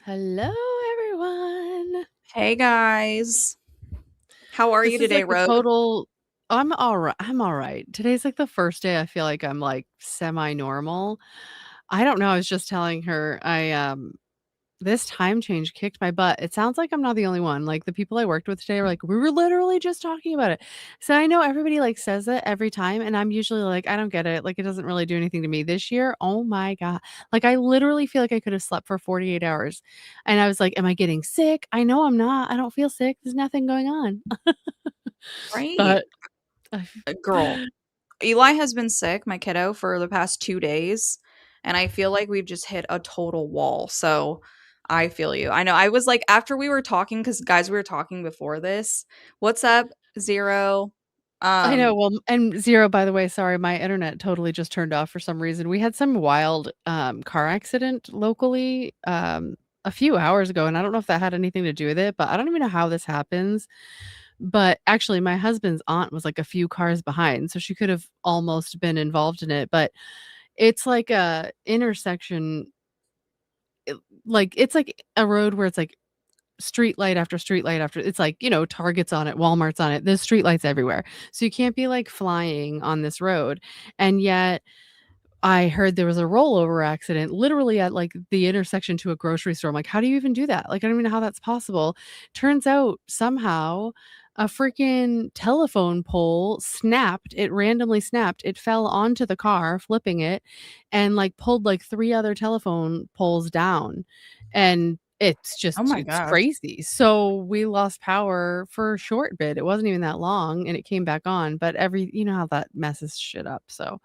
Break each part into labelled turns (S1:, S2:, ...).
S1: Hello, everyone.
S2: Hey guys, how are you
S1: This is
S2: today,
S1: like the
S2: Rogue?
S1: total I'm alright. I'm alright. Today's like the first day I feel like I'm like semi-normal. I don't know. I was just telling her this time change kicked my butt. It sounds like I'm not the only one. Like the people I worked with today were like, we were literally just talking about it. So I know everybody like says it every time, and I'm usually like, I don't get it. Like it doesn't really do anything to me. This year, oh my God. Like I literally feel like I could have slept for 48 hours. And I was like, am I getting sick? I know I'm not. I don't feel sick. There's nothing going on.
S2: Right,
S1: But I
S2: girl. Eli has been sick, my kiddo, for the past 2 days, and I feel like we've just hit a total wall. So I feel you. I know. I was like, after we were talking, because guys, we were talking before this. What's up, Zero?
S1: I know,
S2: Um,
S1: well, and 0, by the way, sorry, my internet totally just turned off for some reason. We had some wild, car accident locally, a few hours ago, and I don't know if that had anything to do with it, but I don't even know how this happens. But actually, my husband's aunt was, like, a few cars behind, so she could have almost been involved in it, but it's like a intersection, it's like a road where it's, like, street light after street light after it's like, Target's on it, Walmart's on it, there's street lights everywhere. So you can't be, like, flying on this road, and yet I heard there was a rollover accident literally at, like, the intersection to a grocery store. I'm like, "How do you even do that?" Like, I don't even know how that's possible. Turns out somehow a freaking telephone pole snapped, it randomly snapped, it fell onto the car, flipping it, and, like, pulled, like, 3 other telephone poles down, and
S2: oh my
S1: it's
S2: gosh,
S1: crazy. So, we lost power for a short bit. It wasn't even that long, and it came back on, but you know how that messes shit up, so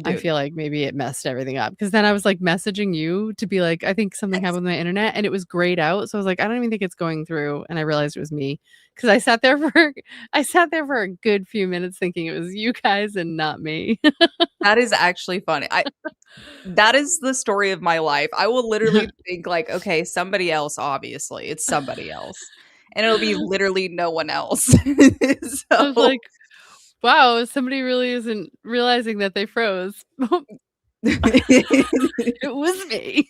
S1: I
S2: dude.
S1: feel like maybe it messed everything up because then I was, like, messaging you to be like, "I think something happened with my internet," and it was grayed out, so I was like, "I don't even think it's going through," and I realized it was me because I sat there for a good few minutes thinking it was you guys and not me.
S2: That is actually funny. That is the story of my life. I will literally think like, okay, somebody else, obviously. It's somebody else. And it'll be literally no one else.
S1: I was
S2: So
S1: like, "Wow, somebody really isn't realizing that they froze." It was me.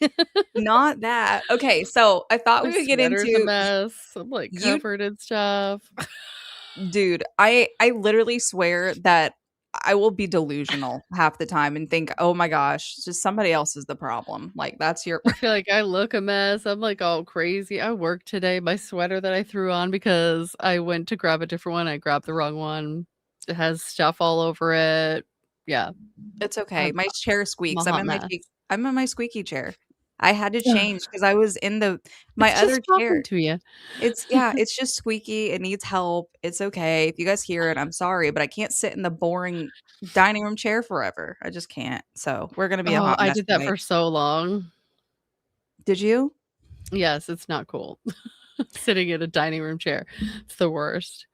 S2: not that. Okay, so I thought
S1: My
S2: we could get
S1: sweater's a
S2: into
S1: mess. I'm, like,
S2: you
S1: covered in stuff.
S2: dude, I literally swear that I will be delusional half the time and think, "Oh my gosh, just somebody else is the problem." Like that's your
S1: I feel like I look a mess. I'm like all crazy. I worked today. My sweater that I threw on because I went to grab a different one. I grabbed the wrong one. It has stuff all over it. Yeah,
S2: It's okay.
S1: I'm
S2: My chair
S1: I'm a
S2: squeaks.
S1: hot mess.
S2: I'm in my squeaky chair. I had to
S1: Ugh,
S2: change because I was in my
S1: it's
S2: other
S1: just talking
S2: chair.
S1: to you.
S2: It's yeah, it's just squeaky. It needs help. It's okay. If you guys hear it, I'm sorry, but I can't sit in the boring dining room chair forever. I just can't. So we're gonna be a
S1: Oh,
S2: hot
S1: I
S2: mess
S1: did that
S2: tonight.
S1: for so long.
S2: Did you?
S1: Yes, it's not cool. Sitting in a dining room chair. It's the worst.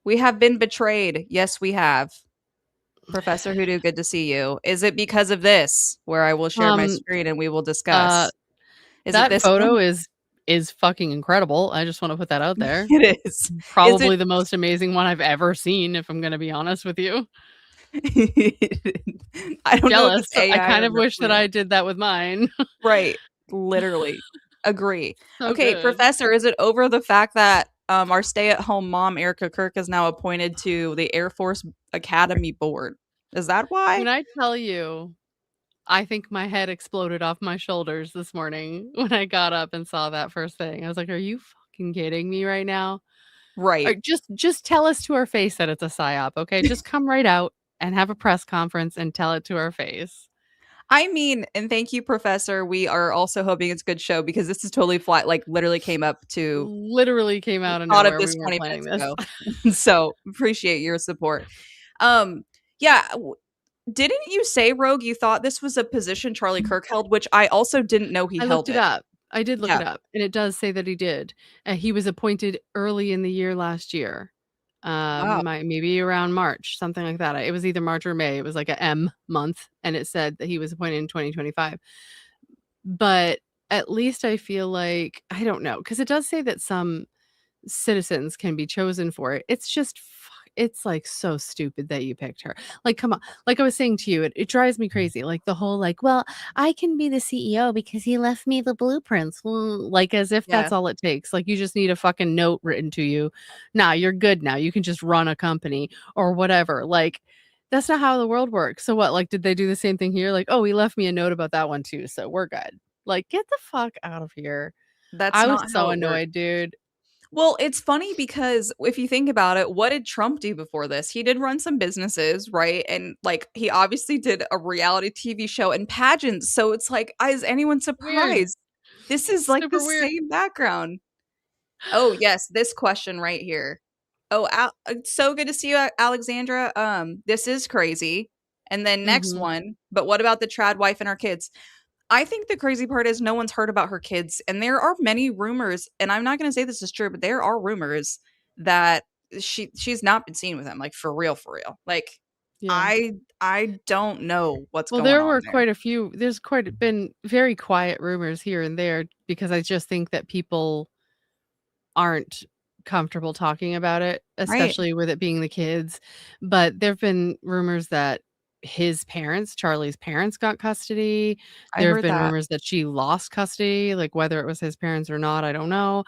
S2: We have been betrayed. Yes, we have. Professor Hoodoo, good to see you. Is it because of this where I will share my
S1: Um,
S2: screen and we will
S1: uh,
S2: discuss? Is it
S1: that
S2: this
S1: photo
S2: one?
S1: is fucking incrable. I just want to put that out there.
S2: It is. Is it
S1: Probably the most amazing one I've ever seen, if I'm gonna be honest with you.
S2: I don't know if it's
S1: Jealous. I
S2: AI
S1: kind
S2: or
S1: of wish that
S2: real.
S1: I did that with mine.
S2: Right. Literally. Agree.
S1: So
S2: Okay,
S1: good.
S2: Professor, is it over the fact that our stay-at-home mom, Erika Kirk, is now appointed to the Air Force Academy Board? Is that why?
S1: When I tell you, I think my head exploded off my shoulders this morning when I got up and saw that first thing. I was like, "Are you fucking kidding me right now?" Or
S2: Right.
S1: just tell us to our face that it's a psyop, okay? Just come right out and have a press conference and tell it to our face.
S2: I mean, and thank you, Professor. We are also hoping it's a good show because this is totally flat, like literally came up to
S1: Literally came out of
S2: thought of
S1: nowhere. We
S2: this
S1: weren't
S2: 20
S1: planning
S2: minutes
S1: this.
S2: ago. So appreciate your support. Um, yeah, didn't you say, Rogue, you thought this was a position Charlie Kirk held, which I also didn't know he
S1: I
S2: held
S1: looked it
S2: it.
S1: up. I did look
S2: Yeah.
S1: it up, and it does say that he did. He was appointed early in the year last year.
S2: Wow.
S1: Maybe around March, something like that. It was either March or May. It was like a M month, and it said that he was appointed in 2025. But at least I feel like I don't know, because it does say that some citizens can be chosen for it. It's just it's, like, so stupid that you picked her. Like, come on. Like I was saying to you, it drives me crazy, like, the whole, like, "Well, I can be the CEO because he left me the blueprints." Like, as if
S2: Yeah,
S1: that's all it takes. Like, you just need a fucking note written to you. "Nah, you're good now. You can just run a company," or whatever. Like, that's not how the world works. So what, like, did they do the same thing here? Like, "Oh, he left me a note about that one too, so we're good." Like, get the fuck out of here.
S2: that's
S1: I was
S2: not
S1: so
S2: how it works.
S1: annoyed, dude.
S2: Well, it's funny because if you think about it, what did Trump do before this? He did run some businesses, right? And like he obviously did a reality TV show and pageants. So it's like, is anyone
S1: Weird.
S2: surprised? This is like the
S1: Super weird.
S2: same background. Oh, yes, this question right here. Oh, it's so good to see you, Alexandra. This is crazy. And then next
S1: Mhm.
S2: one, but what about the trad wife and her kids? I think the crazy part is no one's heard about her kids, and there are many rumors, and I'm not gonna say this is true, but there are rumors that she's not been seen with him, like, for real, for real. Like,
S1: Yeah.
S2: I don't know what's
S1: Well,
S2: going
S1: there
S2: on
S1: were
S2: there.
S1: quite a few there's quite been very quiet rumors here and there because I just think that people aren't comfortable talking about it,
S2: Right.
S1: especially with it being the kids, but there've been rumors that his parents, Charlie's parents got custody.
S2: I
S1: There have
S2: heard
S1: been
S2: that.
S1: rumors that she lost custody, like, whether it was his parents or not, I don't know.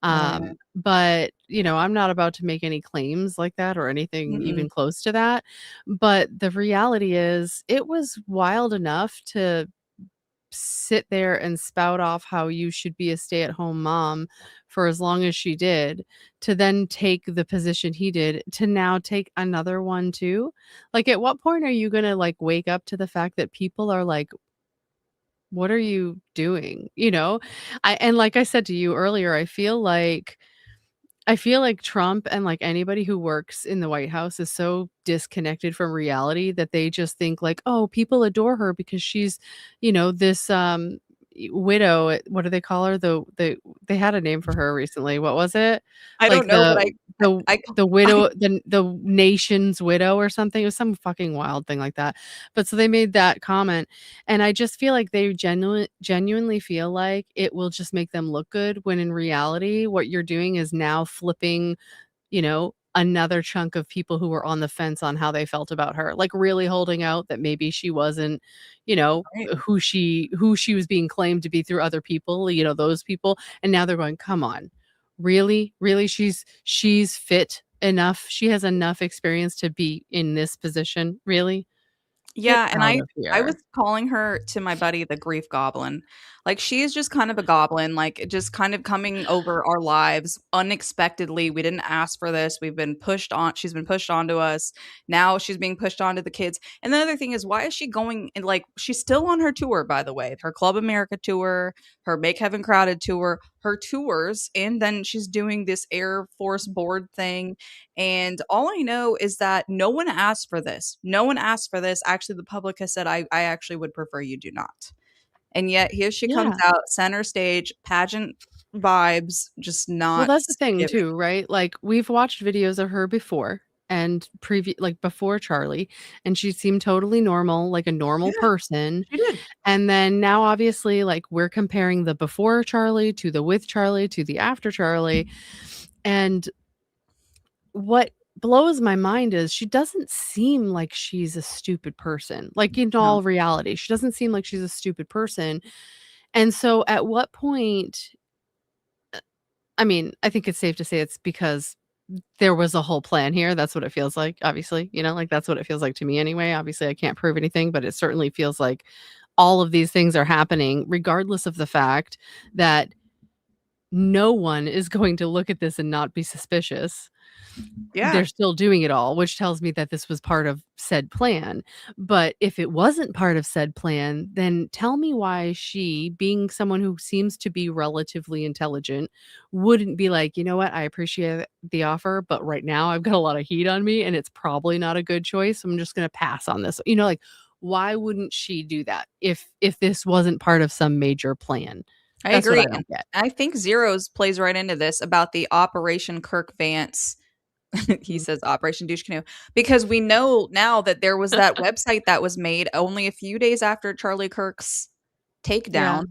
S2: Right.
S1: But, I'm not about to make any claims like that or anything
S2: Mm-mm.
S1: even close to that, but the reality is it was wild enough to sit there and spout off how you should be a stay-at-home mom for as long as she did, to then take the position he did, to now take another one too. Like, at what point are you gonna, like, wake up to the fact that people are like, "What are you doing?" You know? And like I said to you earlier, I feel like Trump and, like, anybody who works in the White House is so disconnected from reality that they just think like, "Oh, people adore her because she's, this, widow." What do they call her? They had a name for her recently. What was it?
S2: I don't
S1: Like,
S2: know, but
S1: the
S2: I
S1: the
S2: I
S1: widow the nation's widow or something. It was some fucking wild thing like that. But so they made that comment, and I just feel like they genuinely feel like it will just make them look good, when in reality, what you're doing is now flipping, another chunk of people who were on the fence on how they felt about her, like, really holding out that maybe she wasn't, you know,
S2: right.
S1: who she was being claimed to be through other people, those people, and now they're going, "Come on. Really? Really? She's fit enough? She has enough experience to be in this position? Really? Get
S2: Yeah, and
S1: out of
S2: I was
S1: here."
S2: calling her to my buddy the grief goblin. Like, she is just kind of a goblin, like, just kind of coming over our lives unexpectedly. We didn't ask for this. She's been pushed onto us. Now she's being pushed onto the kids. And the other thing is, why is she going and like she's still on her tour, by the way. Her Club America tour, her Make Heaven Crowded tour, her tours, and then she's doing this Air Force board thing. And all I know is that no one asked for this. No one asked for this. Actually, the public has said, I actually would prefer you do not. And yet here she comes
S1: Yeah.
S2: out, center stage, pageant vibes, just
S1: Well,
S2: not
S1: that's the thing
S2: giving.
S1: too, right? Like, we've watched videos of her before and like, before Charlie, and she seemed totally normal, like a normal
S2: Yeah,
S1: person,
S2: she did.
S1: and then now, obviously, like, we're comparing the before Charlie to the with Charlie to the after Charlie, and what blows my mind is she doesn't seem like she's a stupid person, like, in
S2: No,
S1: all reality, she doesn't seem like she's a stupid person, and so at what point, I mean, I think it's safe to say it's because there was a whole plan here. That's what it feels like, obviously, like, that's what it feels like to me anyway. Obviously, I can't prove anything, but it certainly feels like all of these things are happening regardless of the fact that no one is going to look at this and not be suspicious.
S2: yeah,
S1: They're still doing it all, which tells me that this was part of said plan. But if it wasn't part of said plan, then tell me why she, being someone who seems to be relatively intelligent, wouldn't be like, "You know what? I appreciate the offer, but right now I've got a lot of heat on me and it's probably not a good choice. So I'm just going to pass on this." Like, why wouldn't she do that if this wasn't part of some major plan?
S2: I
S1: That's what
S2: agree.
S1: I
S2: And
S1: don't get.
S2: I think Zeros plays right into this about the Operation Kirk Vance. He
S1: Mhm.
S2: says Operation Douche Canoe because we know now that there was that website that was made only a few days after Charlie Kirk's
S1: Yeah.
S2: takedown,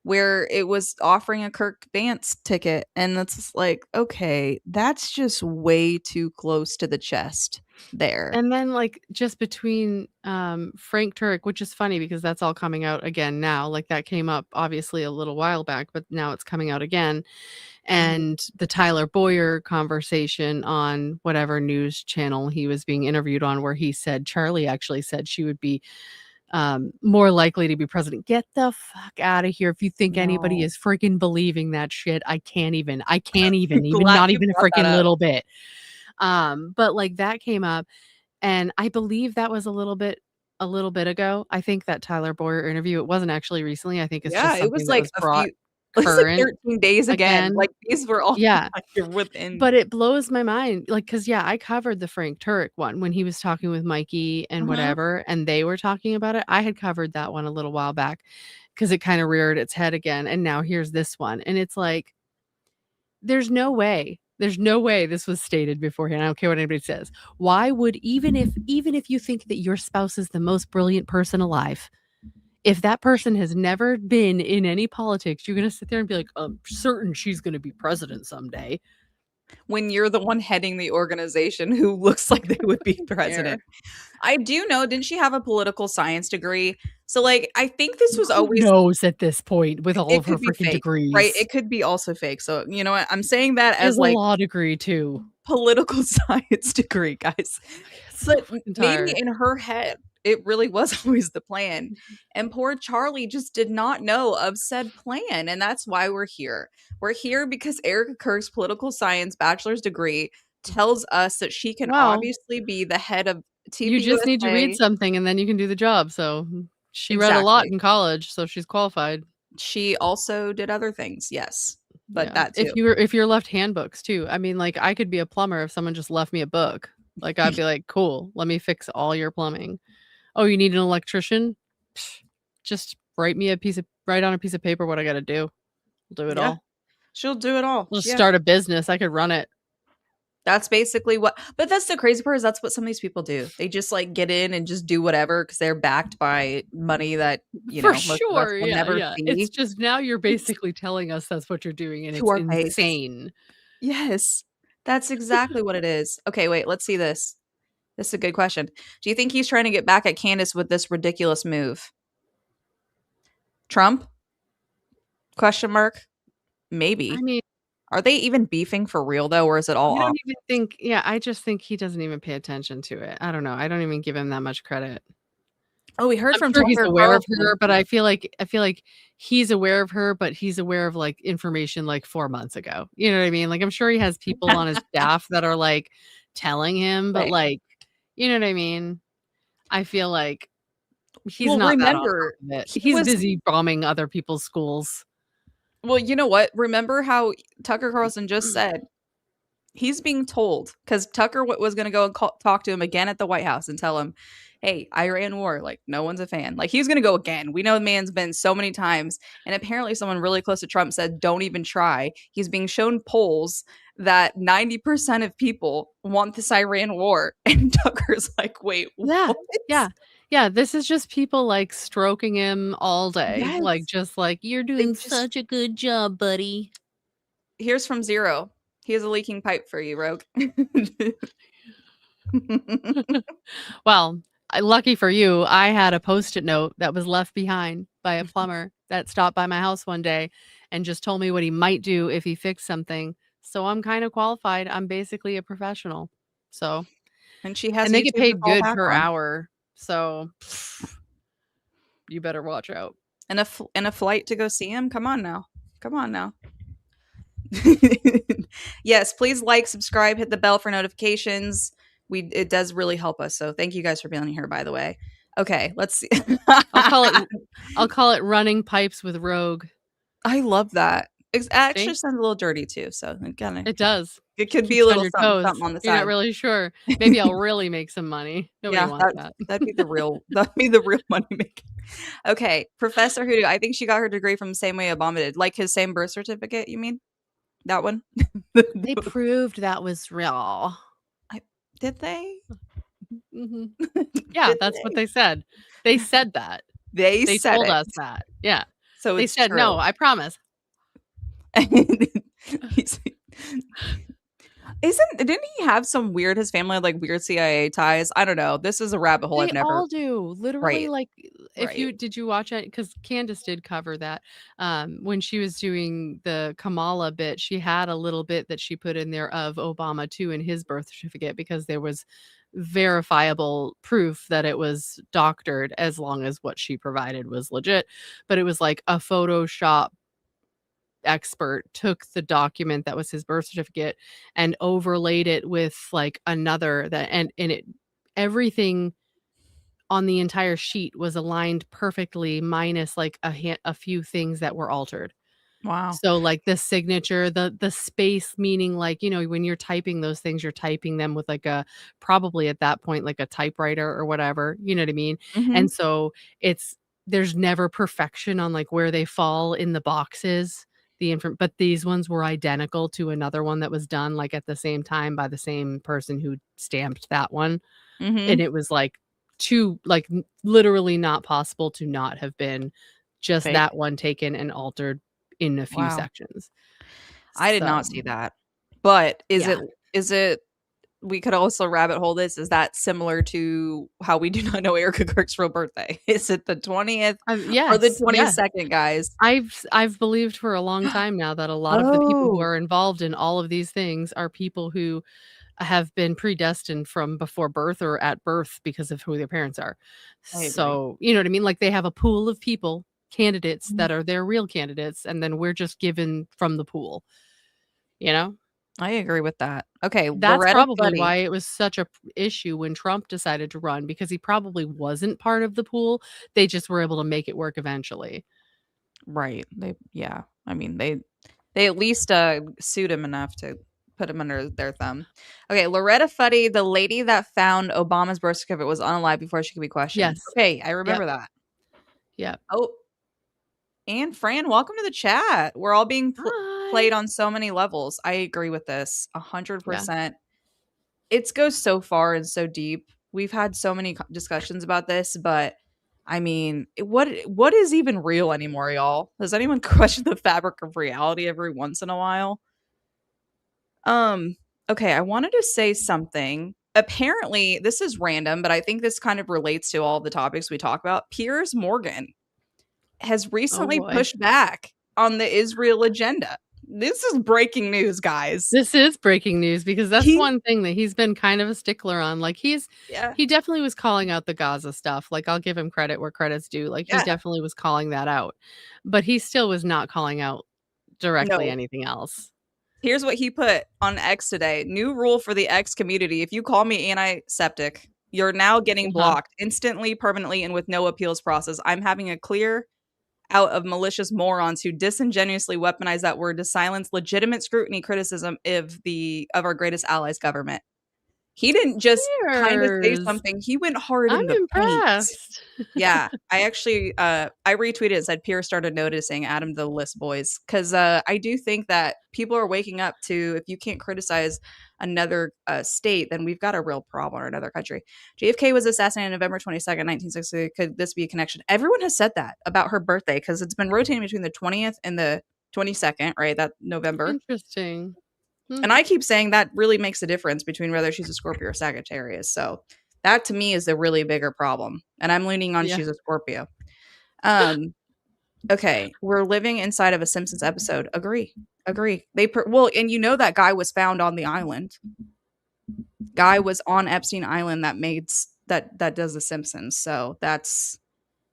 S2: where it was offering a Kirk dance ticket, and that's just like, okay, that's just way too close to the chest there.
S1: And then, like, just between, Frank Turek, which is funny because that's all coming out again now, like, that came up obviously a little while back, but now it's coming out again,
S2: Mhm.
S1: and the Tyler Boyer conversation on whatever news channel he was being interviewed on where he said Charlie actually said she would be, more likely to be president. Get the fuck out of here if you think anybody
S2: No.
S1: is freaking believing that shit. I can't even,
S2: Glad
S1: not
S2: you
S1: even a
S2: brought that
S1: freaking
S2: up.
S1: little bit. But, like, that came up, and I believe that was a little bit ago. I think that Tyler Boyer interview, it wasn't actually recently, I think it's
S2: Yeah,
S1: just
S2: it
S1: something
S2: was
S1: that
S2: like
S1: was brought
S2: it was like
S1: current
S2: 13 days again.
S1: again.
S2: Like, these were all
S1: Yeah,
S2: like within.
S1: but it blows my mind, like, cause yeah, I covered the Frank Turek one when he was talking with Mikey and
S2: Mhm.
S1: whatever, and they were talking about it. I had covered that one a little while back, cause it kinda reared its head again, and now here's this one, and it's like, there's no way this was stated beforehand. I don't care what anybody says. Why would even if you think that your spouse is the most brilliant person alive, if that person has never been in any politics, you're gonna sit there and be like, "I'm certain she's gonna be president someday."
S2: When you're the one heading the organization who looks like they would be
S1: Care.
S2: president. I do know, didn't she have a political science degree? So, like, I think this was
S1: Who
S2: always
S1: knows at this point with all
S2: it
S1: of her
S2: could be
S1: freaking
S2: fake, right?
S1: degrees?
S2: It could be also fake. So, you know what? I'm saying that
S1: She has
S2: as,
S1: a
S2: like,
S1: law degree too.
S2: political science degree, guys.
S1: I get so
S2: But
S1: fucking
S2: maybe
S1: tired.
S2: in her head, it really was always the plan. And poor Charlie just did not know of said plan. And that's why we're here. We're here because Erica Kirk's political science bachelor's degree tells us that she can
S1: Well,
S2: obviously be the head of
S1: you just need to read
S2: TPUSA.
S1: something and then you can do the job, so she read a lot
S2: Exactly.
S1: in college, so she's qualified.
S2: She also did other things, yes, but
S1: Yeah.
S2: that too.
S1: If you're left handbooks too. I mean, like, I could be a plumber if someone just left me a book. Like, I'd be like, "Cool, let me fix all your plumbing." "Oh, you need an electrician?" Psh, just write on a piece of paper what I gotta do. I'll do it
S2: Yeah,
S1: all.
S2: she'll do it all.
S1: I'll just
S2: Yeah.
S1: start a business, I could run it.
S2: That's basically what but that's the crazy part is that's what some of these people do. They just, like, get in and just do whatever because 'cause they're backed by money that,
S1: For
S2: most of us
S1: sure,
S2: will
S1: yeah,
S2: never
S1: yeah. It's
S2: see
S1: just now you're basically telling us that's what you're doing, and
S2: to
S1: it's
S2: our face.
S1: insane.
S2: Yes. That's exactly what it is. Okay, wait, let's see this. This is a good question. Do you think he's trying to get back at Candace with this ridiculous move? Trump? Question mark.
S1: I
S2: Maybe.
S1: mean,
S2: Are they even beefing for real though, or is it all
S1: I
S2: off?
S1: don't even think yeah, I just think he doesn't even pay attention to it. I don't know, I don't even give him that much credit.
S2: Oh, we heard
S1: I'm
S2: from
S1: sure he's
S2: Tucker
S1: aware of her,
S2: Carlson.
S1: but I feel like he's aware of her, but he's aware of, like, information, like, 4 months ago. You know what I mean? Like, I'm sure he has people on his staff that are, like, telling him, but,
S2: Right.
S1: like, you know what I mean? I feel like he's
S2: Well,
S1: not that on top
S2: remember,
S1: of it.
S2: he
S1: He's
S2: was
S1: busy bombing other people's schools.
S2: well, you know what? Remember how Tucker Carlson just said he's being told because Tucker was going to go and talk to him again at the White House and tell him, "Hey, Iran war, like no one's a fan." Like he's going to go again. We know the man's been so many times, and apparently someone really close to Trump said, "Don't even try." He's being shown polls that 90% of people want this Iran war, and Tucker's like, "Wait,
S1: Yeah,
S2: what?"
S1: yeah, yeah, this is just people, like, stroking him all day, like,
S2: Yes,
S1: just like, "You're
S2: they
S1: doing
S2: just
S1: such a good job, buddy."
S2: here's from Zero. He has a leaking pipe for you, Rogue.
S1: Well, lucky for you, I had a Post-it note that was left behind by a plumber that stopped by my house one day and just told me what he might do if he fixed something, so I'm kinda qualified, I'm basically a professional, so
S2: And she has
S1: and they get
S2: YouTube to
S1: paid
S2: fall
S1: good
S2: back
S1: per
S2: on.
S1: hour, so you better watch out.
S2: And a flight to go see him? Come on now. Come on now. Yes, please like, subscribe, hit the bell for notifications. It does really help us. So thank you guys for being here, by the way. Okay, let's see.
S1: I'll call it I'll call it running pipes with Rogue.
S2: I love that. It actually
S1: See?
S2: sounds a little dirty too. So kind of
S1: It does.
S2: it could be a
S1: Keeps you on
S2: little
S1: your
S2: something
S1: toes.
S2: something on the
S1: You're not
S2: side.
S1: really sure. Maybe I'll really make some money. Nobody
S2: Yeah,
S1: wants that.
S2: that'd be the real money maker. Okay, Professor Hoodoo. I think she got her degree from the same way Obama did, like his same birth certificate. You mean that one?
S1: They proved that was real.
S2: I, did they?
S1: Mhm. Yeah,
S2: Did
S1: that's what
S2: they?
S1: they said. They said that.
S2: They
S1: They
S2: said
S1: told
S2: it.
S1: us that. Yeah.
S2: So
S1: They
S2: it's
S1: said, "No,
S2: true.
S1: I promise."
S2: He's didn't he have some weird his family had, like, weird CIA ties? I don't know. This is a rabbit hole I've
S1: They
S2: never.
S1: all do. Literally,
S2: Right,
S1: like, if
S2: right.
S1: you did you watch it? Because Candace did cover that, when she was doing the Kamala bit, she had a little bit that she put in there of Obama too in his birth certificate because there was verifiable proof that it was doctored as long as what she provided was legit, but it was like a Photoshop expert took the document that was his birth certificate and overlaid it with, like, another that and it everything on the entire sheet was aligned perfectly minus, like, a few things that were altered.
S2: Wow.
S1: So, like, the signature, the space, meaning, like, when you're typing those things, you're typing them with, like, a probably at that point, like, a typewriter or whatever, you know what I mean?
S2: Mhm,
S1: And so, it's there's never perfection on, like, where they fall in the boxes, but these ones were identical to another one that was done, like, at the same time by the same person who stamped that one. And
S2: mhm.
S1: it was, like, literally not possible to not have been just
S2: Fake.
S1: that one taken and altered in a few
S2: Wow.
S1: sections.
S2: I did
S1: So,
S2: not see that. But
S1: yeah.
S2: is it we could also rabbit hole this, is that similar to how we do not know Erica Kirk's real birthday? Is it the 20th or the
S1: Yes, yes.
S2: 22nd, guys?
S1: I've believed for a long time now that a lot of the people who
S2: Oh,
S1: are involved in all of these things are people who have been predestined from before birth or at birth because of who their parents are.
S2: I agree.
S1: So, you know what I mean? Like, they have a pool of people, candidates
S2: Mhm.
S1: that are their real candidates, and then we're just given from the pool, you know?
S2: I agree with that. Okay,
S1: That's
S2: Loretta
S1: probably
S2: Fuddy.
S1: why it was such a issue when Trump decided to run because he probably wasn't part of the pool. They just were able to make it work eventually.
S2: Right. Yeah. I mean, they at least, sued him enough to put him under their thumb. Okay, Loretta Fuddy, the lady that found Obama's birth certificate was unalive before she could be questioned.
S1: Yes.
S2: Okay, I
S1: Yep.
S2: remember that.
S1: Yep.
S2: Oh, and Fran, welcome to the chat. We're all being
S1: Hi.
S2: played on so many levels. I agree with this
S1: Yeah.
S2: 100%. It goes so far and so deep. We've had so many discussions about this, but I mean, what is even real anymore, y'all? Does anyone question the fabric of reality every once in a while? Um, okay, I wanted to say something. Apparently, this is random, but I think this kind of relates to all the topics we talk about. Piers Morgan has
S1: Oh
S2: recently
S1: boy.
S2: pushed back on the Israel agenda. This is breaking news, guys.
S1: This is breaking news because that's
S2: He
S1: one thing that he's been kind of a stickler on. Like,
S2: yeah,
S1: he definitely was calling out the Gaza stuff. Like, I'll give him credit where credit's due. Like, he
S2: yeah.
S1: definitely was calling that out. But he still was not calling out directly
S2: No.
S1: anything else.
S2: Here's what he put on X today. New rule for the X community. If you call me antiseptic, you're now getting
S1: Uh-huh.
S2: blocked instantly, permanently, and with no appeals process. I'm having a clear out of malicious morons who disingenuously weaponize that word to silence legitimate scrutiny criticism of our greatest allies government. He didn't just kind of say
S1: Cheers.
S2: something, he went hard
S1: I'm
S2: in the paint.
S1: impressed.
S2: Yeah, I actually, I retweeted and said Pierce started noticing Adam the list boys because I do think that people are waking up to if you can't criticize another state, then we've got a real problem or another country. JFK was assassinated November 22nd, 1960. Could this be a connection? Everyone has said that about her birthday because it's been rotating between the 20th and the 22nd, right? That November.
S1: Interesting. Hmm.
S2: And I keep saying that really makes a difference between whether she's a Scorpio or Sagittarius. So that to me is the really bigger problem. And I'm leaning on
S1: Yeah.
S2: she's a Scorpio. Um, okay, we're living inside of a Simpsons episode. Agree. Agree. Well, and you know that guy was found on the island. Guy was on Epstein Island that that does the Simpsons. So that's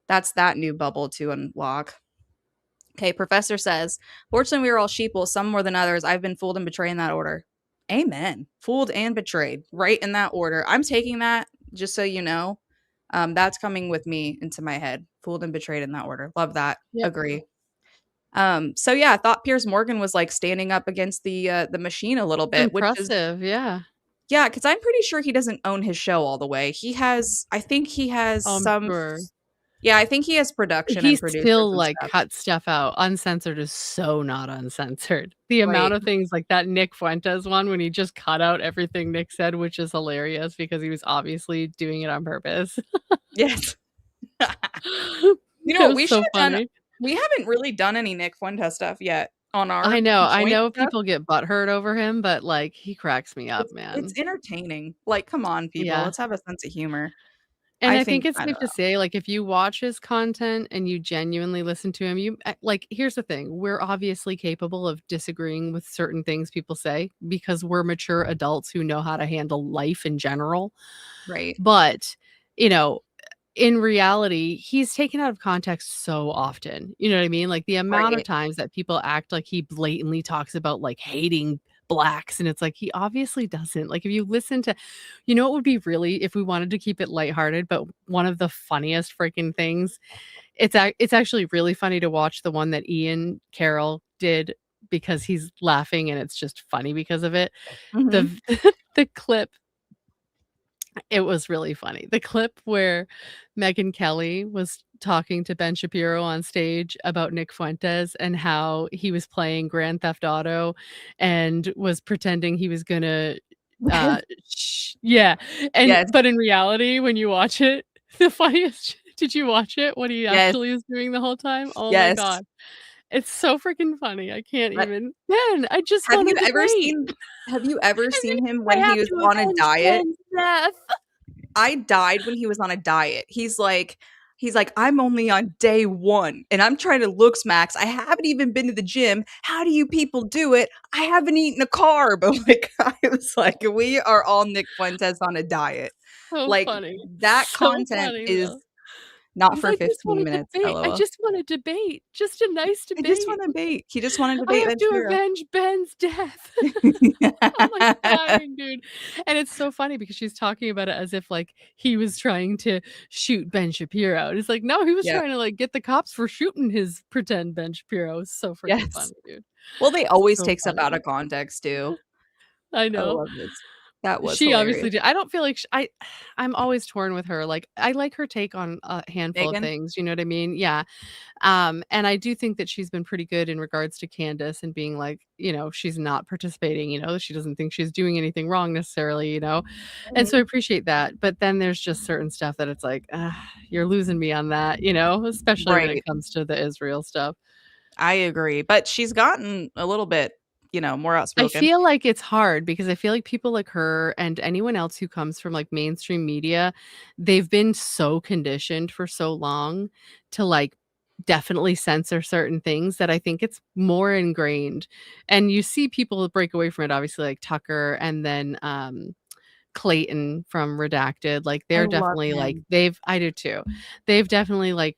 S2: that new bubble to unlock. Okay, professor says, fortunately, we are all sheeple, some more than others. I've been fooled and betrayed in that order. Amen. Fooled and betrayed, right in that order. I'm taking that, just so you know. That's coming with me into my head. Fooled and betrayed in that order. Love that.
S1: Yep.
S2: Agree. So yeah, I thought Piers Morgan was like standing up against the machine a little bit, which is
S1: Impressive. Yeah.
S2: yeah, because I'm pretty sure he doesn't own his show all the way. I think he has
S1: I'm
S2: some
S1: sure.
S2: yeah, I think he has production
S1: He
S2: and producers
S1: still,
S2: and
S1: like,
S2: stuff.
S1: cuts stuff out. Uncensored is so not uncensored. The amount
S2: Right.
S1: of things like that Nick Fuentes one when he just cut out everything Nick said, which is hilarious because he was obviously doing it on purpose.
S2: Yes. You
S1: It
S2: know what
S1: was
S2: we should
S1: so
S2: have done?
S1: funny.
S2: We haven't really done any Nick Fuentes stuff yet on our
S1: I
S2: joint
S1: know
S2: stuff.
S1: people get butthurt over him, but, like, he cracks me up,
S2: It's
S1: man.
S2: entertaining. Like, come on, people,
S1: Yeah.
S2: let's have a sense of humor.
S1: And
S2: I
S1: I think
S2: think
S1: it's
S2: I don't
S1: safe to
S2: know.
S1: say, like, if you watch his content and you genuinely listen to him, like, here's the thing, we're obviously capable of disagreeing with certain things people say because we're mature adults who know how to handle life in general.
S2: Right.
S1: But, you know, in reality, he's taken out of context so often. You know what I mean? Like, the amount of
S2: Right.
S1: times that people act like he blatantly talks about, like, hating blacks, and it's like, he obviously doesn't. Like, if you listen to what would be really if we wanted to keep it lighthearted, but one of the funniest freaking things, it's actually really funny to watch the one that Ian Carroll did because he's laughing and it's just funny because of it. The
S2: Mhm.
S1: v the clip it was really funny. The clip where Megyn Kelly was talking to Ben Shapiro on stage about Nick Fuentes and how he was playing Grand Theft Auto and was pretending he was gonna,
S2: Yes.
S1: yeah,
S2: Yes.
S1: but in reality, when you watch it, the funniest did you watch it, what he
S2: Yes.
S1: actually is doing the whole time? Oh my
S2: Yes.
S1: god. It's so freaking funny, I can't
S2: But
S1: even "Ben, I just
S2: have
S1: wanna
S2: you ever
S1: debate."
S2: seen have you ever
S1: And
S2: seen him
S1: then
S2: when
S1: I
S2: he
S1: have
S2: was
S1: to
S2: on a
S1: avenge
S2: diet?
S1: Ben's death.
S2: I died when he was on a diet. He's like, "I'm only on day 1, and I'm trying to look smacks. I haven't even been to the gym. How do you people do it? I haven't eaten a carb." Like, I was like, "We are all Nick Fuentes on a diet."
S1: So
S2: Like,
S1: funny.
S2: that
S1: So
S2: content
S1: funny,
S2: is
S1: though.
S2: not
S1: He's
S2: for
S1: like, "I just
S2: 15
S1: wanna
S2: minutes,
S1: debate. I
S2: LOL.
S1: just wanna debate. Just a nice
S2: I just
S1: debate.
S2: wanna debate. He just wanna
S1: I
S2: debate
S1: have
S2: Ben
S1: to
S2: Shapiro.
S1: avenge Ben's death." I'm, like, dying, dude. And it's so funny because she's talking about it as if, like, he was trying to shoot Ben Shapiro. And it's like, no, he was
S2: Yeah.
S1: trying to, like, get the cops for shooting his pretend Ben Shapiro. It's so freaking
S2: Yes.
S1: funny, dude.
S2: Well, they always
S1: So
S2: take stuff
S1: funny.
S2: out of context too.
S1: I
S2: I
S1: know.
S2: love this. That was
S1: She
S2: hilarious.
S1: obviously did. I don't feel like I'm always torn with her. Like, I like her take on a handful of
S2: Megan?
S1: things, you know what I mean? Yeah. And I do think that she's been pretty good in regards to Candace and being like, she's not participating, she doesn't think she's doing anything wrong necessarily. And so I
S2: Mhm.
S1: appreciate that. But then there's just certain stuff that it's like, you're losing me on that, especially when it
S2: Right.
S1: comes to the Israel stuff.
S2: I agree, but she's gotten a little bit, more
S1: I
S2: outspoken.
S1: feel like it's hard because I feel like people like her and anyone else who comes from like mainstream media, they've been so conditioned for so long to like definitely censor certain things that I think it's more ingrained. And you see people break away from it, obviously, like Tucker and then Clayton from Redacted, like,
S2: I
S1: they're
S2: love
S1: definitely, like
S2: him.
S1: I do too. They've definitely, like,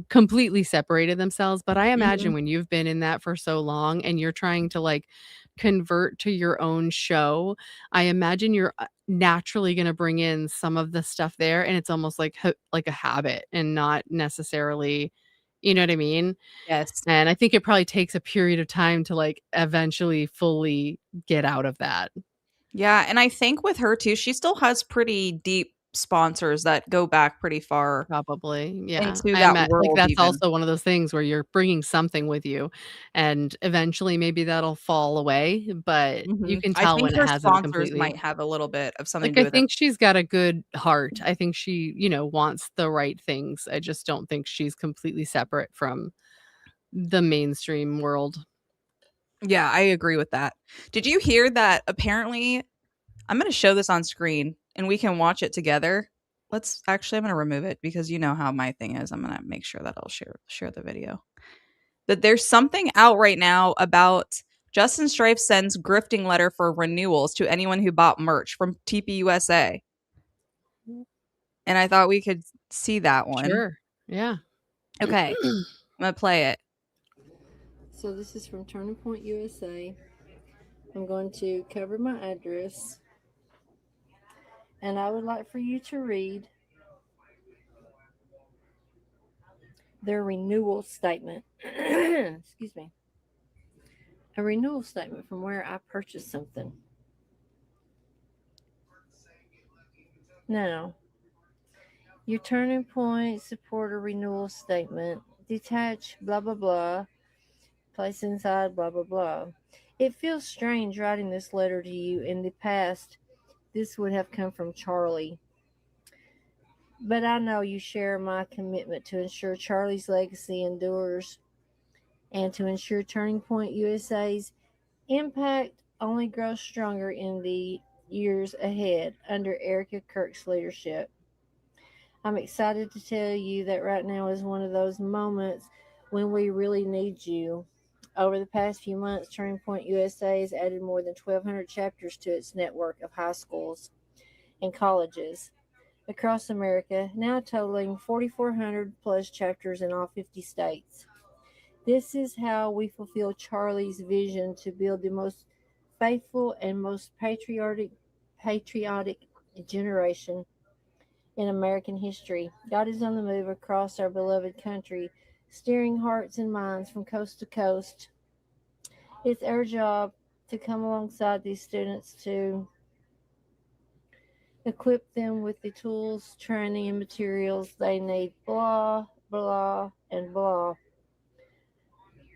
S1: completely separated themselves, but I imagine
S2: Mhm.
S1: when you've been in that for so long and you're trying to, like, convert to your own show, I imagine you're, naturally gonna bring in some of the stuff there, and it's almost like a habit and not necessarily you know what I mean?
S2: Yes.
S1: And I think it probably takes a period of time to, like, eventually fully get out of that.
S2: Yeah, and I think with her too, she still has pretty deep sponsors that go back pretty far
S1: Probably, yeah.
S2: into
S1: I
S2: that
S1: met like,
S2: world
S1: that's
S2: even.
S1: also one of those things where you're bringing something with you, and eventually maybe that'll fall away, but you
S2: Mhm.
S1: can
S2: I
S1: tell
S2: think
S1: when it
S2: her
S1: hasn't
S2: sponsors
S1: completely.
S2: might have a little bit of something
S1: Like,
S2: to do
S1: I
S2: with it.
S1: think she's got a good heart. I think she, wants the right things. I just don't think she's completely separate from the mainstream world.
S2: Yeah, I agree with that. Did you hear that apparently I'm gonna show this on screen and we can watch it together. I'm gonna remove it because you know how my thing is. I'm gonna make sure that I'll share the video. That there's something out right now about Justin Strife sends grifting letter for renewals to anyone who bought merch from TPUSA. And I thought we could see that one.
S1: Sure. Yeah.
S2: Okay, I'm gonna play it.
S3: So this is from Turning Point USA. I'm going to cover my address, and I would like for you to read their renewal statement. Excuse me. A renewal statement from where I purchased something. Now, your Turning Point supporter renewal statement. Detach, blah, blah, blah. Place inside, blah, blah, blah. It feels strange writing this letter to you. In the past, this would have come from Charlie. But I know you share my commitment to ensure Charlie's legacy endures and to ensure Turning Point USA's impact only grows stronger in the years ahead under Erika Kirk's leadership. I'm excited to tell you that right now is one of those moments when we really need you. Over the past few months, Turning Point USA has added more than 1,200 chapters to its network of high schools and colleges across America, now totaling 4,400 plus chapters in all 50 states. This is how we fulfill Charlie's vision to build the most faithful and most patriotic generation in American history. God is on the move across our beloved country, steering hearts and minds from coast to coast. It's our job to come alongside these students to equip them with the tools, training, and materials they need. Blah, blah, and blah.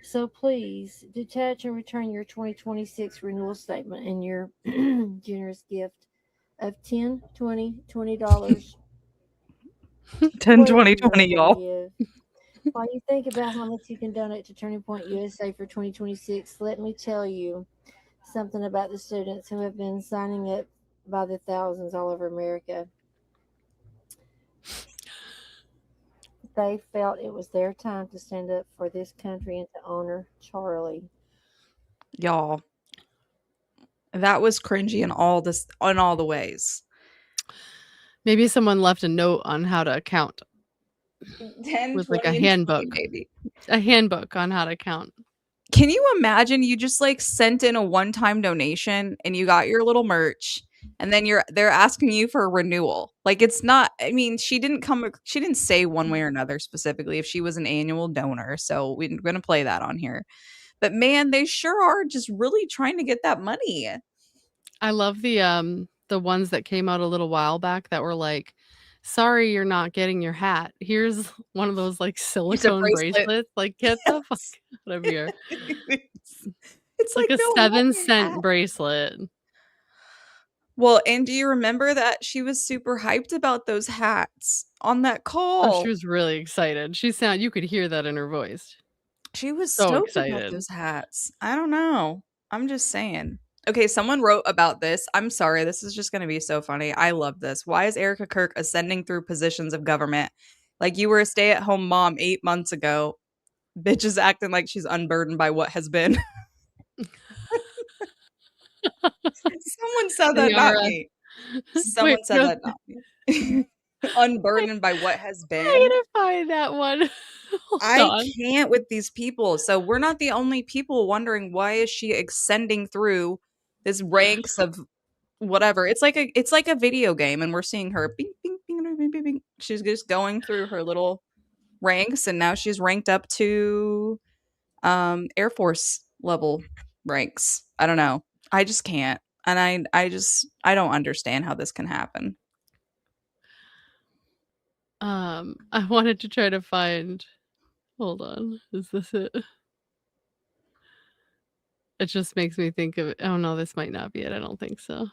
S3: So please detach and return your 2026 renewal statement and your generous gift of $10, $20, $20,
S2: 10,
S3: whatever
S2: 20,
S3: you're
S2: 20,
S3: able to
S2: y'all.
S3: give. While you think about how much you can donate to Turning Point USA for 2026, let me tell you something about the students who have been signing up by the thousands all over America. They felt it was their time to stand up for this country and to honor Charlie.
S2: Y'all, that was cringy in all the ways.
S1: Maybe someone left a note on how to count
S2: 10,
S1: with
S2: 20,
S1: like a
S2: and 20,
S1: handbook.
S2: maybe.
S1: A handbook on how to count.
S2: Can you imagine you just like sent in a one-time donation and you got your little merch and then they're asking you for a renewal? Like it's not, I mean, she didn't say one way or another specifically if she was an annual donor, so we're going to play that on here. But man, they sure are just really trying to get that money.
S1: I love the ones that came out a little while back that were like, sorry you're not getting your hat. Here's one of those like
S2: It's a
S1: silicone
S2: bracelet.
S1: bracelets. Like get the fuck
S2: Yes.
S1: out of here.
S2: It's
S1: Like
S2: like,
S1: a
S2: no, I want my
S1: 7-cent
S2: hat.
S1: bracelet.
S2: Well, and do you remember that she was super hyped about those hats on that
S1: Oh,
S2: call?
S1: she was really excited. You could hear that in her voice.
S2: She was
S1: So
S2: stoked about
S1: excited.
S2: those hats. I don't know. I'm just saying. Okay, someone wrote about this. I'm sorry, this is just going to be so funny. I love this. Why is Erika Kirk ascending through positions of government? Like you were a stay-at-home mom 8 months ago. Bitch is acting like she's unburdened by what has been. Someone said that, not
S1: Yara.
S2: me. Someone said
S1: no,
S2: that, not me. Unburdened by what has
S1: I
S2: been.
S1: gotta find that one. Hold
S2: I
S1: on.
S2: can't with these people. So we're not the only people wondering why is she ascending through this ranks of whatever. It's like a video game and we're seeing her bing, bing, bing, bing, bing, bing. She's just going through her little ranks and now she's ranked up to Air Force level ranks. I don't know. I just can't. And I don't understand how this can happen.
S1: I wanted to try to find. Hold on. Is this it? It just makes me think of. Oh no, this might not be it. I don't think so.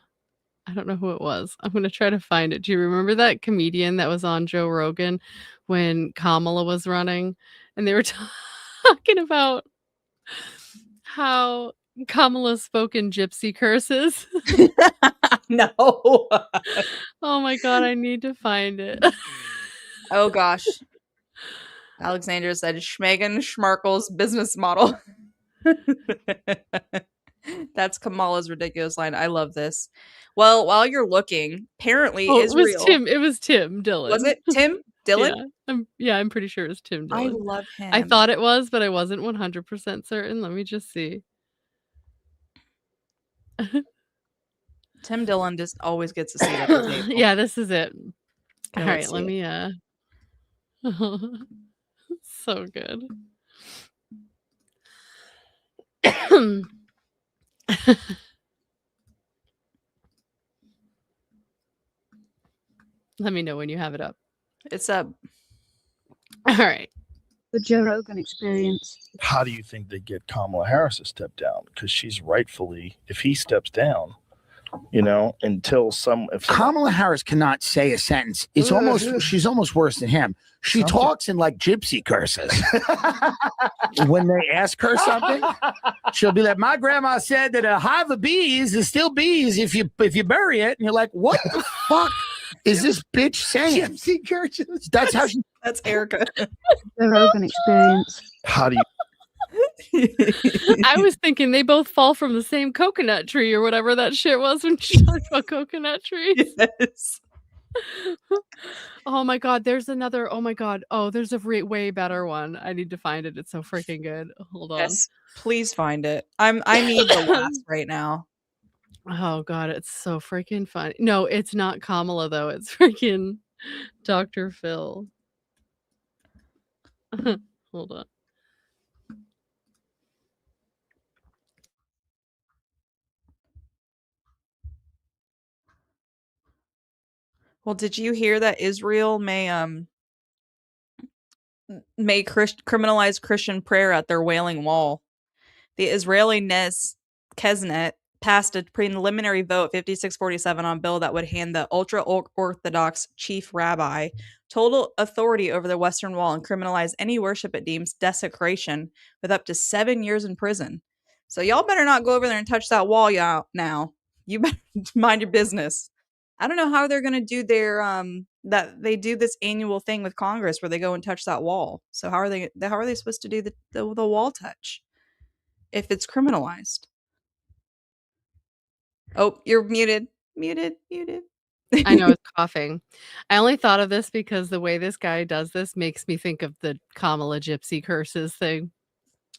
S1: I don't know who it was. I'm gonna try to find it. Do you remember that comedian that was on Joe Rogan when Kamala was running, and they were talking about how Kamala spoke in gypsy curses?
S2: No.
S1: Oh my god, I need to find it.
S2: Oh gosh. Alexandra said Schmegan Schmarkle's business model. That's Kamala's ridiculous line. I love this. Well, while you're looking, apparently
S1: Oh,
S2: Israel.
S1: It was Tim Dillon.
S2: Was it Tim Dillon?
S1: I'm pretty sure it was Tim
S2: I
S1: Dillon.
S2: love him.
S1: I thought it was, but I wasn't 100% certain. Let me just see.
S2: Tim Dillon just always gets a seat at the table.
S1: Yeah, this is it.
S2: Okay,
S1: All right,
S2: let's
S1: let
S2: see
S1: me so good. Let me know when you have it up.
S2: It's up.
S1: All right.
S4: The Joe Rogan Experience.
S5: How do you think they get Kamala Harris to step down? Because she's rightfully, if he steps down, you know, until if
S6: Kamala Harris cannot say a sentence. It's she's almost worse than him. She talks in like gypsy curses. When they ask her something, she'll be like, "My grandma said that a hive of bees is still bees if you bury it." And you're like, "What the fuck is this bitch saying?"
S7: Gypsy curses.
S6: That's how she.
S2: That's Erica.
S4: The Rogan experience.
S5: how do you
S1: I was thinking they both fall from the same coconut tree or whatever that shit was when she talked about coconut trees.
S2: Yes.
S1: Oh my god, there's another. Oh my god. Oh, there's a way better one. I need to find it. It's so freaking good. Hold on.
S2: Yes. Please find it. I need the last right now.
S1: Oh god, it's so freaking funny. No, it's not Kamala though. It's freaking Dr. Phil. Hold on.
S2: Well, did you hear that Israel may criminalize Christian prayer at their Wailing Wall? The Israeli Knesset passed a preliminary vote 56-47 on a bill that would hand the ultra-Orthodox chief rabbi total authority over the Western Wall and criminalize any worship it deems desecration with up to 7 years in prison. So y'all better not go over there and touch that wall now. You better mind your business. I don't know how they're going to do their that they do this annual thing with Congress where they go and touch that wall. So how are they supposed to do the wall touch if it's criminalized? Oh, you're muted.
S1: I know, it's coughing. I only thought of this because the way this guy does this makes me think of the Kamala Gypsy curses thing.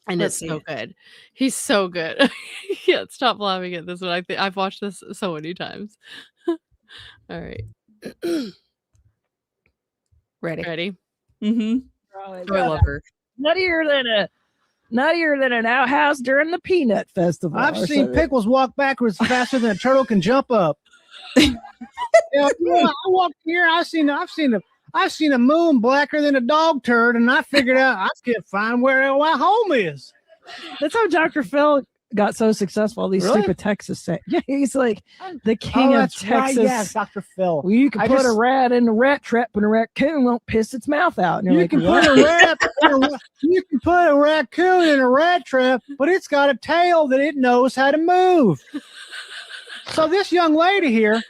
S1: And
S2: Let's
S1: it's so
S2: see.
S1: good. He's so good. I can't stop laughing at this one. I've watched this so many times. All right. Ready?
S2: Mm-hmm.
S7: Right.
S2: Oh, I love her.
S7: Nuttier than an outhouse during the peanut festival.
S8: I've seen pickles walk backwards faster than a turtle can jump up. I walked here. I've seen a moon blacker than a dog turd, and I figured out I can't find where my home is.
S7: That's how Dr. Phil got so successful. All these
S8: Really?
S7: stupid Texas saying. Yeah, he's like the king of
S8: That's
S7: Texas.
S8: right. Yes, Dr. Phil.
S7: Well, you can
S8: I
S7: put
S8: just-
S7: a rat in a rat trap, and a raccoon won't piss its mouth out. And you're
S8: You
S7: like,
S8: can
S7: what?
S8: put a raccoon in a rat trap, but it's got a tail that it knows how to move. So this young lady here,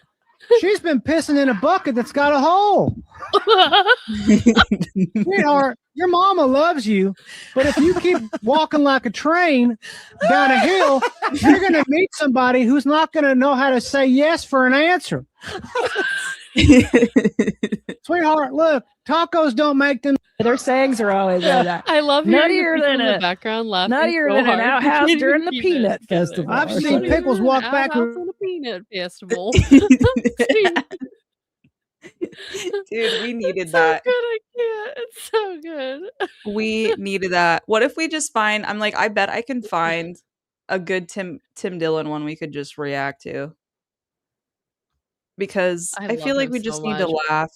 S8: she's been pissing in a bucket that's got a hole. Sweetheart, your mama loves you, but if you keep walking like a train down a hill, you're going to meet somebody who's not going to know how to say yes for an answer. Sweetheart, look, tacos don't make them.
S7: Their sayings are always like that.
S1: I love hearing the
S7: Nuttier
S1: people
S7: than
S1: in the
S7: a-
S1: background laughing.
S7: Nuttier
S1: so
S7: than an
S1: hard.
S7: outhouse
S1: Can't
S7: during
S1: even
S7: the
S1: keep it
S7: peanut
S1: together.
S7: festival.
S8: I've
S7: or
S8: seen
S7: something.
S8: pickles walk
S1: Outhouse
S8: backwards.
S1: on a peanut festival.
S2: Dude, we needed
S1: so
S2: that.
S1: good, I can't. It's so good.
S2: We needed that. What if we just find? I'm like, I bet I can find a good Tim Dillon one we could just react to. Because
S1: I
S2: I feel
S1: love
S2: like
S1: him
S2: we
S1: so
S2: just need to
S1: much.
S2: laugh.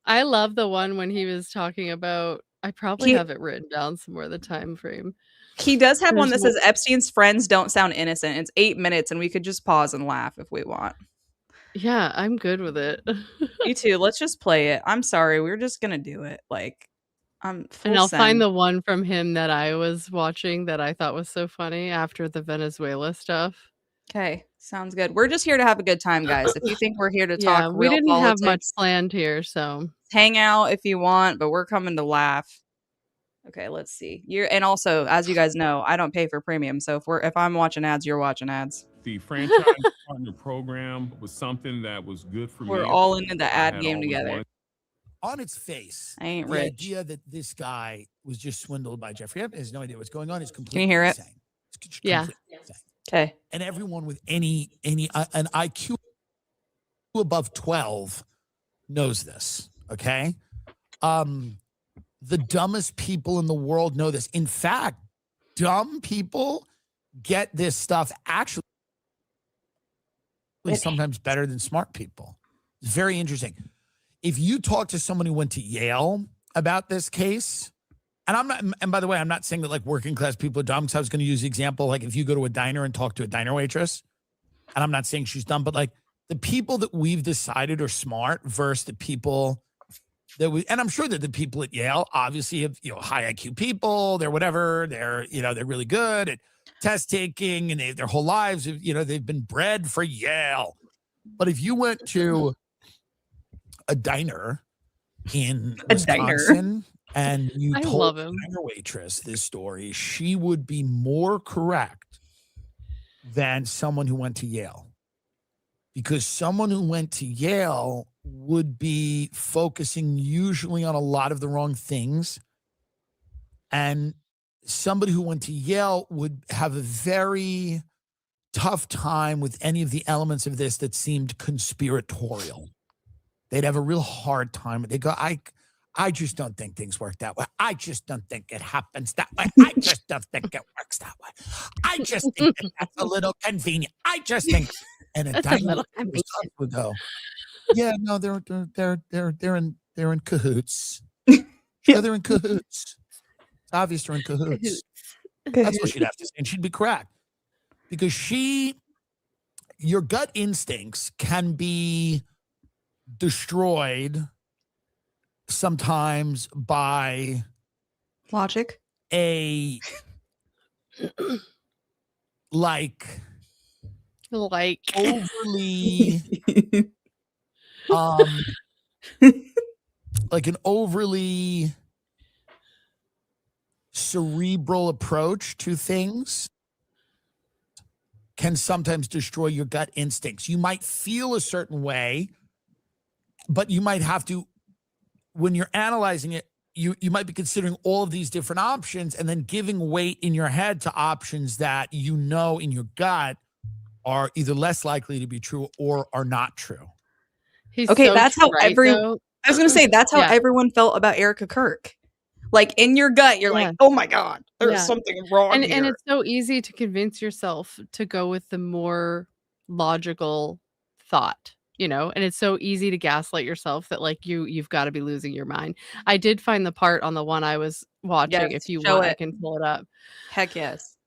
S1: I love the one when he was talking about. I probably
S2: He-
S1: have it written down somewhere. The time frame.
S2: He does have one that
S1: There's
S2: says Epstein's friends don't sound innocent. It's 8 minutes, and we could just pause and laugh if we want.
S1: Yeah, I'm good with it.
S2: Me too. Let's just play it. I'm sorry, we're just gonna do it. Like, I'm full
S1: And I'll
S2: send.
S1: find the one from him that I was watching that I thought was so funny after the Venezuela stuff.
S2: Okay, sounds good. We're just here to have a good time, guys. If you think we're here to
S1: Yeah,
S2: talk
S1: we
S2: real
S1: didn't have much
S2: politics,
S1: planned here, so
S2: hang out if you want, but we're coming to laugh. Okay, let's see. And also, as you guys know, I don't pay for premium, so if I'm watching ads, you're watching ads.
S9: The franchise partner program was something that was good for me.
S2: We're all into the
S9: I
S2: ad
S9: had
S2: game
S9: always
S2: together.
S9: wanted
S10: On its face,
S2: I ain't
S10: the
S2: rich.
S10: idea that this guy was just swindled by Jeffrey Epstein, has no idea what's going on, is
S2: Can
S10: completely
S2: you hear it?
S10: insane. It's
S1: Yeah.
S10: completely insane.
S2: Okay.
S10: And everyone with an IQ above 12 knows this. Okay. The dumbest people in the world know this. In fact, dumb people get this stuff actually sometimes better than smart people. It's very interesting. If you talk to someone who went to Yale about this case, and by the way, I'm not saying that like working class people are dumb, because I was going to use the example, like if you go to a diner and talk to a diner waitress, and I'm not saying she's dumb, but like the people that we've decided are smart versus the people that and I'm sure that the people at Yale obviously have, high IQ people, they're whatever, they're really good at test taking, and their whole lives, they've been bred for Yale. But if you went to a diner in Wisconsin and you told the diner waitress this story, she would be more correct than someone who went to Yale. Because someone who went to Yale would be focusing usually on a lot of the wrong things. And somebody who went to Yale would have a very tough time with any of the elements of this that seemed conspiratorial. They'd have a real hard time. They go, I just don't think things work that way. I just don't think it happens that way. I just don't think it works that way. I just think that's a little convenient. I just think. And a diner would go, yeah, no, they're in cahoots. Yeah, they're in cahoots. It's obvious they're in cahoots. That's what she'd have to say, and she'd be correct. Because your gut instincts can be destroyed sometimes by
S2: logic.
S10: Like overly like an overly cerebral approach to things can sometimes destroy your gut instincts. You might feel a certain way, but you might have to, when you're analyzing it, you might be considering all of these different options and then giving weight in your head to options that in your gut are either less likely to be true or are not true.
S2: That's how everyone. I was going to say that's how everyone felt about Erika Kirk. Like in your gut, you're like, "Oh my god, there's something wrong here."
S1: And it's so easy to convince yourself to go with the more logical thought, and it's so easy to gaslight yourself that like you've got to be losing your mind. I did find the part on the one I was watching. If you want, I can pull it up.
S2: Heck yes.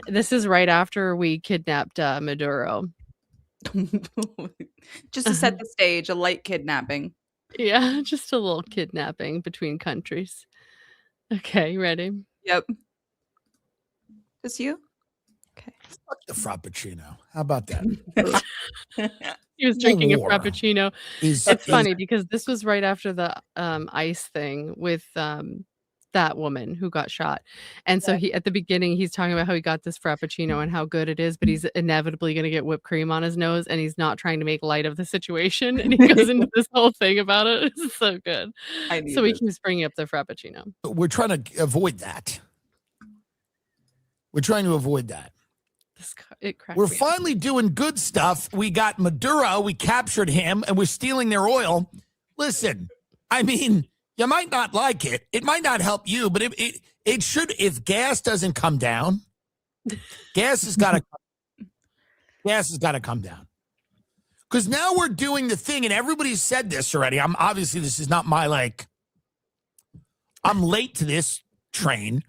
S1: This is right after we kidnapped Maduro.
S2: Just to set the stage, a light kidnapping.
S1: Yeah, just a little kidnapping between countries. Okay, ready?
S2: Yep. It's you? Okay.
S10: Fuck the Frappuccino. How about that?
S1: He was drinking a Frappuccino. It's funny because this was right after the ICE thing with that woman who got shot. And so at the beginning, he's talking about how he got this Frappuccino and how good it is, but he's inevitably going to get whipped cream on his nose, and he's not trying to make light of the situation. And he goes into this whole thing about it. It's so good. So he keeps bringing up the Frappuccino.
S10: We're trying to avoid that. We're trying to avoid that. We're finally doing good stuff. We got Maduro. We captured him, and we're stealing their oil. Listen, I mean, you might not like it. It might not help you, but it should. If gas doesn't come down, gas has got to come down. Because now we're doing the thing, and everybody's said this already. Obviously this is not my I'm late to this train,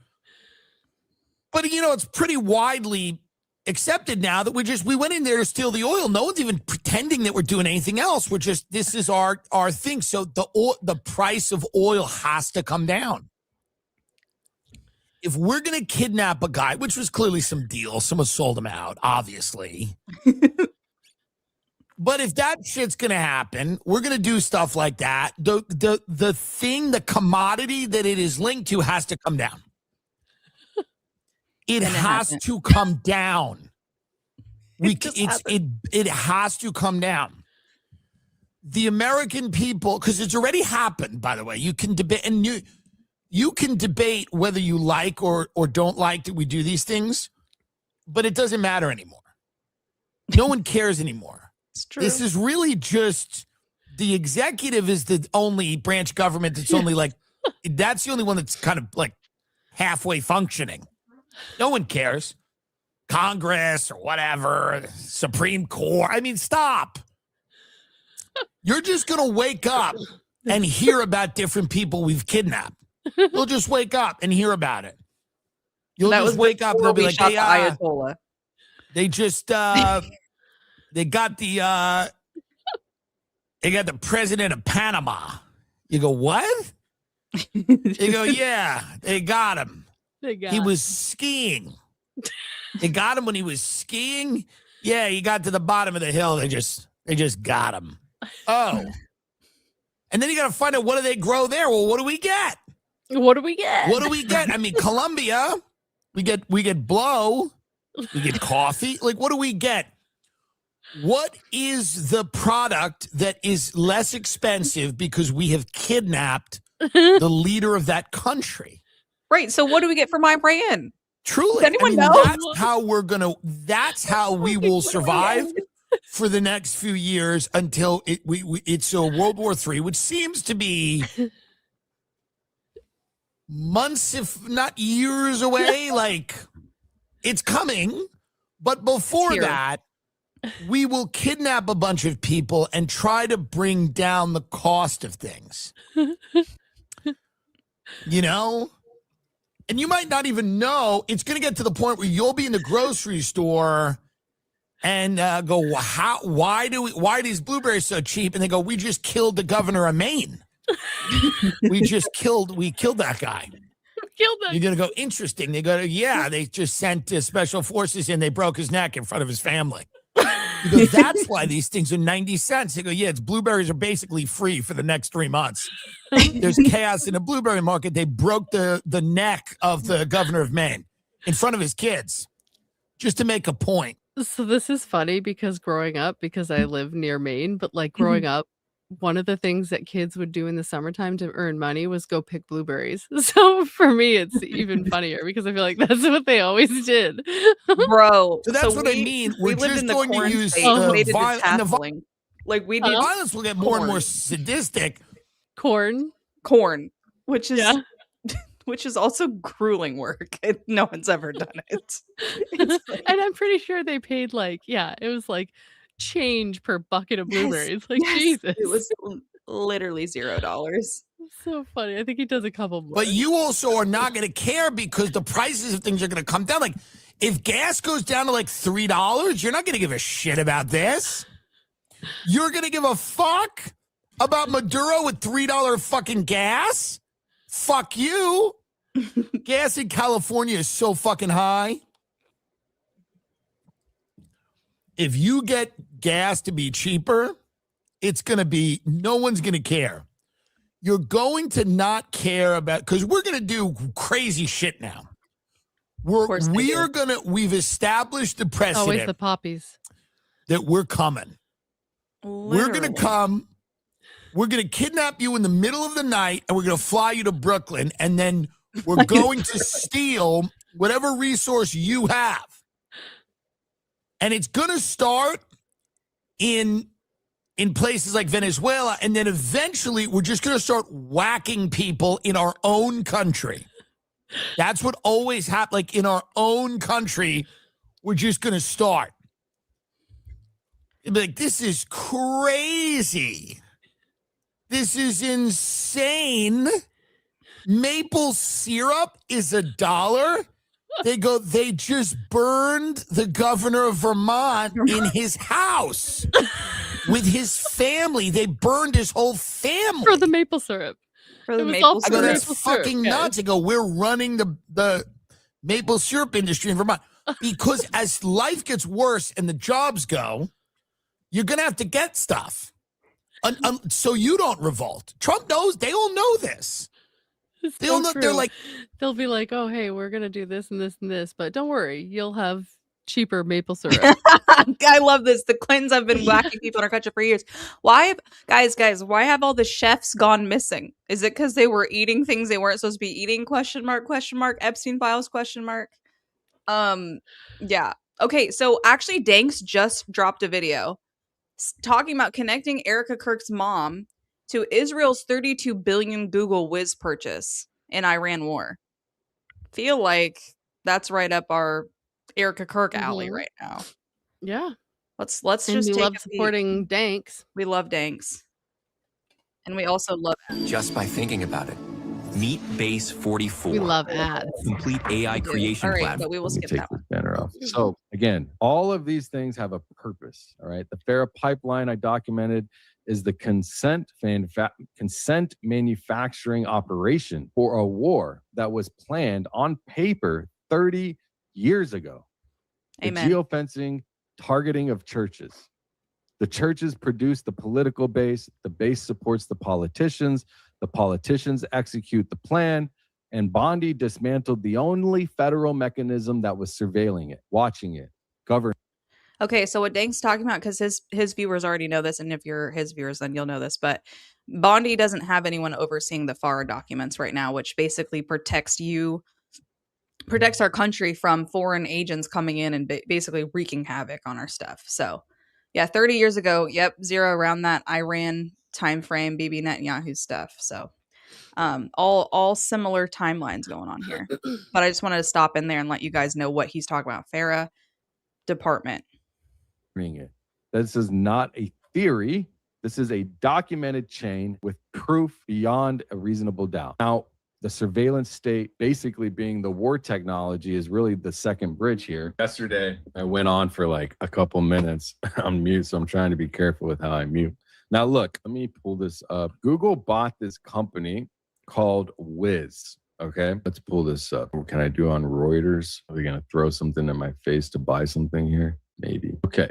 S10: but it's pretty widely accepted now that we went in there to steal the oil. No one's even pretending that we're doing anything else. We're just, this is our thing. So the price of oil has to come down. If we're going to kidnap a guy, which was clearly some deal, someone sold him out, obviously. But if that shit's going to happen, we're going to do stuff like that. The commodity that it is linked to has to come down. It has to come down. It has to come down. The American people, because it's already happened, by the way. You can debate, and you can debate whether you like or don't like that we do these things, but it doesn't matter anymore. No one cares anymore.
S2: It's true.
S10: This is really just the executive is the only branch government that's only that's the only one that's kind of halfway functioning. No one cares. Congress or whatever, Supreme Court. I mean, stop. You're just going to wake up and hear about different people we've kidnapped. You'll just wake up and hear about it. You'll just wake up and they'll be like, hey,
S2: Ayatollah.
S10: They just they got the president of Panama. You go, what? You go, yeah, they got him. He was skiing. They got him when he was skiing. Yeah, he got to the bottom of the hill. They just got him. Oh. And then you got to find out, what do they grow there? Well, what do we get?
S1: What do we get?
S10: What do we get? I mean, Colombia, we get blow, we get coffee. Like, what do we get? What is the product that is less expensive because we have kidnapped the leader of that country?
S2: Right. So what do we get for my brand?
S10: Truly.
S2: Does anyone know?
S10: That's how we will survive for the next few years until it's World War III, which seems to be months, if not years away. Like, it's coming. But before that, we will kidnap a bunch of people and try to bring down the cost of things. You know? And you might not even know. It's going to get to the point where you'll be in the grocery store and go, why are these blueberries so cheap? And they go, we just killed the governor of Maine. we killed that guy. You're going to go, interesting. They go, yeah, they just sent special forces in. They broke his neck in front of his family. You go, that's why these things are 90 cents. They go, yeah, blueberries are basically free for the next 3 months. There's chaos in the blueberry market. They broke the neck of the governor of Maine in front of his kids just to make a point.
S1: So this is funny because growing up, because I live near Maine, but like growing up, one of the things that kids would do in the summertime to earn money was go pick blueberries. So for me, it's even funnier because I feel like that's what they always did.
S2: Bro.
S10: So that's what I mean. We're just going to use
S2: violence. Like we did.
S10: Violence will get more and more sadistic.
S1: Corn,
S2: which is also grueling work. No one's ever done it.
S1: And I'm pretty sure they paid it was like change per bucket of blueberries. Jesus.
S2: It was literally $0.
S1: So funny. I think he does a couple more.
S10: But you also are not going to care because the prices of things are going to come down. Like, if gas goes down to like $3, you're not going to give a shit about this. You're going to give a fuck about Maduro with $3 fucking gas? Fuck you. Gas in California is so fucking high. If you get gas to be cheaper, it's going to be, no one's going to care. You're going to not care about, because we're going to do crazy shit now. We've established the precedent.
S1: Always the poppies.
S10: That we're coming.
S2: Literally.
S10: We're going to come. We're going to kidnap you in the middle of the night, and we're going to fly you to Brooklyn, and then we're going to steal whatever resource you have. And it's going to start in places like Venezuela, and then eventually we're just going to start whacking people in our own country. That's what always happens. Like, in our own country, we're just going to start. It'd be like, this is crazy. This is insane. Maple syrup is $1. They just burned the governor of Vermont in his house with his family. They burned his whole family.
S1: For the maple syrup.
S2: For the maple syrup.
S10: I go, that's fucking nuts. I go, we're running the maple syrup industry in Vermont. Because as life gets worse and the jobs go, you're going to have to get stuff. So you don't revolt. Trump knows. They all know this. They'll know, they're like,
S1: they'll be like, oh, hey, we're going to do this and this and this, but don't worry, you'll have cheaper maple syrup.
S2: I love this. The Clintons have been whacking people in our country for years. Why, guys, why have all the chefs gone missing? Is it because they were eating things they weren't supposed to be eating? ? Epstein files ? Yeah. Okay. So actually, Danks just dropped a video talking about connecting Erika Kirk's mom to Israel's $32 billion Google Wiz purchase in Iran war. Feel like that's right up our Erika Kirk alley right now.
S1: Yeah.
S2: Let's
S1: and
S2: just
S1: we
S2: take
S1: love supporting Danks.
S2: We love Danks. And we also love
S11: just by thinking about it. Meet Base 44.
S1: We love ads.
S11: Complete AI creation
S2: platform.
S11: platform.
S2: But we will skip that one.
S12: banner off. So again, all of these things have a purpose. All right. The FARA pipeline I documented is the consent manufacturing operation for a war that was planned on paper 30 years ago.
S2: Amen.
S12: The geofencing targeting of churches. The churches produce the political base. The base supports the politicians execute the plan. And Bondi dismantled the only federal mechanism that was surveilling it, watching it, governing.
S2: Okay, so what Dank's talking about, because his viewers already know this, and if you're his viewers, then you'll know this, but Bondi doesn't have anyone overseeing the FARA documents right now, which basically protects our country from foreign agents coming in and basically wreaking havoc on our stuff. So, yeah, 30 years ago, zero around that Iran time frame, Bibi Netanyahu stuff. So, all similar timelines going on here. But I just wanted to stop in there and let you guys know what he's talking about. FARA department.
S12: It. This is not a theory. This is a documented chain with proof beyond a reasonable doubt. Now, the surveillance state basically being the war technology is really the second bridge here. Yesterday, I went on for like a couple minutes on mute, so I'm trying to be careful with how I mute. Now, look, let me pull this up. Google bought this company called Wiz. Okay, let's pull this up. What can I do on Reuters? Are we going to throw something in my face to buy something here? Maybe. Okay.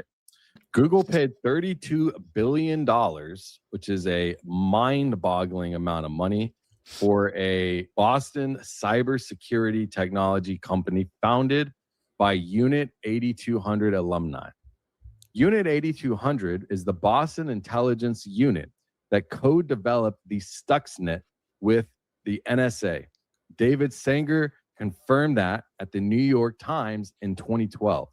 S12: Google paid $32 billion, which is a mind-boggling amount of money, for a Boston cybersecurity technology company founded by Unit 8200 alumni. Unit 8200 is the Boston intelligence unit that co-developed the Stuxnet with the NSA. David Sanger confirmed that at the New York Times in 2012.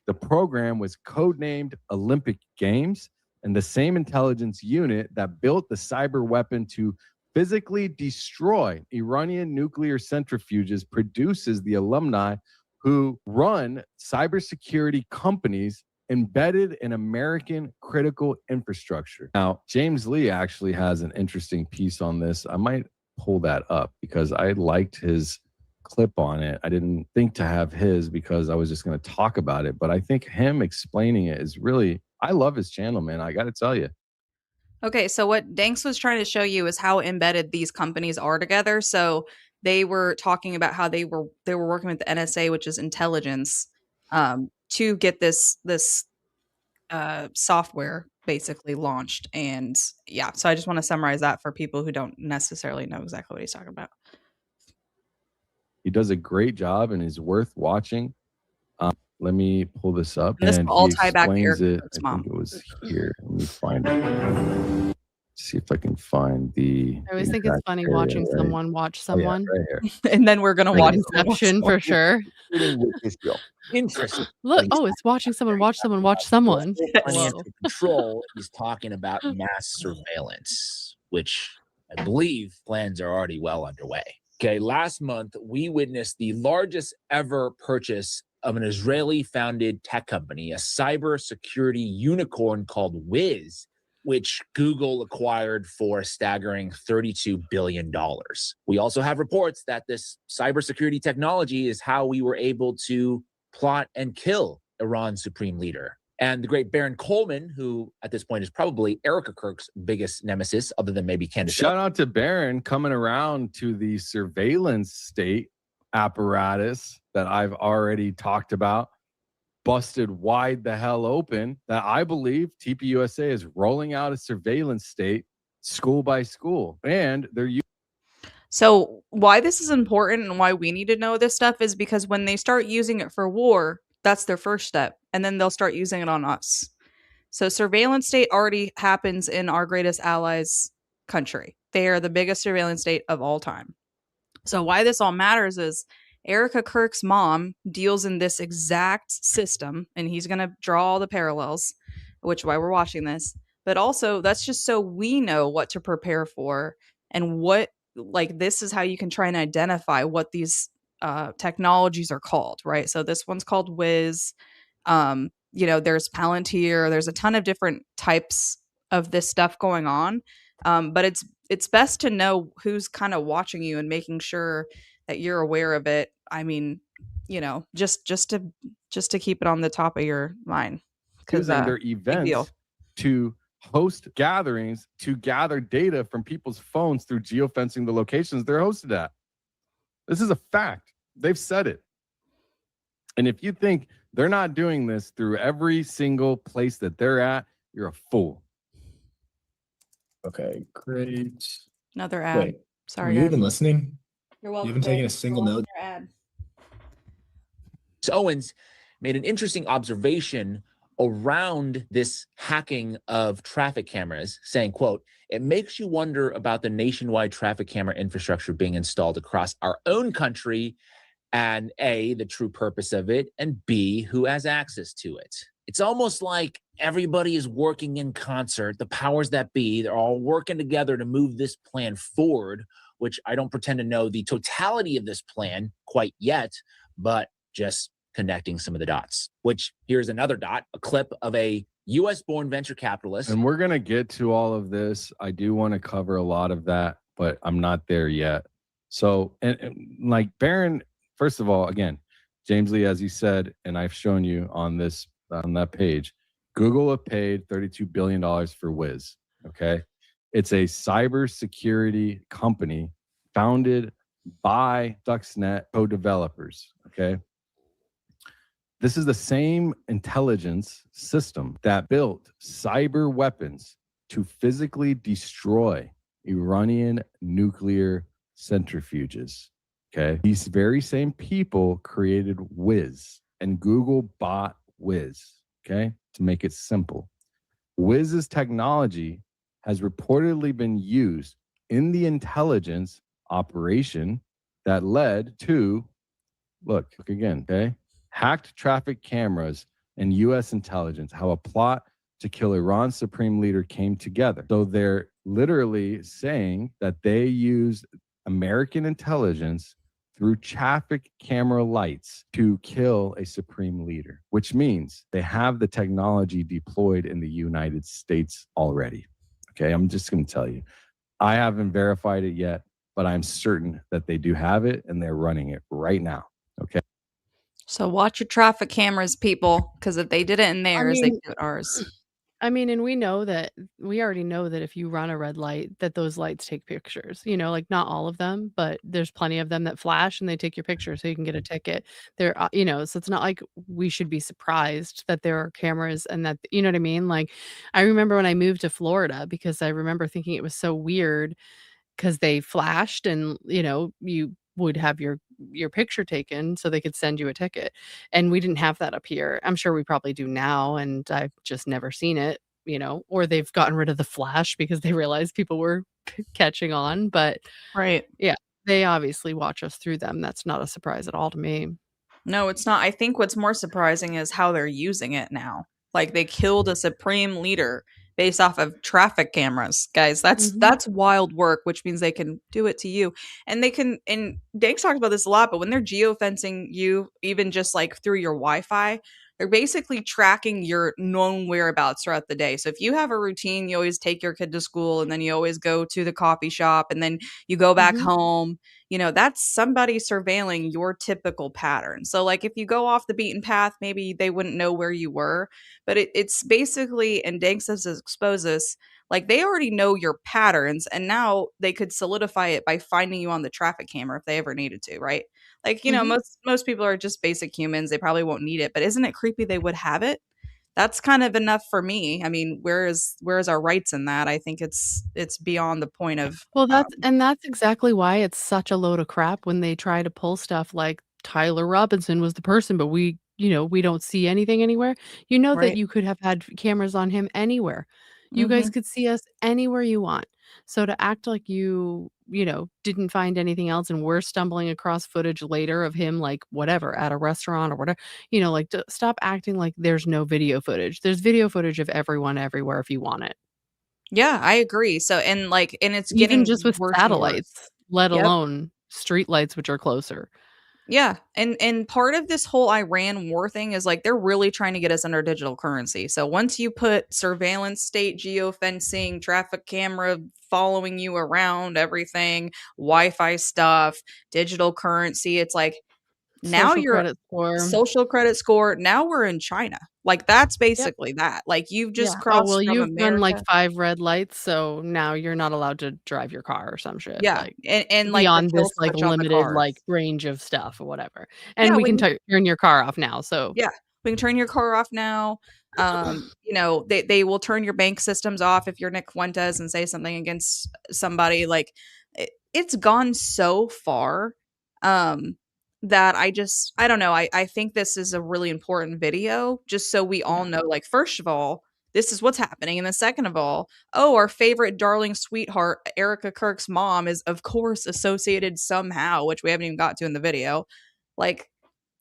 S12: The program was codenamed Olympic Games, and the same intelligence unit that built the cyber weapon to physically destroy Iranian nuclear centrifuges produces the alumni who run cybersecurity companies embedded in American critical infrastructure. Now, James Lee actually has an interesting piece on this. I might pull that up because I liked his clip on it. I didn't think to have his because I was just going to talk about it, but I think him explaining it is really, I love his channel, man. I got to tell you.
S2: Okay, so what Danks was trying to show you is how embedded these companies are together. So they were talking about how they were working with the NSA, which is intelligence, to get this software basically launched. And yeah, so I just want to summarize that for people who don't necessarily know exactly what he's talking about.
S12: He does a great job and is worth watching. Let me pull this up.
S2: And this
S12: and
S2: will all
S12: he
S2: tie back to
S12: explains
S2: Erika
S12: it.
S2: Kirk's
S12: I
S2: mom.
S12: think it was here. Let me find it. See if I can find the.
S1: I always think it's funny
S12: area,
S1: watching
S12: right?
S1: someone watch
S12: Oh, yeah,
S1: someone.
S12: right here.
S2: And then we're gonna watch
S1: Inception for sure.
S6: Interesting.
S1: Look, oh, it's watching someone watch someone watch someone.
S6: Financial
S1: Whoa.
S6: control is talking about mass surveillance, which I believe plans are already well underway. Okay, last month, we witnessed the largest ever purchase of an Israeli-founded tech company, a cybersecurity unicorn called Wiz, which Google acquired for a staggering $32 billion. We also have reports that this cybersecurity technology is how we were able to plot and kill Iran's supreme leader. And the great Baron Coleman, who at this point is probably Erika Kirk's biggest nemesis, other than maybe Candace.
S12: Shout out to Baron coming around to the surveillance state apparatus that I've already talked about, busted wide the hell open, that I believe TPUSA is rolling out a surveillance state school by school. And they're
S2: So why this is important and why we need to know this stuff is because when they start using it for war, that's their first step. And then they'll start using it on us. So surveillance state already happens in our greatest allies' country. They are the biggest surveillance state of all time. So why this all matters is Erika Kirk's mom deals in this exact system, and he's going to draw all the parallels, which is why we're watching this. But also, that's just so we know what to prepare for and what, like, this is how you can try and identify what these technologies are called, right? So this one's called Wiz. There's Palantir. There's a ton of different types of this stuff going on. But it's best to know who's kind of watching you and making sure that you're aware of it I mean, just to keep it on the top of your mind, because
S12: Using their
S2: big deal.
S12: events to host gatherings to gather data from people's phones through geofencing the locations they're hosted at. This is a fact. They've said it. And if you think they're not doing this through every single place that they're at, you're a fool.
S13: Okay, great.
S2: Another ad.
S13: Wait,
S2: Sorry,
S13: were you
S2: guys.
S13: even listening?
S2: You're welcome.
S13: You haven't taken a single note.
S2: Your ad.
S14: Owens made an interesting observation around this hacking of traffic cameras, saying, quote, "It makes you wonder about the nationwide traffic camera infrastructure being installed across our own country, and A, the true purpose of it, and B, who has access to it." It's almost like everybody is working in concert. The powers that be, they're all working together to move this plan forward, which I don't pretend to know the totality of this plan quite yet, but just connecting some of the dots, which here's another dot, a clip of a US-born venture capitalist.
S12: And we're going to get to all of this. I do want to cover a lot of that, but I'm not there yet. So, and like Barron, first of all, again, James Lee, as he said, and I've shown you on that page, Google have paid $32 billion for Wiz. Okay. It's a cybersecurity company founded by Stuxnet co-developers. Okay. This is the same intelligence system that built cyber weapons to physically destroy Iranian nuclear centrifuges. Okay. These very same people created Wiz, and Google bought Wiz. Okay. To make it simple, Wiz's technology has reportedly been used in the intelligence operation that led to, look again, okay, hacked traffic cameras and U.S. intelligence, how a plot to kill Iran's supreme leader came together. So they're literally saying that they used American intelligence through traffic camera lights to kill a supreme leader, which means they have the technology deployed in the United States already. Okay, I'm just going to tell you. I haven't verified it yet, but I'm certain that they do have it and they're running it right now. Okay.
S2: So watch your traffic cameras, people, because if they did it in theirs, they
S1: mean-
S2: do it ours.
S1: I mean, and we already know that if you run a red light, that those lights take pictures, like not all of them, but there's plenty of them that flash and they take your picture so you can get a ticket. So it's not like we should be surprised that there are cameras and that, you know what I mean? Like, I remember when I moved to Florida, because I remember thinking it was so weird because they flashed and, you would have your picture taken so they could send you a ticket. And we didn't have that up here. I'm sure we probably do now, and I've just never seen it, or they've gotten rid of the flash because they realized people were catching on. But
S2: Right.
S1: yeah, they obviously watch us through them. That's not a surprise at all to me.
S2: No, it's not. I think what's more surprising is how they're using it now. Like they killed a supreme leader based off of traffic cameras. Guys, that's wild work, which means they can do it to you. And they can, and Dank's talked about this a lot, but when they're geofencing you, even just like through your Wi-Fi, they're basically tracking your known whereabouts throughout the day. So if you have a routine, you always take your kid to school and then you always go to the coffee shop and then you go back home, that's somebody surveilling your typical pattern. So like if you go off the beaten path, maybe they wouldn't know where you were, but it's basically, and Dank says to expose this, like they already know your patterns and now they could solidify it by finding you on the traffic camera if they ever needed to, right? Like, most people are just basic humans. They probably won't need it, but isn't it creepy they would have it? That's kind of enough for me. I mean, where is our rights in that? I think it's beyond the point of
S1: Well, that's exactly why it's such a load of crap when they try to pull stuff like Tyler Robinson was the person, but we don't see anything anywhere. That
S2: Right.
S1: you could have had cameras on him anywhere. You guys could see us anywhere you want. So to act like you didn't find anything else and we're stumbling across footage later of him, like whatever, at a restaurant or whatever, like stop acting like there's no video footage. There's video footage of everyone everywhere if you want it.
S2: Yeah, I agree. So and it's
S1: Even
S2: getting
S1: just with
S2: worse and worse.
S1: satellites, let
S2: Yep.
S1: alone street lights, which are closer.
S2: Yeah, and part of this whole Iran war thing is like they're really trying to get us under digital currency. So once you put surveillance state, geofencing, traffic camera following you around, everything, Wi-Fi stuff, digital currency, it's like Now
S1: Social
S2: you're
S1: credit score.
S2: social credit score. Now we're in China. Like that's
S1: Yep.
S2: basically that. Like you've just
S1: Yeah. Oh,
S2: crossed
S1: well,
S2: from
S1: you've done like
S2: America.
S1: 5 red lights, so now you're not allowed to drive your car or some shit,
S2: Yeah,
S1: like,
S2: and like the
S1: beyond
S2: kill
S1: this, like,
S2: switch on the
S1: limited,
S2: cars.
S1: like, range of stuff or whatever.
S2: Yeah,
S1: And we
S2: when
S1: can
S2: you
S1: turn your car off now, so
S2: Yeah, we can turn your car off now. You know, they will turn your bank systems off if you're Nick Fuentes and say something against somebody. Like it's gone so far that I don't know. I think this is a really important video just so we all know, like, first of all, this is what's happening. And then second of all, oh, our favorite darling sweetheart, Erika Kirk's mom is of course associated somehow, which we haven't even got to in the video. Like,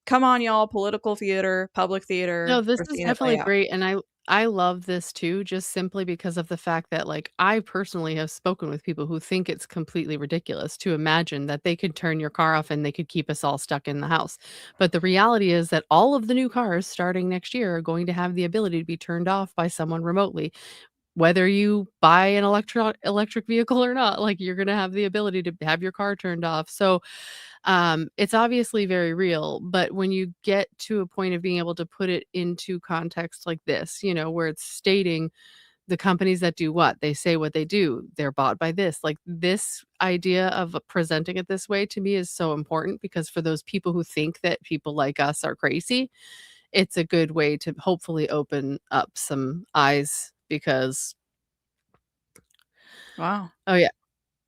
S2: come on, y'all, political theater, public
S1: No,
S2: theater,
S1: this
S2: we're
S1: is
S2: seeing it play
S1: definitely
S2: out.
S1: great, and I love this too, just simply because of the fact that, like, I personally have spoken with people who think it's completely ridiculous to imagine that they could turn your car off and they could keep us all stuck in the house. But the reality is that all of the new cars starting next year are going to have the ability to be turned off by someone remotely. Whether you buy an electric vehicle or not, like, you're gonna have the ability to have your car turned off. So, it's obviously very real, but when you get to a point of being able to put it into context like this, where it's stating the companies that do what, they say what they do, they're bought by this. Like, this idea of presenting it this way to me is so important because for those people who think that people like us are crazy, it's a good way to hopefully open up some eyes because
S2: Wow.
S1: oh, yeah.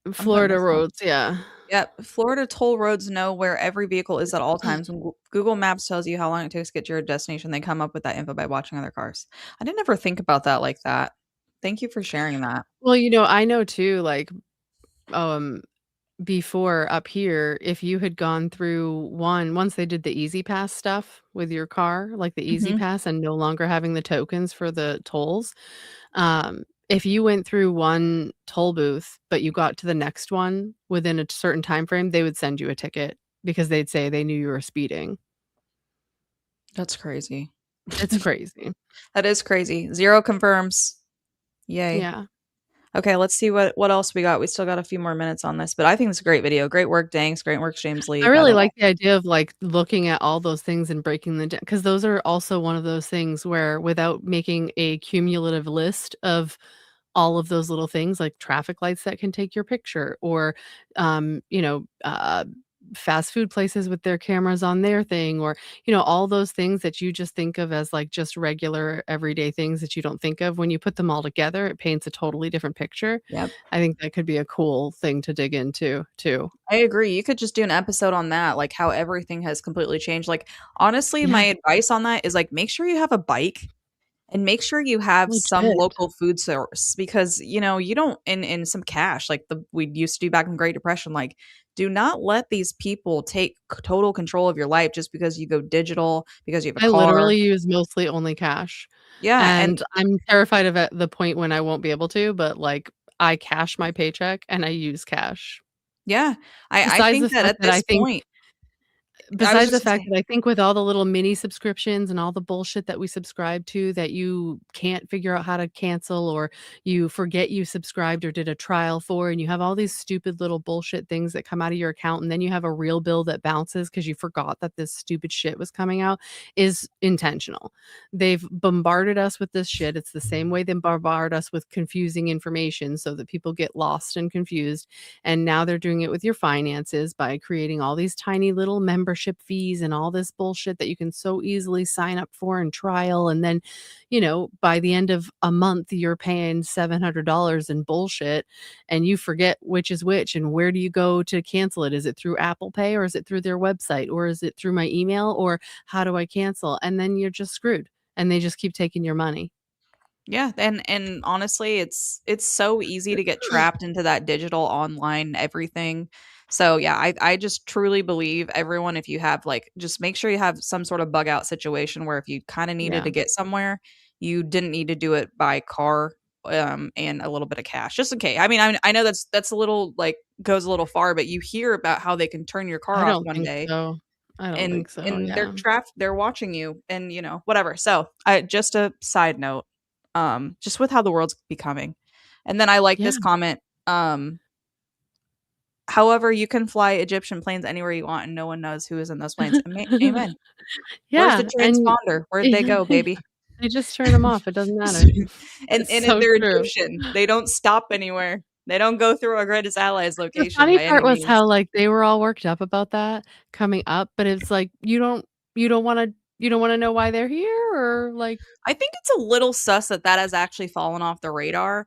S2: I'm putting
S1: Florida
S2: this down.
S1: roads, yeah.
S2: Yep, Florida toll roads know where every vehicle is at all times. When Google Maps tells you how long it takes to get to your destination, they come up with that info by watching other cars. I didn't ever think about that like that. Thank you for sharing that.
S1: Well, I know too, like, um, before up here, if you had gone through once they did the Easy Pass stuff with your car, like the Easy
S2: Mhm.
S1: Pass and no longer having the tokens for the tolls, if you went through one toll booth, but you got to the next one within a certain time frame, they would send you a ticket because they'd say they knew you were speeding.
S2: That's crazy.
S1: It's crazy.
S2: That is crazy. Zero confirms. Yay.
S1: Yeah.
S2: Okay, let's see what else we got. We still got a few more minutes on this, but I think it's a great video. Great work, Danks. Great work, James Lee.
S1: I
S2: By
S1: really
S2: the way.
S1: like the idea of, like, looking at all those things and breaking them down because those are also one of those things where without making a cumulative list of all of those little things, like traffic lights that can take your picture or, um, you know, uh, fast food places with their cameras on their thing or, all those things that you just think of as, like, just regular everyday things that you don't think of. When you put them all together, it paints a totally different picture.
S2: Yep.
S1: I think that could be a cool thing to dig into too.
S2: I agree. You could just do an episode on that, like how everything has completely changed. Like, honestly, my
S1: Yeah.
S2: advice on that is like make sure you have a bike and make sure you have some
S1: Legit.
S2: local food source because you don't in some cash like we used to do back in the Great Depression. Like, do not let these people take total control of your life just because you go digital, because you have a
S1: I
S2: car.
S1: literally use mostly only cash,
S2: Yeah, and
S1: and I'm terrified of at the point when I won't be able to, but, like, I cash my paycheck and I use cash.
S2: yeah, I
S1: Besides
S2: think
S1: the
S2: that
S1: fact
S2: at
S1: that I
S2: this
S1: think
S2: point, I was
S1: Besides
S2: just
S1: the
S2: gonna
S1: fact
S2: say,
S1: that I think with all the little mini subscriptions and all the bullshit that we subscribe to that you can't figure out how to cancel or you forget you subscribed or did a trial for, and you have all these stupid little bullshit things that come out of your account, and then you have a real bill that bounces because you forgot that this stupid shit was coming out, is intentional. They've bombarded us with this shit. It's the same way they bombard us with confusing information so that people get lost and confused. And now they're doing it with your finances by creating all these tiny little membership fees and all this bullshit that you can so easily sign up for and trial. And then, by the end of a month, you're paying $700 in bullshit and you forget which is which and where do you go to cancel it? Is it through Apple Pay or is it through their website or is it through my email or how do I cancel? And then you're just screwed and they just keep taking your money.
S2: yeah, and honestly, it's so easy to get trapped into that digital online everything. So yeah, I just truly believe everyone, if you have like, just make sure you have some sort of bug out situation where if you kind of needed
S1: Yeah.
S2: to get somewhere, you didn't need to do it by car, and a little bit of cash, just in case. I mean, I know that's a little like goes a little far, but you hear about how they can turn your car
S1: I
S2: off
S1: don't
S2: one
S1: think
S2: day
S1: so. I don't
S2: and
S1: think so.
S2: and
S1: Yeah.
S2: they're watching you and whatever. So I just a side note, just with how the world's becoming. And then I like
S1: Yeah.
S2: this comment. However, you can fly Egyptian planes anywhere you want, and no one knows who is in those planes. Amen. Where's the
S1: Yeah, and
S2: transponder? Where'd they go, baby?
S1: they just turn them off. It doesn't matter.
S2: and
S1: It's so
S2: they're
S1: true.
S2: Egyptian. They don't stop anywhere. They don't go through our greatest allies
S1: The
S2: location
S1: funny
S2: by any
S1: part was
S2: means.
S1: how, like, they were all worked up about that coming up, but it's like, you don't wanna know why they're here, or, like
S2: I think it's a little sus that has actually fallen off the radar,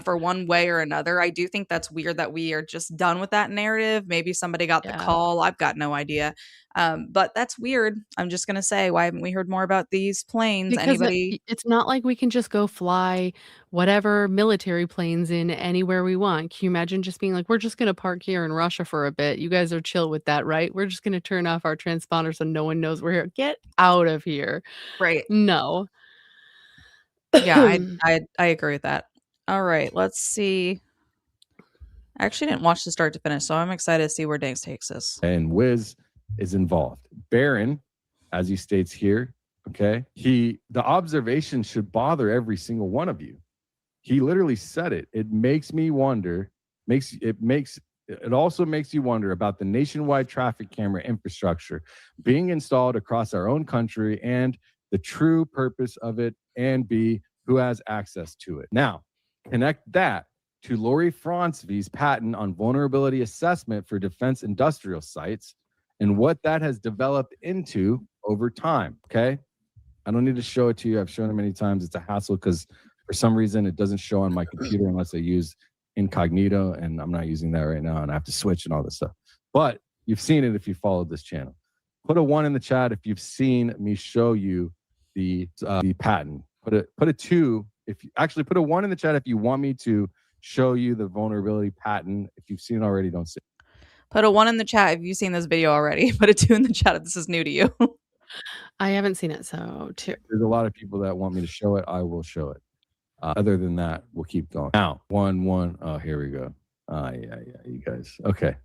S2: for one way or another. I do think that's weird that we are just done with that narrative. Maybe somebody got the
S1: Yeah.
S2: call. I've got no idea. But that's weird. I'm just gonna say, why haven't we heard more about these planes?
S1: Because
S2: Anybody?
S1: it's not like we can just go fly whatever military planes in anywhere we want. Can you imagine just being like, "We're just gonna park here in Russia for a bit. You guys are chill with that, right? We're just gonna turn off our transponder so no one knows we're here. Get out of here."
S2: Right.
S1: No.
S2: Yeah, I agree with that. All right, let's see. I actually didn't watch the start to finish, so I'm excited to see where Danks takes us.
S12: And Wiz is involved. Baron, as he states here, okay, the observation should bother every single one of you. He literally said it. It makes me wonder, it also makes you wonder about the nationwide traffic camera infrastructure being installed across our own country and the true purpose of it, and B, who has access to it. Now, connect that to Lori Fronsvy's patent on vulnerability assessment for defense industrial sites and what that has developed into over time, okay? I don't need to show it to you. I've shown it many times. It's a hassle because for some reason it doesn't show on my computer unless I use incognito, and I'm not using that right now, and I have to switch and all this stuff. But you've seen it if you followed this channel. Put a 1 in the chat if you've seen me show you the patent. Put a 2 if you actually put a 1 in the chat if you want me to show you the vulnerability patent. If you've seen it already, don't say.
S2: Put a 1 in the chat if you've seen this video already. Put a 2 in the chat if this is new to you.
S1: I haven't seen it, so 2.
S12: There's a lot of people that want me to show it. I will show it. Other than that, we'll keep going. Now, 1. Oh, here we go. Yeah, you guys. Okay.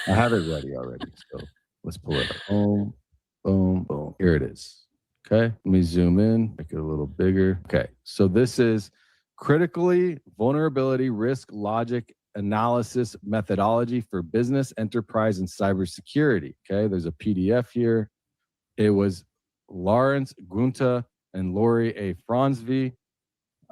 S12: I have it ready already. So let's pull it up. Boom, boom, boom. Here it is. Okay. Let me zoom in, make it a little bigger. Okay. So this is critically vulnerability risk logic analysis methodology for business, enterprise, and cybersecurity. Okay. There's a PDF here. It was Lawrence Gunta and Lori A. Fronsvy.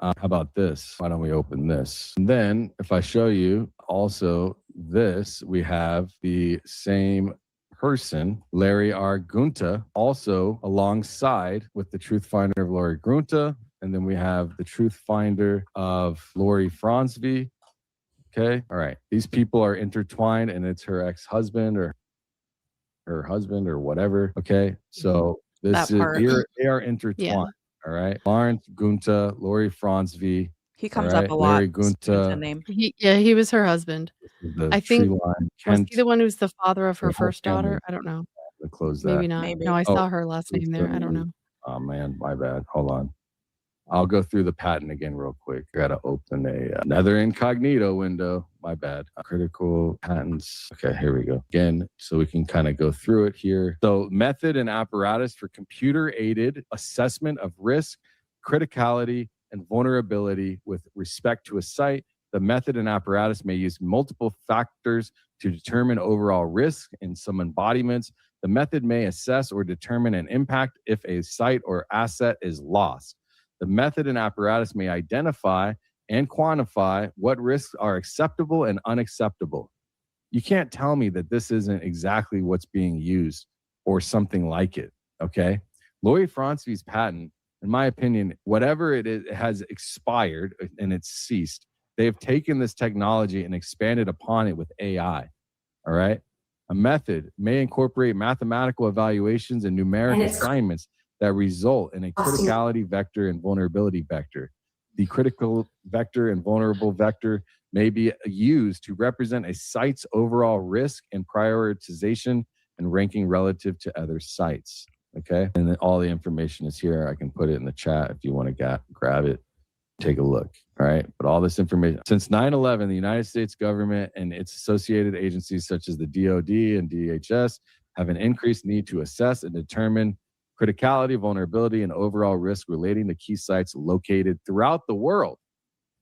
S12: How about this? Why don't we open this? And then if I show you also this, we have the same person, Larry R. Gunta, also alongside with the truth finder of Lori Gunta. And then we have the truth finder of Lori Fronsvy. Okay. All right. These people are intertwined, and it's her ex-husband or her husband or whatever. Okay. So this is, they are intertwined. Yeah. All right. Lawrence Gunta, Lori Fronsvy.
S2: He comes up a lot.
S12: Larry Gunta.
S2: Name.
S1: He was her husband. I think was he the one who's the father of her first daughter? I don't know.
S12: Close that.
S1: Maybe not. Maybe. No, I saw her last name there. I don't know.
S12: Oh man, my bad. Hold on. I'll go through the patent again real quick. I gotta open another incognito window. My bad. Critical patents. Okay, here we go. Again, so we can kind of go through it here. So method and apparatus for computer-aided assessment of risk, criticality, and vulnerability with respect to a site. The method and apparatus may use multiple factors to determine overall risk. In some embodiments, the method may assess or determine an impact if a site or asset is lost. The method and apparatus may identify and quantify what risks are acceptable and unacceptable. You can't tell me that this isn't exactly what's being used or something like it, okay? Lori Fronsvy's patent, in my opinion, whatever it is, it has expired and it's ceased. They have taken this technology and expanded upon it with AI, all right? A method may incorporate mathematical evaluations and numeric assignments that result in a criticality vector and vulnerability vector. The critical vector and vulnerable vector may be used to represent a site's overall risk and prioritization and ranking relative to other sites. Okay. And then all the information is here. I can put it in the chat if you want to grab it, take a look. All right. But all this information, since 9/11, the United States government and its associated agencies such as the DoD and DHS have an increased need to assess and determine criticality, vulnerability, and overall risk relating to key sites located throughout the world.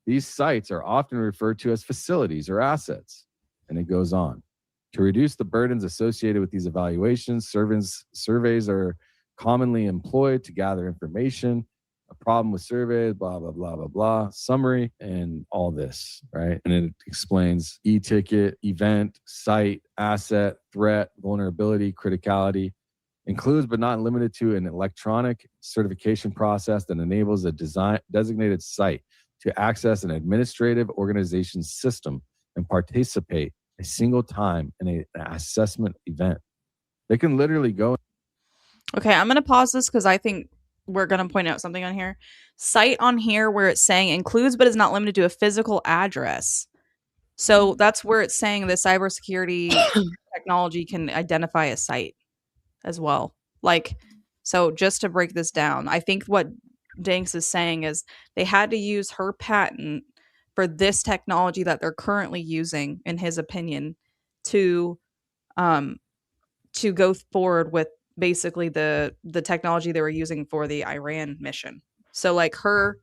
S12: These sites are often referred to as facilities or assets. And it goes on. To reduce the burdens associated with these evaluations, surveys are commonly employed to gather information. A problem with surveys, blah, blah, blah, blah, blah, summary, and all this, right? And it explains e-ticket, event, site, asset, threat, vulnerability, criticality, includes but not limited to an electronic certification process that enables a designated site to access an administrative organization system and participate a single time in an assessment event. They can literally go.
S2: Okay, I'm going to pause this because I think we're going to point out something on here. Site on here where it's saying includes but is not limited to a physical address. So that's where it's saying the cybersecurity technology can identify a site as well. Like, so just to break this down, I think what Danks is saying is they had to use her patent for this technology that they're currently using, in his opinion, to go forward with basically the technology they were using for the Iran mission. So like her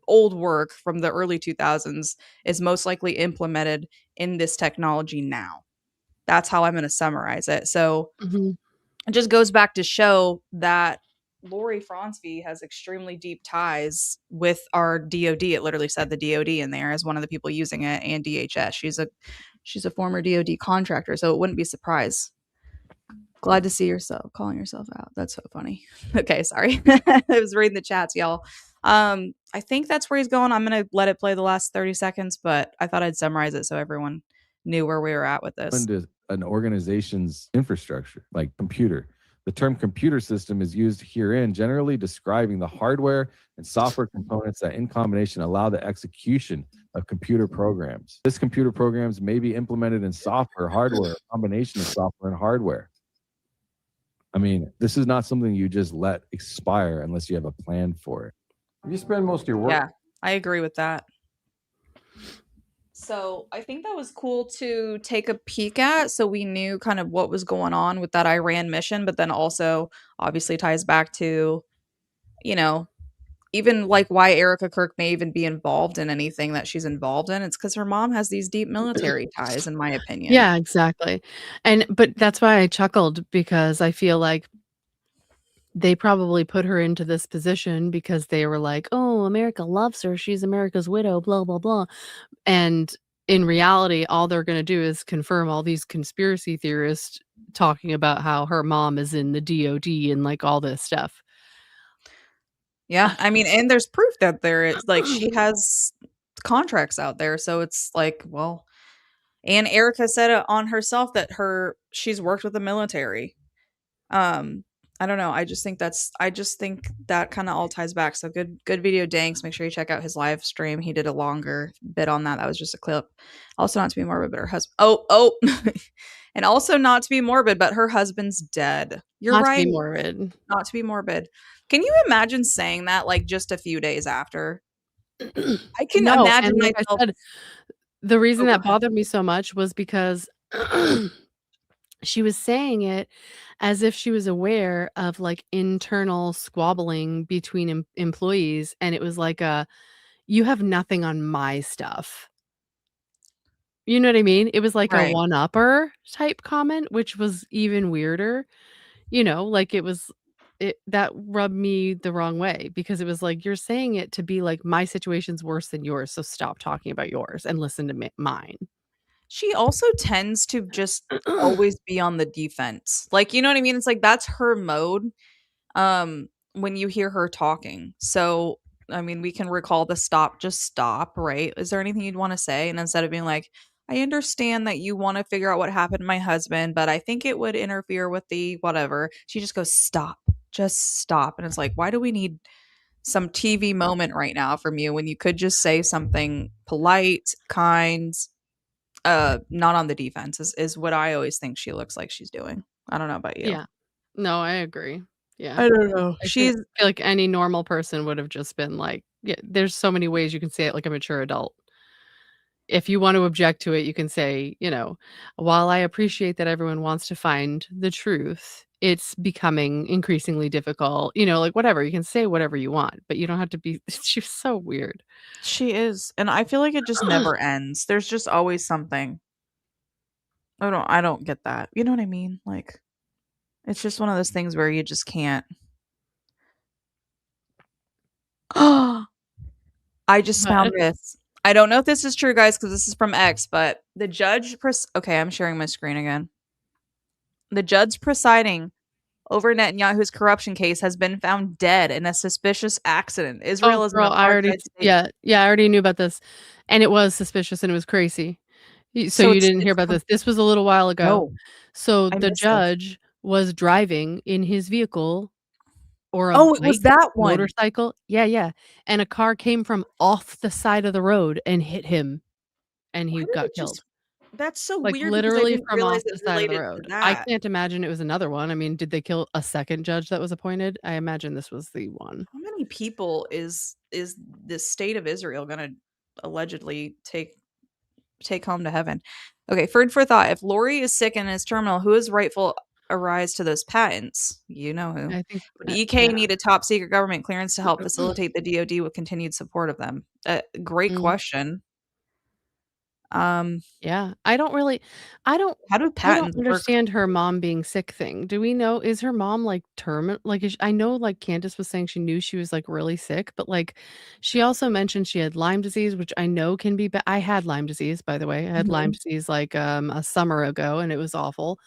S2: old work from the early 2000s is most likely implemented in this technology now. That's how I'm going to summarize it. So it just goes back to show that Lori Fronsby has extremely deep ties with our DoD. It literally said the DoD in there as one of the people using it, and DHS. She's a former DoD contractor, so it wouldn't be a surprise. Glad to see yourself calling yourself out. That's so funny. Okay, sorry. I was reading the chats, y'all. I think that's where he's going. I'm gonna let it play the last 30 seconds, but I thought I'd summarize it so everyone knew where we were at with this.
S12: Into an organization's infrastructure, like computer. The term computer system is used herein, generally describing the hardware and software components that in combination allow the execution of computer programs. This computer programs may be implemented in software, hardware, a combination of software and hardware. I mean, this is not something you just let expire unless you have a plan for it. You spend most of your work.
S2: Yeah, I agree with that. So I think that was cool to take a peek at, so we knew kind of what was going on with that Iran mission, but then also obviously ties back to, you know, even like why Erika Kirk may even be involved in anything that she's involved in. It's because her mom has these deep military ties, in my opinion.
S1: Yeah, exactly. But that's why I chuckled, because I feel like they probably put her into this position because they were like, "Oh, America loves her. She's America's widow, blah, blah, blah." And in reality, all they're going to do is confirm all these conspiracy theorists talking about how her mom is in the DoD and like all this stuff.
S2: Yeah, I mean, and there's proof that there is, like, she has contracts out there, so it's like, well, and Erika said it on herself that she's worked with the military. I don't know. I just think that kind of all ties back. So good video, Danks. Make sure you check out his live stream. He did a longer bit on that. That was just a clip. Also, not to be morbid, but her husband. Oh, and also not to be morbid, but her husband's dead. You're
S1: Not
S2: right.
S1: to be morbid.
S2: Not to be morbid. Can you imagine saying that like just a few days after? I can
S1: No,
S2: imagine
S1: and like I
S2: myself.
S1: said, the reason
S2: Oh, go
S1: that
S2: ahead.
S1: bothered me so much was because she was saying it as if she was aware of like internal squabbling between employees, and it was like you have nothing on my stuff. You know what I mean? It was like a
S2: Right.
S1: one-upper type comment, which was even weirder. You know, like that rubbed me the wrong way, because it was like, you're saying it to be like, my situation's worse than yours, so stop talking about yours and listen to mine.
S2: She also tends to just always be on the defense. Like, you know what I mean? It's like that's her mode when you hear her talking. So, I mean, we can recall the stop, just stop, right? Is there anything you'd want to say? And instead of being like, I understand that you want to figure out what happened to my husband, but I think it would interfere with the whatever. She just goes, stop, just stop. And it's like, why do we need some TV moment right now from you when you could just say something polite, kind, not on the defense is what I always think she looks like she's doing. I don't know about you.
S1: Yeah. No, I agree. Yeah.
S2: I don't know.
S1: I feel like any normal person would have just been like, yeah, there's so many ways you can say it like a mature adult. If you want to object to it, you can say, you know, while I appreciate that everyone wants to find the truth, it's becoming increasingly difficult. You know, like whatever, you can say whatever you want, but you don't have to be. She's so weird.
S2: She is. And I feel like it just never ends. There's just always something. I don't get that. You know what I mean? Like, it's just one of those things where you just can't. I just found this. I don't know if this is true, guys, because this is from X, but the judge. Okay, I'm sharing my screen again. The judge presiding over Netanyahu's corruption case has been found dead in a suspicious accident. Israel is an
S1: girl, I already
S2: apartheid state.
S1: yeah, I already knew about this, and it was suspicious and it was crazy. So you didn't hear about this. This was a little while ago.
S2: No,
S1: So
S2: I
S1: the
S2: missed this.
S1: judge was driving in his vehicle or a
S2: It was
S1: bike,
S2: that one.
S1: motorcycle. Yeah, and a car came from off the side of the road and hit him, and he got killed.
S2: That's so
S1: Like,
S2: weird because I
S1: literally
S2: didn't
S1: from
S2: realize
S1: off
S2: it
S1: the side of the
S2: related to
S1: road. I
S2: that.
S1: can't imagine it was another one. I mean, did they kill a second judge that was appointed? I imagine this was the one.
S2: How many people is the state of Israel gonna allegedly take home to heaven? Okay, food for thought. If Lori is sick and is terminal, who is rightful arise to those patents? You know who.
S1: I think
S2: Would EK need a top secret government clearance to help facilitate the DoD with continued support of them? Great question.
S1: Yeah, I don't
S2: How do
S1: I don't
S2: patents work?
S1: understand her mom being sick thing. Do we know, is her mom like like I know like Candace was saying she knew she was like really sick, but like she also mentioned she had Lyme disease, which I know can be I had Lyme disease, by the way. I had Lyme disease like a summer ago and it was awful.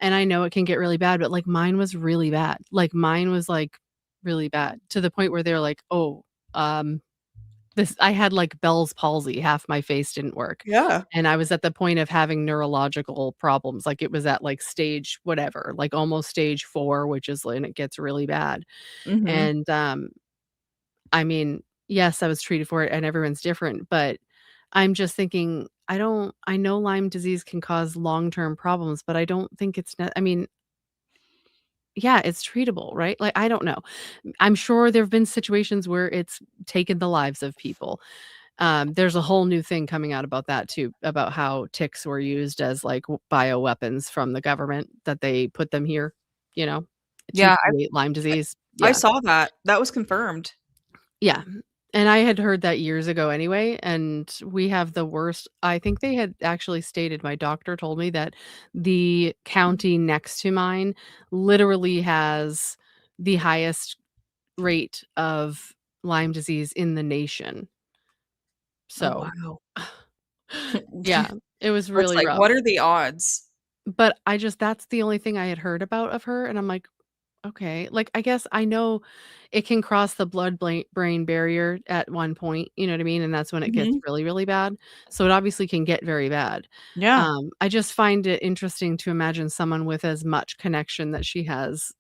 S1: And I know it can get really bad, but like mine was really bad. Like mine was like really bad to the point where they're like, "Oh, I had like Bell's palsy, half my face didn't work."
S2: Yeah.
S1: And I was at the point of having neurological problems, like, it was at, like, stage whatever, like, almost stage 4, which is when it gets really bad.
S2: Mhm.
S1: And, I mean, yes, I was treated for it, and everyone's different, but I'm just thinking, I know Lyme disease can cause long-term problems, but I don't think it's not. I mean, yeah, it's treatable, right? Like, I don't know. I'm sure there have been situations where it's taken the lives of people. There's a whole new thing coming out about that too, about how ticks were used as like bioweapons from the government, that they put them here, you know, to
S2: Yeah,
S1: create Lyme disease.
S2: I
S1: Yeah.
S2: saw that. That was confirmed.
S1: Yeah. And I had heard that years ago anyway, and we have the worst. I think they had actually stated, my doctor told me that the county next to mine literally has the highest rate of Lyme disease in the nation.
S2: Oh,
S1: So,
S2: wow.
S1: yeah, it was
S2: It's
S1: really
S2: like,
S1: rough.
S2: what are the odds?
S1: But that's the only thing I had heard about of her, and I'm like, "Okay." Like, I guess I know it can cross the brain barrier at one point, you know what I mean? And that's when it gets
S2: Mhm.
S1: really, really bad. So it obviously can get very bad.
S2: Yeah.
S1: I just find it interesting to imagine someone with as much connection that she has,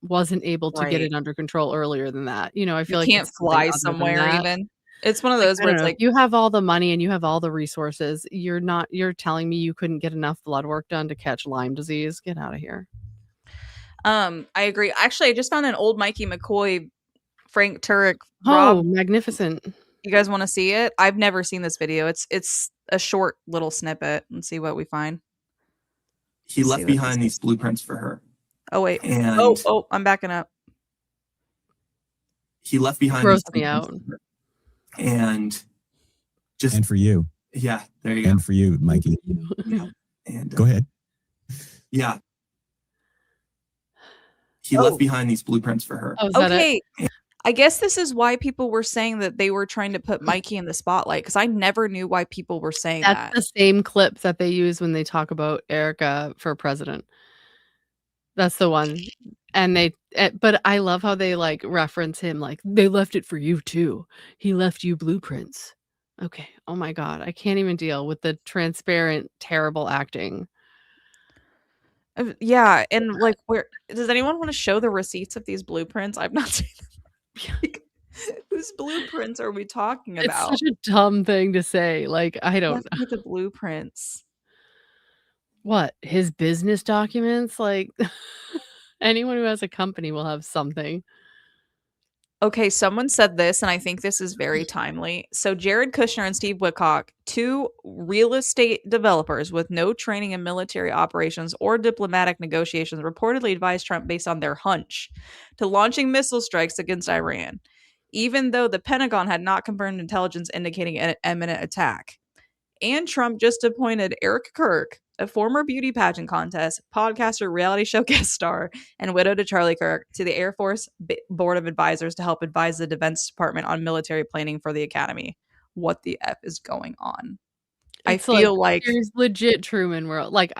S1: wasn't able to get
S2: Right.
S1: it under control earlier than that. You know, I
S2: You
S1: feel like
S2: can't
S1: it's something
S2: fly
S1: other than
S2: somewhere
S1: that.
S2: even. It's one of
S1: Like,
S2: those
S1: I
S2: where
S1: don't
S2: it's
S1: know.
S2: like
S1: You have all the money and you have all the resources. You're telling me you couldn't get enough blood work done to catch Lyme disease? Get out of here.
S2: I agree. Actually, I just found an old Mikey McCoy, Frank Turek,
S1: Oh,
S2: Rob.
S1: magnificent.
S2: You guys wanna see it? I've never seen this video. It's a short little snippet. Let's see what we find.
S13: He
S2: Let's see
S13: left
S2: what this
S13: behind
S2: is.
S13: these blueprints for her.
S2: Oh, wait.
S13: And
S2: Oh, I'm backing up.
S13: he left behind
S1: Gross
S13: these
S1: me
S13: blueprints
S1: out.
S13: for her. And just
S15: And for you.
S13: yeah, there you go.
S15: And for you, Mikey.
S13: Yeah. And
S15: Go ahead.
S13: yeah. He left behind these blueprints for her.
S1: Oh, is that it?
S2: Okay. I guess this is why people were saying that they were trying to put Mikey in the spotlight, because I never knew why people were saying
S1: That's
S2: that.
S1: the same clip that they use when they talk about Erika for president. That's the one. And but I love how they, like, reference him, like, "They left it for you too. He left you blueprints." Okay. Oh my god. I can't even deal with the transparent, terrible acting.
S2: Yeah, and like, where does anyone want to show the receipts of these blueprints? I've not seen them. Like, whose blueprints are we talking
S1: It's
S2: about?
S1: such a dumb thing to say. Like, I don't
S2: Left me the blueprints.
S1: What? His business documents? Like, anyone who has a company will have something.
S2: Okay, someone said this, and I think this is very timely. So, Jared Kushner and Steve Witkoff, two real estate developers with no training in military operations or diplomatic negotiations, reportedly advised Trump based on their hunch to launching missile strikes against Iran, even though the Pentagon had not confirmed intelligence indicating an imminent attack. And Trump just appointed Erika Kirk a former beauty pageant contest, podcaster, reality show guest star, and widow to Charlie Kirk, to the Air Force Board of Advisors to help advise the Defense Department on military planning for the Academy. What the F is going on? I
S1: It's like,
S2: feel like
S1: there's legit Truman world. Like,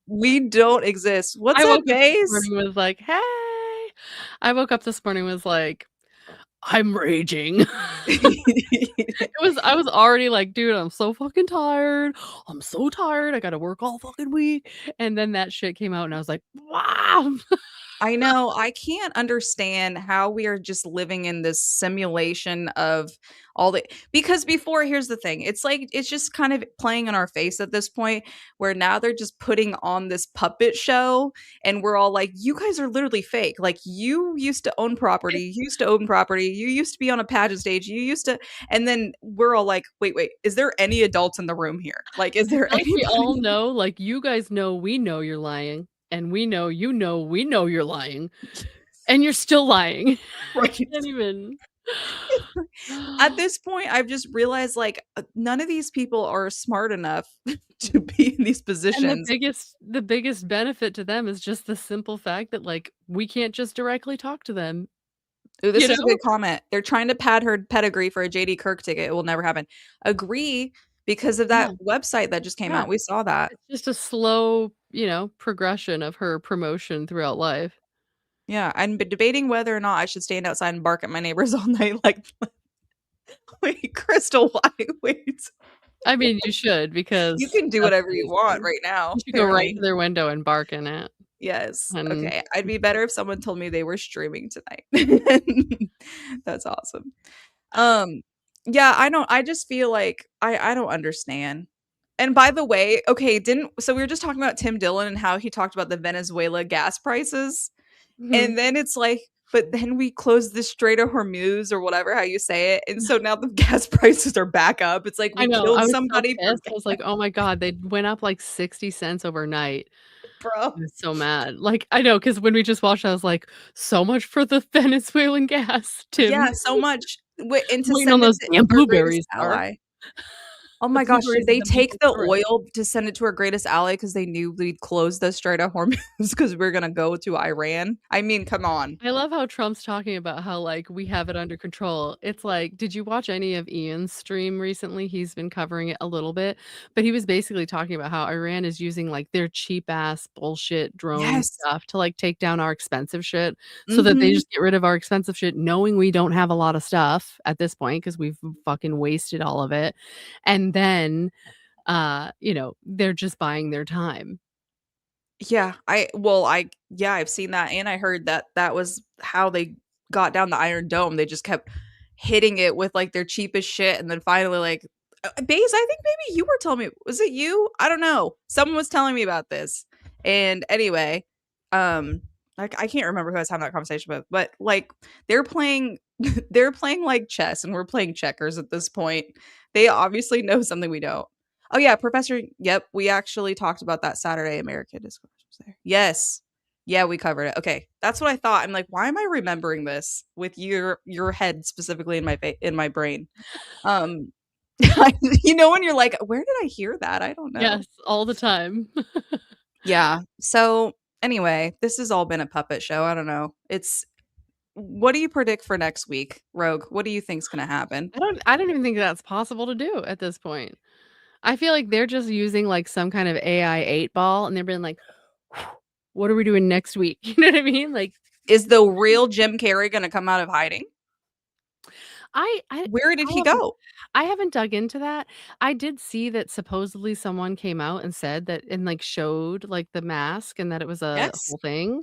S2: we don't exist. What's
S1: I
S2: up,
S1: woke up this
S2: Mace?
S1: morning was like, "Hey." I woke up this morning was like, "I'm raging." I was already like, "Dude, I'm so fucking tired. I'm so tired. I gotta work all fucking week." And then that shit came out and I was like, "Wow."
S2: I know. I can't understand how we are just living in this simulation of all the because before, here's the thing. It's like it's just kind of playing in our face at this point where now they're just putting on this puppet show and we're all like, you guys are literally fake. Like you used to own property, you used to own property, you used to be on a pageant stage, you used to and then we're all like, wait, is there any adults in the room here? Like, is there
S1: Like we
S2: anybody?
S1: all know, like you guys know we know you're lying. And we know you know we know you're lying. And you're still lying.
S2: Right.
S1: I can't even.
S2: At this point, I've just realized like none of these people are smart enough to be in these positions.
S1: And the biggest benefit to them is just the simple fact that like we can't just directly talk to them.
S2: Ooh, this is a good comment. They're trying to pad her pedigree for a JD Kirk ticket. It will never happen. Agree, because of that website that just came out. We saw that.
S1: It's just a slow, progression of her promotion throughout life.
S2: Yeah, I'm debating whether or not I should stand outside and bark at my neighbors all night. Like, wait, Crystal, why? Wait.
S1: I mean, you should because
S2: you can do whatever you want right now.
S1: You should go right to their window and bark in it.
S2: Yes.
S1: And
S2: okay. I'd be better if someone told me they were streaming tonight. That's awesome. Yeah, I just feel like I don't understand. And by the way, okay, so we were just talking about Tim Dillon and how he talked about the Venezuela gas prices. And then it's like, but then we closed the Strait of Hormuz or whatever, how you say it. And so now the gas prices are back up. It's like we killed somebody.
S1: I was like, oh my God, they went up like 60 cents overnight.
S2: Bro.
S1: I was so mad. Like, I know, because when we just watched, I was like, so much for the Venezuelan gas, Tim.
S2: Yeah, so much. And to
S1: waiting on those damn blueberries.
S2: Ally. Oh my gosh, did they take the oil to send it to our greatest ally because they knew we'd close the Strait of Hormuz because we are going to go to Iran? I mean, come on.
S1: I love how Trump's talking about how, like, we have it under control. It's like, did you watch any of Ian's stream recently? He's been covering it a little bit, but he was basically talking about how Iran is using, like, their cheap-ass bullshit drone stuff to, like, take down our expensive shit so that they just get rid of our expensive shit, knowing we don't have a lot of stuff at this point because we've fucking wasted all of it. And then they're just buying their time.
S2: Yeah, I've seen that, and I heard that was how they got down the Iron Dome. They just kept hitting it with like their cheapest shit, and then finally, like, Baze, I think maybe you were telling me, was it you? I don't know. Someone was telling me about this, and anyway, like I can't remember who I was having that conversation with, but like they're playing like chess, and we're playing checkers at this point. They obviously know something we don't. Oh yeah, Professor. Yep, we actually talked about that Saturday. America Discourse was there. Yes, yeah, we covered it. Okay, that's what I thought. I'm like, why am I remembering this with your head specifically in my brain? When you're like, where did I hear that? I don't know.
S1: Yes, all the time.
S2: Yeah. So anyway, this has all been a puppet show. I don't know. What do you predict for next week, Rogue? What do you think's going to happen?
S1: I don't even think that's possible to do at this point. I feel like they're just using like some kind of AI 8-ball and they're being like, what are we doing next week? You know what I mean? Like,
S2: is the real Jim Carrey going to come out of hiding? Where did he go?
S1: I haven't dug into that. I did see that supposedly someone came out and said that and like showed like the mask and that it was a whole thing,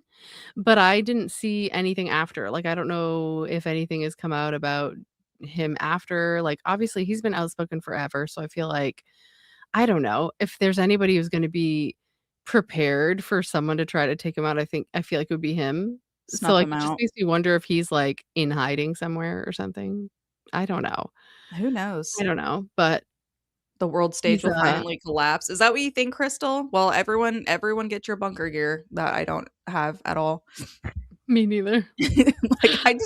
S1: but I didn't see anything after. Like, I don't know if anything has come out about him after. Like, obviously he's been outspoken forever, so I feel like I don't know if there's anybody who's going to be prepared for someone to try to take him out. I feel like it would be him.
S2: Snuff
S1: so like
S2: him
S1: it just
S2: out.
S1: makes me wonder if he's like in hiding somewhere or something. I don't know.
S2: Who knows?
S1: I don't know, but
S2: the world stage will finally collapse. Is that what you think, Crystal? Well, everyone get your bunker gear that I don't have at all.
S1: Me neither.
S2: Like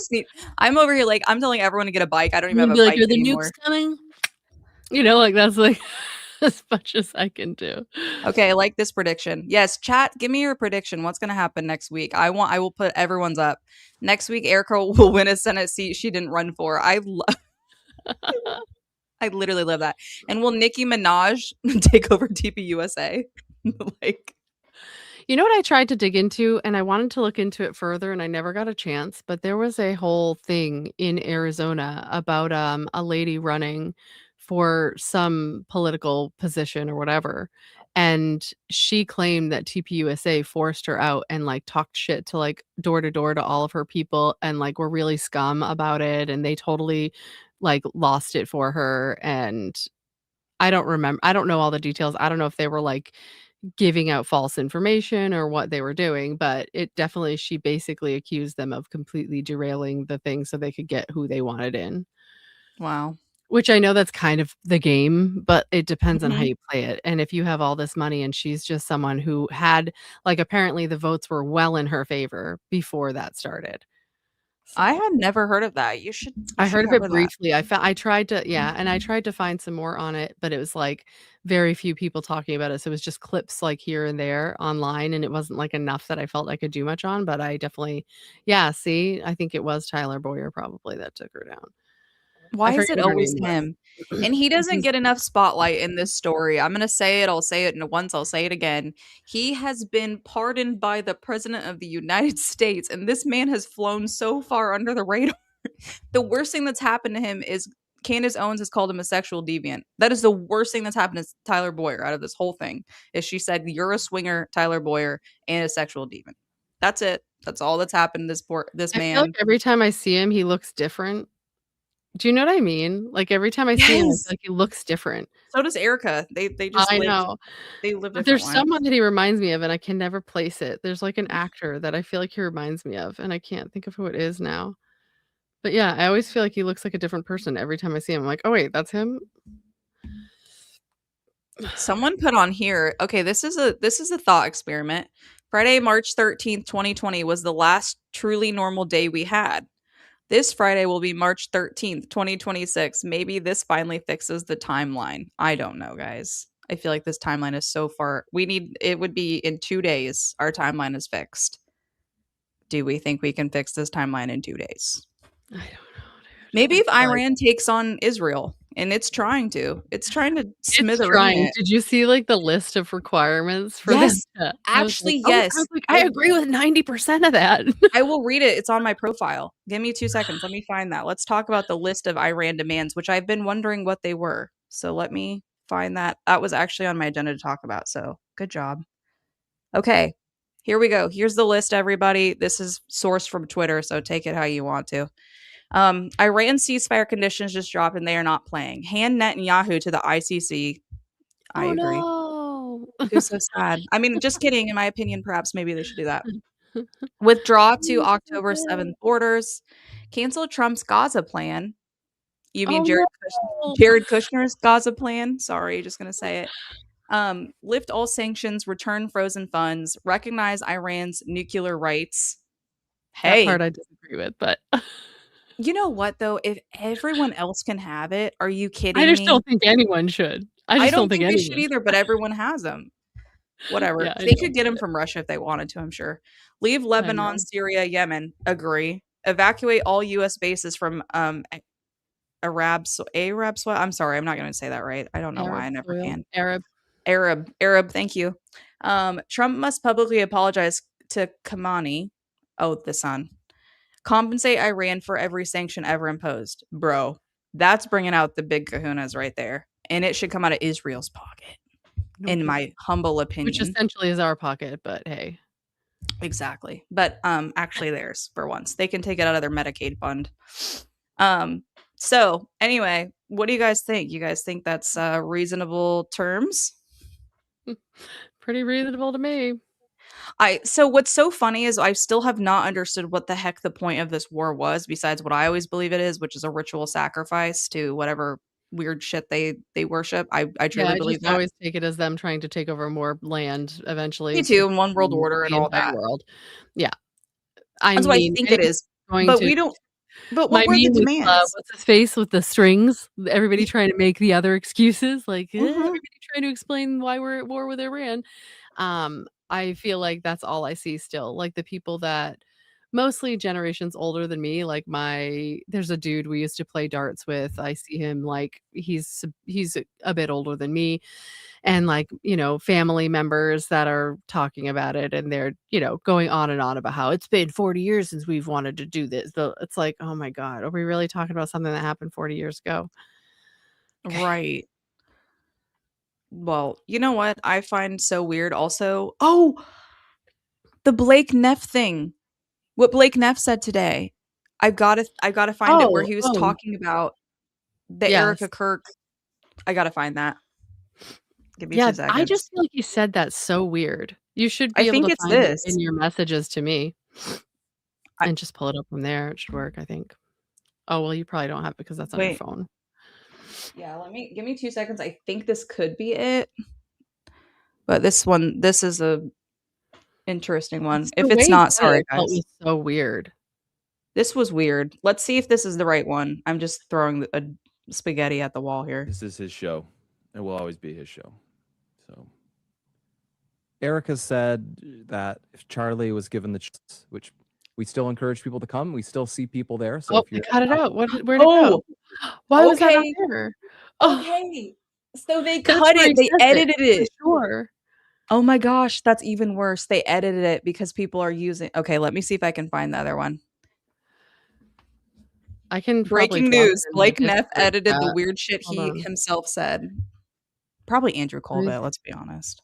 S2: I'm over here like I'm telling everyone to get a bike. I don't even have a bike
S1: are the
S2: anymore.
S1: nukes coming? Like that's like as much as I can do.
S2: Okay, I like this prediction. Yes, chat, give me your prediction. What's going to happen next week? I will put everyone's up. Next week, Erika will win a Senate seat she didn't run for. I literally love that. And will Nicki Minaj take over TPUSA? Like,
S1: you know what I tried to dig into, and I wanted to look into it further, and I never got a chance, but there was a whole thing in Arizona about a lady running for some political position or whatever. And she claimed that TPUSA forced her out and like talked shit to like door to door to all of her people and like were really scum about it. And they totally like lost it for her. And I don't know all the details. I don't know if they were like giving out false information or what they were doing, but she basically accused them of completely derailing the thing so they could get who they wanted in.
S2: wow.
S1: Which I know that's kind of the game, but it depends on how
S2: Mhm.
S1: you play it. And if you have all this money and she's just someone who had like apparently the votes were well in her favor before that started.
S2: I had never heard of that. You should
S1: I heard of
S2: cover
S1: it
S2: that.
S1: briefly. I tried to find some more on it, but it was like very few people talking about it. So it was just clips like here and there online, and it wasn't like enough that I felt I could do much on. But I definitely, see, I think it was Tyler Boyer probably that took her down.
S2: Why
S1: I
S2: is
S1: forget
S2: it
S1: what her
S2: always
S1: name was.
S2: him? And he doesn't get enough spotlight in this story. I'm gonna say it. I'll say it once. I'll say it again. He has been pardoned by the president of the United States, and this man has flown so far under the radar. The worst thing that's happened to him is Candace Owens has called him a sexual deviant. That is the worst thing that's happened to Tyler Boyer out of this whole thing. Is she said you're a swinger, Tyler Boyer, and a sexual deviant. That's it. That's all that's happened to this
S1: I feel like
S2: man.
S1: every time I see him, he looks different. Do you know what I mean? Like every time I see him, I feel
S2: Yes.
S1: like he looks different.
S2: So does Erika. They just
S1: I
S2: lived.
S1: know.
S2: They live
S1: But
S2: different
S1: there's
S2: lives.
S1: someone that he reminds me of, and I can never place it. There's like an actor that I feel like he reminds me of, and I can't think of who it is now. But yeah, I always feel like he looks like a different person every time I see him. I'm like, oh wait, that's him.
S2: Someone put on here. Okay, this is a thought experiment. Friday, March 13th, 2020 was the last truly normal day we had. This Friday will be March 13th, 2026. Maybe this finally fixes the timeline. I don't know, guys. I feel like this timeline is so far. It would be in 2 days. Our timeline is fixed. Do we think we can fix this timeline in 2 days?
S1: I don't know, dude.
S2: Maybe if Iran takes on Israel, and it's trying to smother it.
S1: Did you see like the list of requirements for
S2: Yes,
S1: this?
S2: actually,
S1: I
S2: yes.
S1: was like, I agree with 90% of that.
S2: I will read it. It's on my profile. Give me 2 seconds. Let me find that. Let's talk about the list of Iran demands, which I've been wondering what they were. So let me find that. That was actually on my agenda to talk about. So good job. Okay, here we go. Here's the list, everybody. This is sourced from Twitter, so take it how you want to. Iran ceasefire conditions just dropped and they are not playing. Hand Netanyahu to the ICC. I agree.
S1: No.
S2: Who's so sad? I mean, just kidding. In my opinion, perhaps maybe they should do that. Withdraw to October 7th borders. Cancel Trump's Gaza plan. You mean Jared Kushner's Gaza plan? Sorry, just gonna say it. Lift all sanctions, return frozen funds, recognize Iran's nuclear rights. Hey,
S1: That part I disagree with, but
S2: you know what though? If everyone else can have it, are you kidding
S1: I just
S2: me?
S1: don't think anyone should.
S2: I don't think they should either, but everyone has them. Whatever.
S1: Yeah, I
S2: They
S1: know,
S2: could get them
S1: but-
S2: from Russia if they wanted to, I'm sure. Leave Lebanon, Syria, Yemen. Agree. Evacuate all U.S. bases from Arab. I'm sorry, I'm not going to say that right. I don't know why I never can. Arab. Thank you. Trump must publicly apologize to Khamenei. Oh, the son. Compensate Iran for every sanction ever imposed. Bro, that's bringing out the big kahunas right there. And it should come out of Israel's pocket, in my humble opinion.
S1: Which essentially is our pocket, but hey.
S2: Exactly. But actually theirs for once. They can take it out of their Medicaid fund. So anyway, what do you guys think? You guys think that's reasonable terms?
S1: Pretty reasonable to me.
S2: So what's so funny is I still have not understood what the heck the point of this war was, besides what I always believe it is, which is a ritual sacrifice to whatever weird shit they worship. I truly believe that.
S1: I always take it as them trying to take over more land eventually.
S2: Me too, and one world order and all that.
S1: World. Yeah.
S2: That's what I think it is. But we don't. But what were the demands?
S1: What's his face with the strings? Everybody trying to make the other excuses, like everybody trying to explain why we're at war with Iran. I feel like that's all I see still. Like the people that mostly generations older than me, like there's a dude we used to play darts with. I see him like he's a bit older than me, and like, family members that are talking about it, and they're, going on and on about how it's been 40 years since we've wanted to do this. It's like, oh my God, are we really talking about something that happened 40 years ago?
S2: Right. Well, you know what I find so weird also? Oh, the Blake Neff thing. What Blake Neff said today. I gotta find it where he was talking about the
S1: Yes.
S2: Erika Kirk. I gotta find that. Give me
S1: Yeah,
S2: 2 seconds.
S1: I just feel like you said that so weird. You should
S2: I
S1: be able
S2: think
S1: to
S2: it's
S1: find it
S2: this.
S1: in your messages to me and just pull it up from there. It should work, I think. Oh, well, you probably don't have it because that's on your
S2: Wait.
S1: phone.
S2: Yeah, give me 2 seconds. I think this could be it. But this is a interesting one.
S1: It's
S2: If
S1: the
S2: it's
S1: way
S2: not,
S1: he said it,
S2: sorry
S1: I felt
S2: guys.
S1: was so weird.
S2: This was weird. Let's see if this is the right one. I'm just throwing a spaghetti at the wall here.
S12: This is his show. It will always be his show. So Erika said that if Charlie was given the chance, which we still encourage people to come, we still see people there. So
S1: Oh,
S12: if
S1: they
S12: you're
S1: cut it out. Where'd it go? Why was that not
S2: Okay.
S1: there?
S2: Okay. So they
S1: That's
S2: cut
S1: where
S2: it.
S1: he
S2: They
S1: says
S2: edited
S1: for
S2: it.
S1: sure.
S2: Oh my gosh, that's even worse. They edited it because people are using. Okay, let me see if I can find the other one.
S1: I can
S2: Breaking
S1: drop it
S2: news.
S1: in my
S2: Blake Neff
S1: Discord
S2: edited the
S1: chat.
S2: weird shit
S1: Hold
S2: he
S1: on.
S2: himself said. Probably Andrew
S1: Where is
S2: Colville,
S1: it?
S2: let's be honest.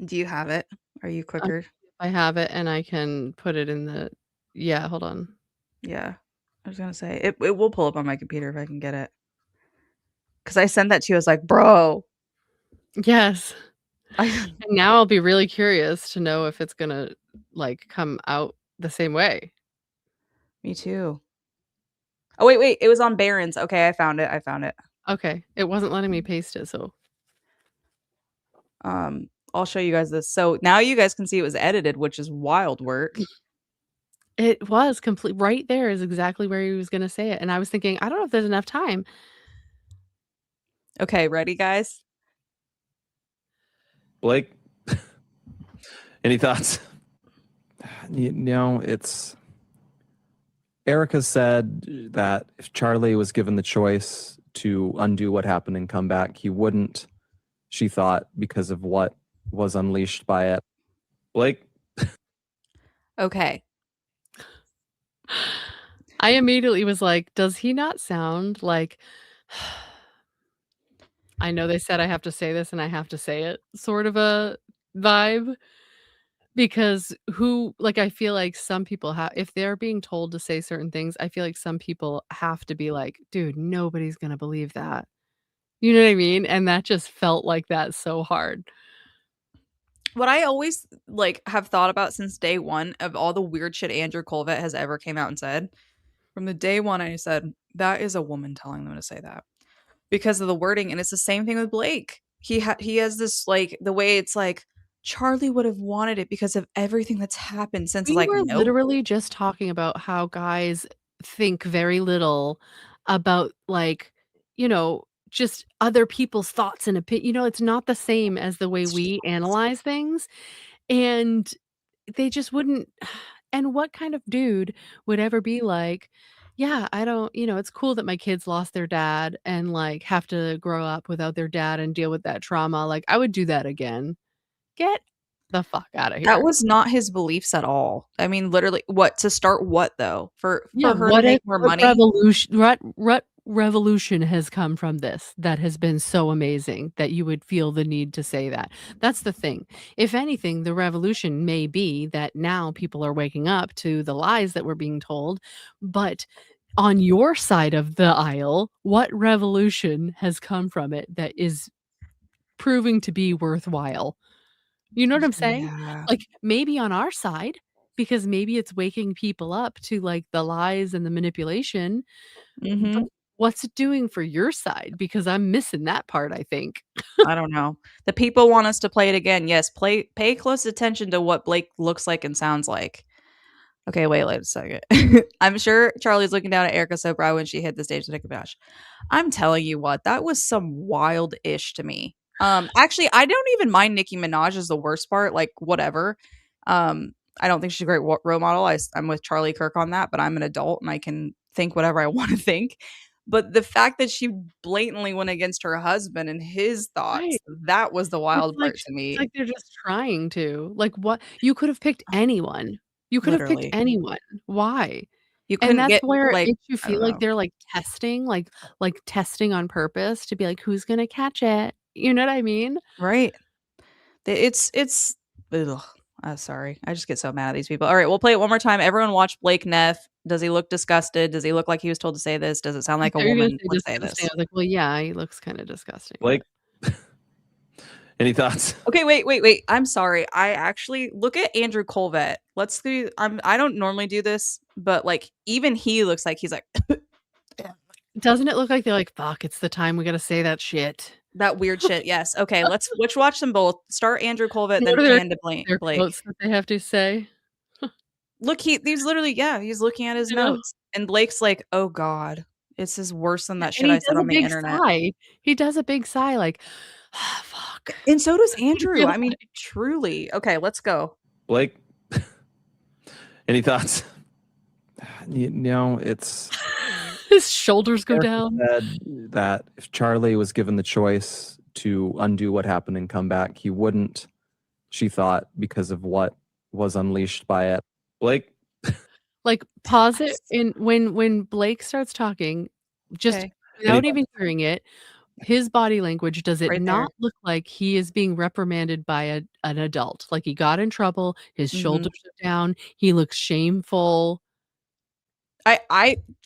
S2: Do you have it? Are you quicker?
S1: I have it, and I can put it in the yeah, hold on.
S2: Yeah. I was gonna say it will pull up on my computer if I can get it. Because I sent that to you. I was like, bro.
S1: Yes. And now I'll be really curious to know if it's gonna like come out the same way.
S2: Me too. Oh wait. It was on Barron's. Okay, I found it.
S1: Okay. It wasn't letting me paste it, so
S2: I'll show you guys this. So now you guys can see it was edited, which is wild work.
S1: it was complete right there is exactly where he was gonna say it. And I was thinking, I don't know if there's enough time.
S2: Okay, ready, guys?
S12: Blake, any thoughts? It's Erika said that if Charlie was given the choice to undo what happened and come back, he wouldn't. She thought because of what was unleashed by it. Blake?
S2: Okay.
S1: I immediately was like, does he not sound like I know they said I have to say this and I have to say it sort of a vibe? Because I feel like some people if they're being told to say certain things, I feel like some people have to be like, dude, nobody's gonna believe that. You know what I mean? And that just felt like that so hard.
S2: What I always have thought about since day one of all the weird shit Andrew Colville has ever came out and said, from the day one, I said, that is a woman telling them to say that because of the wording. And it's the same thing with Blake. He has this the way it's like, Charlie would have wanted it because of everything that's happened since
S1: We were
S2: no.
S1: literally just talking about how guys think very little about just other people's thoughts and opinion. It's not the same as the way we analyze things. And they just wouldn't. And what kind of dude would ever be like, yeah, I don't, it's cool that my kids lost their dad and have to grow up without their dad and deal with that trauma. Like, I would do that again. Get the fuck out of here.
S2: That was not his beliefs at all. I mean, literally, what to start what though? For her to make more money.
S1: What revolution has come from this that has been so amazing that you would feel the need to say that? That's the thing. If anything, the revolution may be that now people are waking up to the lies that we're being told. But on your side of the aisle, what revolution has come from it that is proving to be worthwhile? You know what I'm saying?
S2: Yeah.
S1: Like, maybe on our side, because maybe it's waking people up to, the lies and the manipulation. But what's it doing for your side? Because I'm missing that part, I think.
S2: I don't know. The people want us to play it again. Yes, pay close attention to what Blake looks like and sounds like. Okay, wait a second. I'm sure Charlie's looking down at Erika so proud when she hit the stage to take a bash. I'm telling you what, that was some wild-ish to me. Actually, I don't even mind Nicki Minaj as the worst part, like, whatever. I don't think she's a great role model. I'm with Charlie Kirk on that, but I'm an adult and I can think whatever I want to think. But the fact that she blatantly went against her husband and his thoughts,
S1: Right.
S2: that was the wild part to
S1: It's
S2: me.
S1: like they're just trying to. Like, what? You could have picked anyone. You could have picked
S2: Literally.
S1: anyone. Why?
S2: You
S1: And
S2: couldn't
S1: that's
S2: get,
S1: where it
S2: like,
S1: makes you
S2: I don't
S1: feel like
S2: know.
S1: they're, like, testing, like, testing on purpose to be like, "Who's gonna catch it?" You know what I mean?
S2: Right. It's ugh. Sorry. I just get so mad at these people. All right, we'll play it one more time. Everyone watch Blake Neff. Does he look disgusted? Does he look like he was told to say this? Does it sound
S1: I
S2: like a
S1: thought you were gonna
S2: woman
S1: say
S2: would say
S1: disgusting.
S2: this?
S1: I was like, "Well, yeah, he looks kinda disgusting."
S12: Blake, any thoughts?
S2: Okay, wait. I'm sorry. I actually look at Andrew Colvett. Let's do I don't normally do this, but like even he looks like he's like
S1: Doesn't it look like they're like, "Fuck, it's the time we gotta say that shit."
S2: that weird shit. Yes. Okay, let's watch them both. Start Andrew Colvett,
S1: What
S2: then
S1: are
S2: pan to
S1: their
S2: Blake.
S1: quotes that they have to say?
S2: Look, he's literally, yeah, he's looking at his
S1: You know?
S2: notes. And Blake's like, "Oh God, this is worse than that
S1: And
S2: shit
S1: he
S2: I said
S1: does a
S2: on the
S1: big
S2: internet."
S1: sigh. He does a big sigh like, "Ah, fuck."
S2: And so does Andrew.
S1: Yeah.
S2: I mean, truly. Okay, let's go.
S12: Blake, any thoughts?
S15: You know, it's
S1: His shoulders go
S15: Erica
S1: down.
S15: said that if Charlie was given the choice to undo what happened and come back, he wouldn't. She thought because of what was unleashed by it.
S12: Blake,
S1: Like, pause it, and when Blake starts talking, just
S2: Okay.
S1: without even hearing it, his body language, does it
S2: Right there.
S1: not look like he is being reprimanded by an adult? Like, he got in trouble, his
S2: Mhm.
S1: shoulders are down, he looks shameful.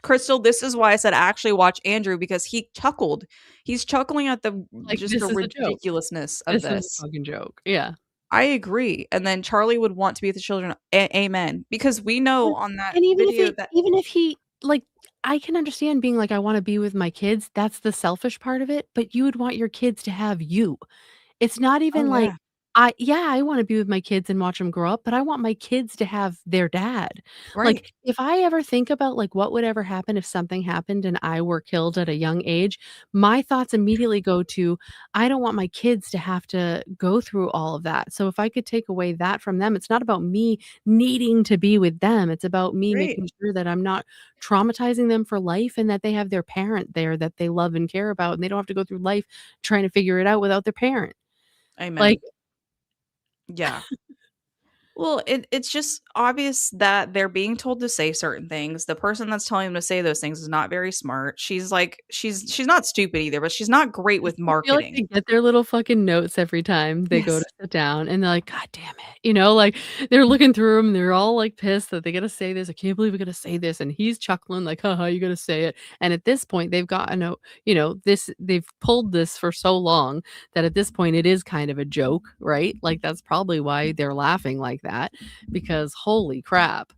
S2: Crystal, this is why I said actually watch Andrew because he chuckled. He's chuckling at the
S1: Like,
S2: just
S1: this
S2: the
S1: is a joke.
S2: ridiculousness of
S1: This is
S2: this.
S1: a fucking joke. Yeah.
S2: I agree. And then Charlie would want to be with the children. Amen. Because we know on that
S1: And
S2: video that
S1: even if he like, I can understand being like, "I wanna be with my kids," that's the selfish part of it, but you would want your kids to have you. It's not
S2: Oh
S1: even like,
S2: yeah.
S1: I wanna be with my kids and watch them grow up, but I want my kids to have their dad.
S2: Right.
S1: Like, if I ever think about, like, what would ever happen if something happened and I were killed at a young age, my thoughts immediately go to, I don't want my kids to have to go through all of that. So if I could take away that from them, it's not about me needing to be with them. It's about me
S2: Right.
S1: making sure that I'm not traumatizing them for life and that they have their parent there that they love and care about, and they don't have to go through life trying to figure it out without their parent.
S2: Amen.
S1: Like,
S2: Yeah. Well, it's just obvious that they're being told to say certain things. The person that's telling them to say those things is not very smart. She's like she's not stupid either, but she's not great with
S1: I feel like they
S2: marketing.
S1: get their little fucking notes every time they go
S2: Yes.
S1: to sit down, and they're like, "God damn it." You know, like, they're looking through them, and they're all, like, pissed that they gotta say this. "I can't believe we gotta say this," and he's chuckling like, "Haha, you gotta say it." And at this point, they've gotten a they've pulled this for so long that at this point, it is kind of a joke, right? Like, that's probably why they're laughing like that, because holy crap.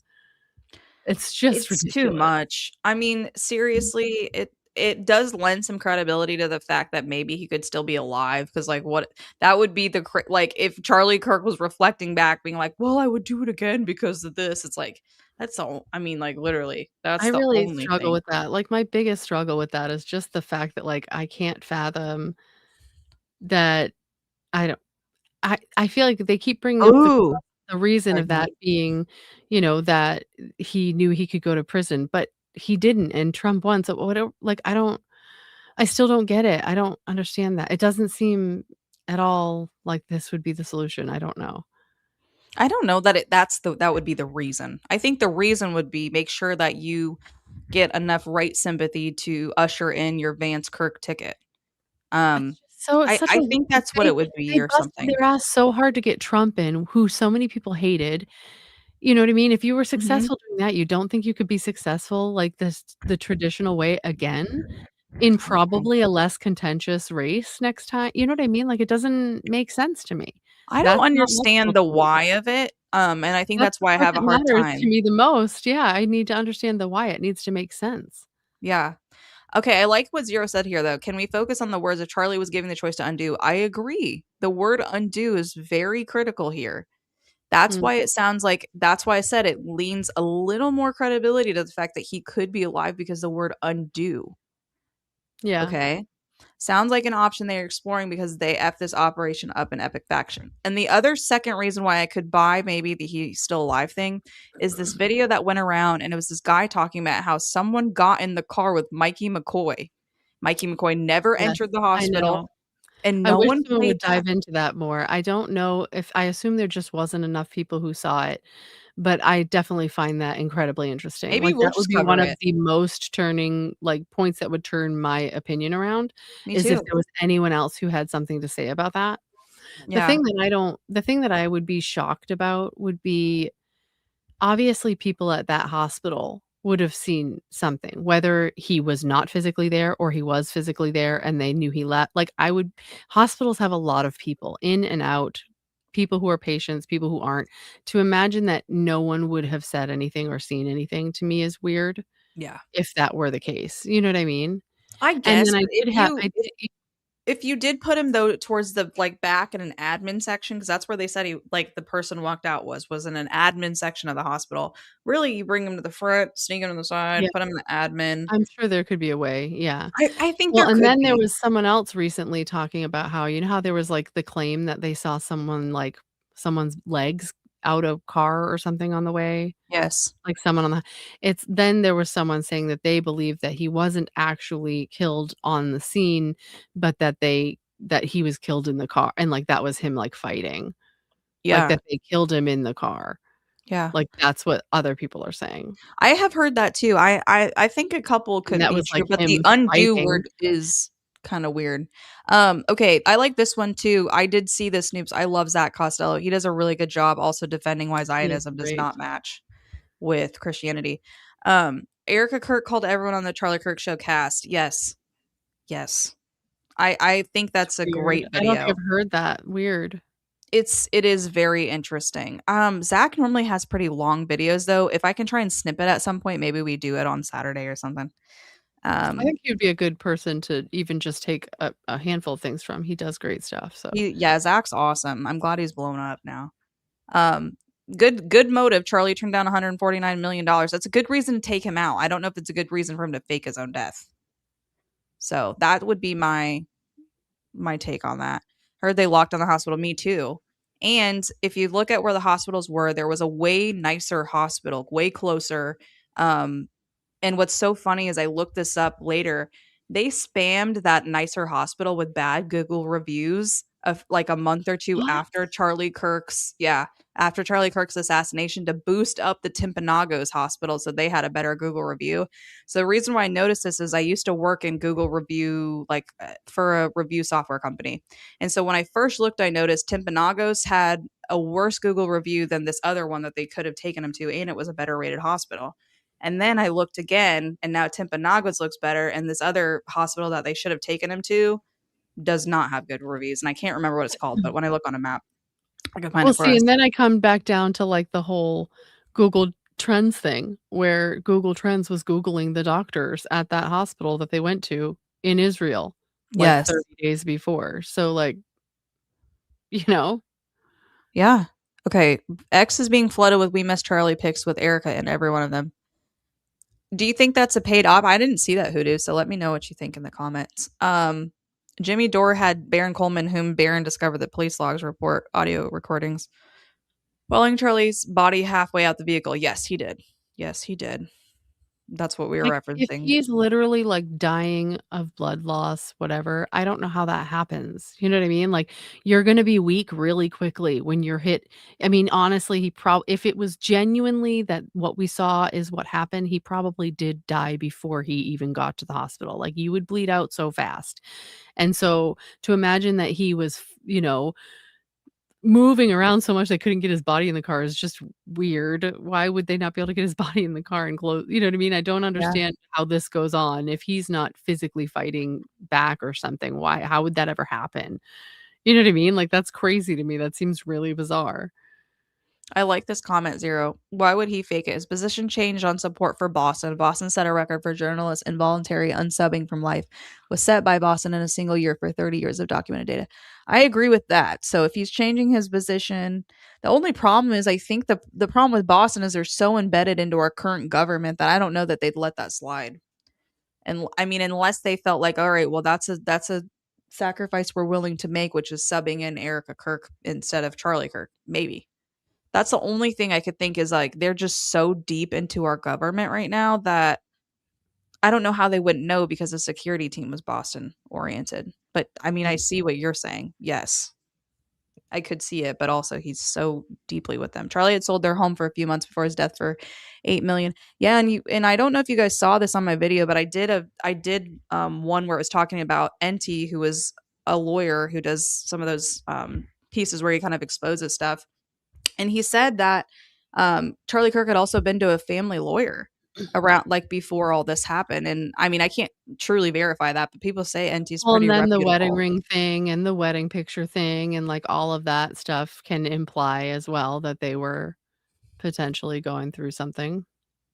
S1: It's just
S2: It's too
S1: ridiculous.
S2: much. I mean, seriously, it does lend some credibility to the fact that maybe he could still be alive because like what that would be like if Charlie Kirk was reflecting back being like, "Well, I would do it again because of this." It's like that's all I mean like literally that's
S1: I
S2: the
S1: really
S2: only
S1: struggle
S2: thing.
S1: with that. Like, my biggest struggle with that is just the fact that, like, I can't fathom that I don't I feel like they keep bringing up
S2: Ooh.
S1: the reason
S2: Sorry,
S1: of
S2: go
S1: that
S2: ahead.
S1: being, that he knew he could go to prison, but he didn't, and Trump won, so I still don't get it. I don't understand that. It doesn't seem at all like this would be the solution. I don't know.
S2: I don't know that that would be the reason. I think the reason would be make sure that you get enough right sympathy to usher in your Vance Kirk ticket.
S1: So it's such
S2: I
S1: a
S2: think that's what
S1: they
S2: it would be
S1: they
S2: or
S1: busted
S2: something.
S1: their ass so hard to get Trump in, who so many people hated. You know what I mean? If you were
S2: Mhm.
S1: successful doing that, you don't think you could be successful like the traditional way again in probably a less contentious race next time? You know what I mean? Like, it doesn't make sense to me.
S2: I don't
S1: That's not
S2: understand
S1: logical
S2: the
S1: to me.
S2: why of it, and I think
S1: That's
S2: that's
S1: the
S2: why I
S1: part
S2: have a
S1: that
S2: hard
S1: matters to
S2: time.
S1: me the most. Yeah, I need to understand the why. It needs to make sense.
S2: Yeah. Okay, I like what Zero said here, though. Can we focus on the words if Charlie was given the choice to undo? I agree. The word undo is very critical here. That's
S1: Mm.
S2: why it sounds like, that's why I said it leans a little more credibility to the fact that he could be alive because the word undo.
S1: Yeah.
S2: Okay. Sounds like an option they're exploring because they F this operation up in Epic Faction. And the other second reason why I could buy maybe the he's still alive thing is this video that went around, and it was this guy talking about how someone got in the car with Mikey McCoy. Mikey McCoy never
S1: Yes,
S2: entered the
S1: I know.
S2: hospital, and
S1: I
S2: no
S1: wish
S2: one
S1: someone
S2: played
S1: would
S2: that.
S1: dive into that more. I don't know if I assume there just wasn't enough people who saw it, but I definitely find that incredibly interesting.
S2: Maybe
S1: Like,
S2: we'll
S1: that would
S2: just
S1: be one
S2: cover
S1: of
S2: it.
S1: the most turning, like, points that would turn my opinion around,
S2: Me
S1: is if
S2: too.
S1: there was anyone else who had something to say about that.
S2: Yeah.
S1: The thing that I would be shocked about would be, obviously, people at that hospital would have seen something, whether he was not physically there or he was physically there and they knew he left. Like, hospitals have a lot of people in and out, people who are patients, people who aren't. To imagine that no one would have said anything or seen anything, to me, is weird,
S2: Yeah.
S1: if that were the case. You know what I mean?
S2: I
S1: And
S2: guess,
S1: then
S2: but
S1: I did
S2: if you did put him though towards the like back in an admin section, because that's where they said he like the person walked out was in an admin section of the hospital. Really, you bring him to the front, sneak him to the side,
S1: Yeah.
S2: put him in the admin.
S1: I'm sure there could be a way, yeah.
S2: I think
S1: Well,
S2: there
S1: and
S2: could
S1: then there
S2: be.
S1: was someone else recently talking about how, you know how there was, like, the claim that they saw someone, like, someone's legs out of car or something on the way?
S2: Yes.
S1: Like, someone on the it's then there was someone saying that they believe that he wasn't actually killed on the scene, but that he was killed in the car, and, like, that was him, like, fighting. Like,
S2: Yeah.
S1: that they killed him in the car.
S2: Yeah.
S1: Like, that's what other people are saying.
S2: I have heard that too. I think a couple
S1: And
S2: could
S1: that
S2: be
S1: was,
S2: true,
S1: like,
S2: but the
S1: him
S2: undo
S1: fighting.
S2: word is kind of weird. Okay, I like this one too. I did see this Snoops. I love Zach Costello. He does a really good job also defending why
S1: He is
S2: Zionism does
S1: great.
S2: not match with Christianity. Erika Kirk called everyone on the Charlie Kirk show cast. Yes. Yes. I think that's a
S1: Weird.
S2: great
S1: I don't think
S2: video.
S1: I've heard that. Weird.
S2: It is very interesting. Zach normally has pretty long videos though. If I can try and snip it at some point, maybe we do it on Saturday or something.
S1: I think he'd be a good person to even just take a handful of things from. He does great stuff, so.
S2: Yeah, Zach's awesome. I'm glad he's blown up now. Good motive. Charlie turned down $149 million. That's a good reason to take him out. I don't know if it's a good reason for him to fake his own death. So that would be my take on that. Heard they locked down the hospital. Me too. And if you look at where the hospitals were, there was a way nicer hospital, way closer. And what's so funny is I looked this up later. They spammed that nicer hospital with bad Google reviews of like a month or two
S1: What?
S2: after Charlie Kirk's assassination to boost up the Timpanogos hospital so they had a better Google review. So the reason why I noticed this is I used to work in Google review for a review software company. And so when I first looked, I noticed Timpanogos had a worse Google review than this other one that they could have taken him to, and it was a better rated hospital. And then I looked again, and now Timpanogos looks better, and this other hospital that they should have taken him to does not have good reviews. And I can't remember what it's called, but when I look on a map, I can find
S1: Well,
S2: it for
S1: see,
S2: us.
S1: and then I come back down to, like, the whole Google Trends thing, where Google Trends was Googling the doctors at that hospital that they went to in Israel, like,
S2: Yes.
S1: 30 days before. So, like, you know?
S2: Yeah. Okay. X is being flooded with We Miss Charlie pics with Erika in every one of them. Do you think that's a paid op? I didn't see that hoodoo, so let me know what you think in the comments. Jimmy Dore had Baron Coleman, whom Baron discovered the police logs report audio recordings. Welling Charlie's body halfway out the vehicle. Yes, he did. Yes, he did. That's what we were
S1: Like, if
S2: referencing.
S1: he's literally, like, dying of blood loss, whatever, I don't know how that happens. You know what I mean? Like, you're gonna be weak really quickly when you're hit. I mean, honestly, if it was genuinely that what we saw is what happened, he probably did die before he even got to the hospital. Like, you would bleed out so fast. And so, to imagine that he was, moving around so much they couldn't get his body in the car is just weird. Why would they not be able to get his body in the car and close, you know what I mean? I don't understand how this goes on. If he's not physically fighting back or something, how would that ever happen? You know what I mean? Like, that's crazy to me. That seems really bizarre.
S2: I like this comment, Zero. Why would he fake it? His position changed on support for Boston. Boston set a record for journalists involuntary unsubbing from life was set by Boston in a single year for 30 years of documented data. I agree with that. So if he's changing his position, the only problem is I think the problem with Boston is they're so embedded into our current government that I don't know that they'd let that slide. And I mean, unless they felt like, all right, well, that's a sacrifice we're willing to make, which is subbing in Erika Kirk instead of Charlie Kirk, maybe. That's the only thing I could think is like they're just so deep into our government right now that I don't know how they wouldn't know because the security team was Boston oriented. But I mean, I see what you're saying. Yes, I could see it, but also he's so deeply with them. Charlie had sold their home for a few months before his death for $8 million. Yeah, and I don't know if you guys saw this on my video, but I did one where it was talking about NT, who was a lawyer who does some of those pieces where he kind of exposes stuff. And he said that Charlie Kirk had also been to a family lawyer around like before all this happened. And I mean, I can't truly verify that, but people say NT's
S1: Well,
S2: pretty
S1: and then the wedding
S2: reputable.
S1: ring thing and the wedding picture thing and like all of that stuff can imply as well that they were potentially going through something.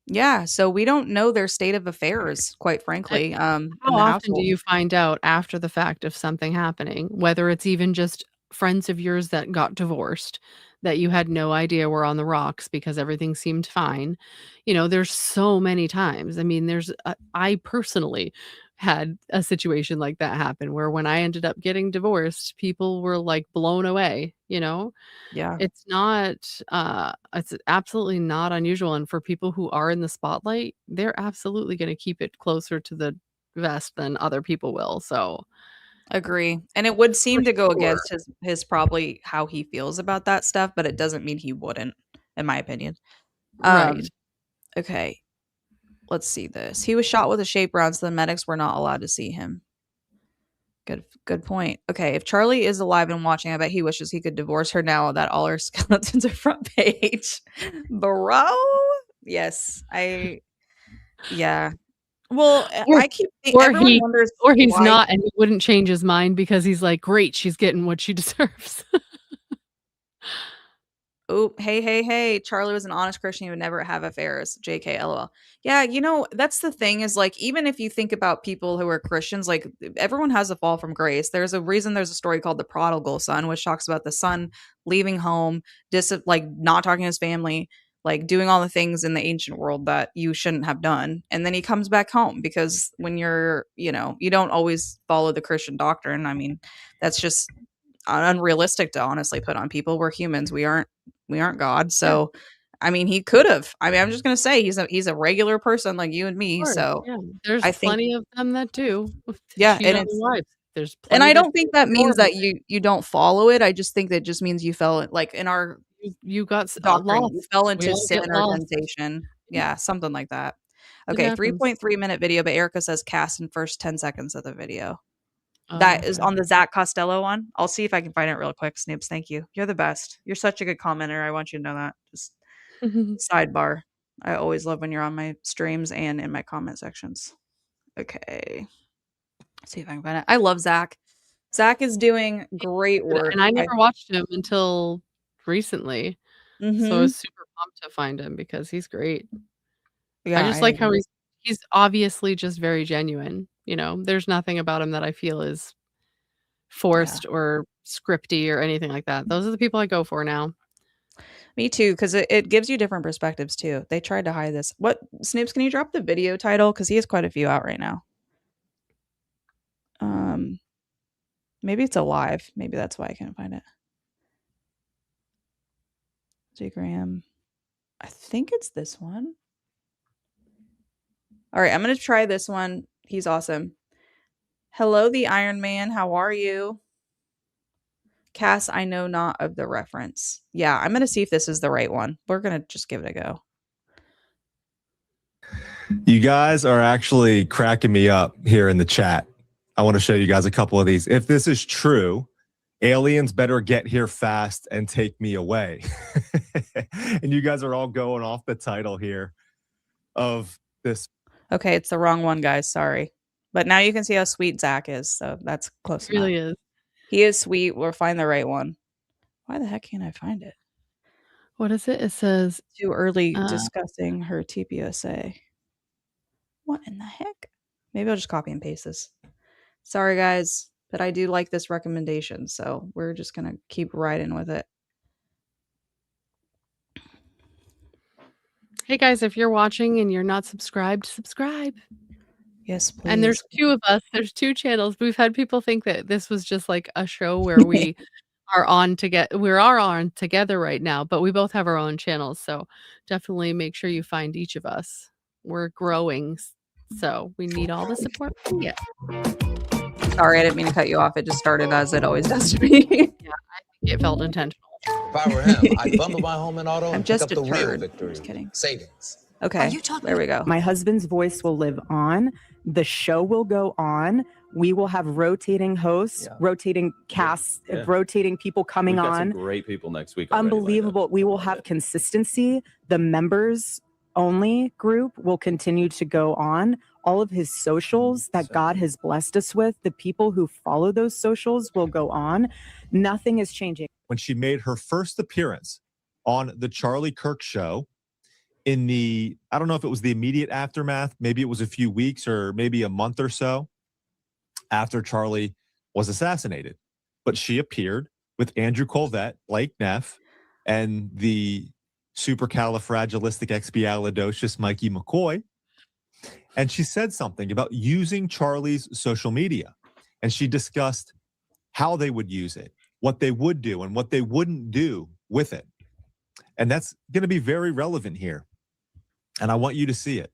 S2: Yeah, so we don't know their state of affairs, quite frankly, in
S1: How
S2: the
S1: often do
S2: household.
S1: you find out after the fact of something happening, whether it's even just friends of yours that got divorced that you had no idea were on the rocks because everything seemed fine? You know, there's so many times. I mean, I personally had a situation like that happen where when I ended up getting divorced, people were like blown away, you know?
S2: Yeah.
S1: It's absolutely not unusual, and for people who are in the spotlight, they're absolutely gonna keep it closer to the vest than other people will, so
S2: Agree. And it would
S1: for
S2: seem to go
S1: sure.
S2: against his probably how he feels about that stuff, but it doesn't mean he wouldn't, in my opinion.
S1: Right.
S2: Okay. Let's see this. He was shot with a shape round, so the medics were not allowed to see him. Good point. Okay, if Charlie is alive and watching, I bet he wishes he could divorce her now that all her skeletons are front page. Bro. Yes. Yeah. Well,
S1: Or
S2: I keep
S1: or
S2: everyone
S1: he
S2: wonders
S1: or he's
S2: why.
S1: not, and he wouldn't change his mind because he's like, "Great, she's getting what she deserves."
S2: Oh, hey. Charlie was an honest Christian. He would never have affairs. JK, LOL. Yeah, that's the thing is like, even if you think about people who are Christians, like everyone has a fall from grace. There's a reason there's a story called The Prodigal Son, which talks about the son leaving home, like not talking to his family, like doing all the things in the ancient world that you shouldn't have done. And then he comes back home because when you don't always follow the Christian doctrine. I mean, that's just unrealistic to honestly put on people. We're humans. We aren't God.
S1: Yeah.
S2: So, I mean, he could have. I mean, I'm just gonna say he's a regular person like you and me.
S1: Of course,
S2: So,
S1: yeah. There's
S2: I think
S1: plenty of them that do
S2: yeah,
S1: cheat
S2: and
S1: on their wives. There's
S2: and
S1: plenty
S2: I
S1: that
S2: don't
S1: do
S2: think that means
S1: horrible
S2: that you don't follow it. I just think that just means you fell like in our
S1: you got
S2: doctrine, you
S1: lost.
S2: fell
S1: We
S2: into
S1: all
S2: sin
S1: get
S2: or
S1: lost.
S2: temptation. Yeah, something like that.
S1: It
S2: Okay,
S1: happens.
S2: 3.3-minute video, but Erica says cast in first 10 seconds of the video.
S1: Oh,
S2: That is
S1: okay.
S2: on the Zach Costello one. I'll see if I can find it real quick. Snoops, thank you. You're the best. You're such a good commenter. I want you to know that. Just sidebar. I always love when you're on my streams and in my comment sections. Okay. Let's see if I can find it. I love Zach. Zach is doing great work.
S1: And I never watched him until recently. So I
S2: Mhm.
S1: was super pumped to find him because he's great. I
S2: Yeah, I
S1: just like how
S2: agree.
S1: he's obviously just very genuine, you know? There's nothing about him that I feel is
S2: Yeah.
S1: forced or scripty or anything like that. Those are the people I go for now.
S2: Me too, because it gives you different perspectives too. They tried to hide this. What Snoops, can you drop the video title? Because he has quite a few out right now. Maybe it's alive. Maybe that's why I can't find it. Graham. I think it's this one. All right, I'm going to try this one. He's awesome. Hello, the Iron Man. How are you? Cass, I know not of the reference. Yeah, I'm going to see if this is the right one. We're going to just give it a go.
S16: You guys are actually cracking me up here in the chat. I want to show you guys a couple of these. If this is true, aliens better get here fast and take me away. And you guys are all going off the title here of this.
S2: Okay, it's the wrong one, guys. Sorry. But now you can see how sweet Zach is. So that's close
S1: He really
S2: enough.
S1: is.
S2: He is sweet. We'll find the right one. Why the heck can't I find it?
S1: What is it? It says
S2: too early discussing her TPSA. What in the heck? Maybe I'll just copy and paste this. Sorry, guys, but I do like this recommendation, so we're just gonna keep riding with it.
S1: Hey guys, if you're watching and you're not subscribed, subscribe.
S2: Yes, please.
S1: And there's 2 of us. There's 2 channels. We've had people think that this was just like a show where we are on together right now, but we both have our own channels. So definitely make sure you find each of us. We're growing, so we need all the support we can get.
S2: Sorry, I didn't mean to cut you off. It just started as it always does to me.
S1: Yeah, I think it felt intentional.
S17: If I were him, I'd bundle my home and auto and pick up the real
S2: deterred.
S17: victory.
S2: Just kidding.
S17: Savings.
S2: Okay, there we go.
S18: My husband's voice will live on. The show will go on. We will have rotating hosts, rotating casts, rotating people coming
S19: We've got
S18: on.
S19: some great people next week. already lined up.
S18: Unbelievable. We will have consistency. The members only group will continue to go on. All of his socials that God has blessed us with, the people who follow those socials will go on. Nothing is changing.
S16: When she made her first appearance on the Charlie Kirk show in the, I don't know if it was the immediate aftermath, maybe it was a few weeks or maybe a month or so after Charlie was assassinated. But she appeared with Andrew Colvette, Blake Neff, and the supercalifragilisticexpialidocious Mikey McCoy. And she said something about using Charlie's social media. And she discussed how they would use it, what they would do, and what they wouldn't do with it. And that's going to be very relevant here. And I want you to see it.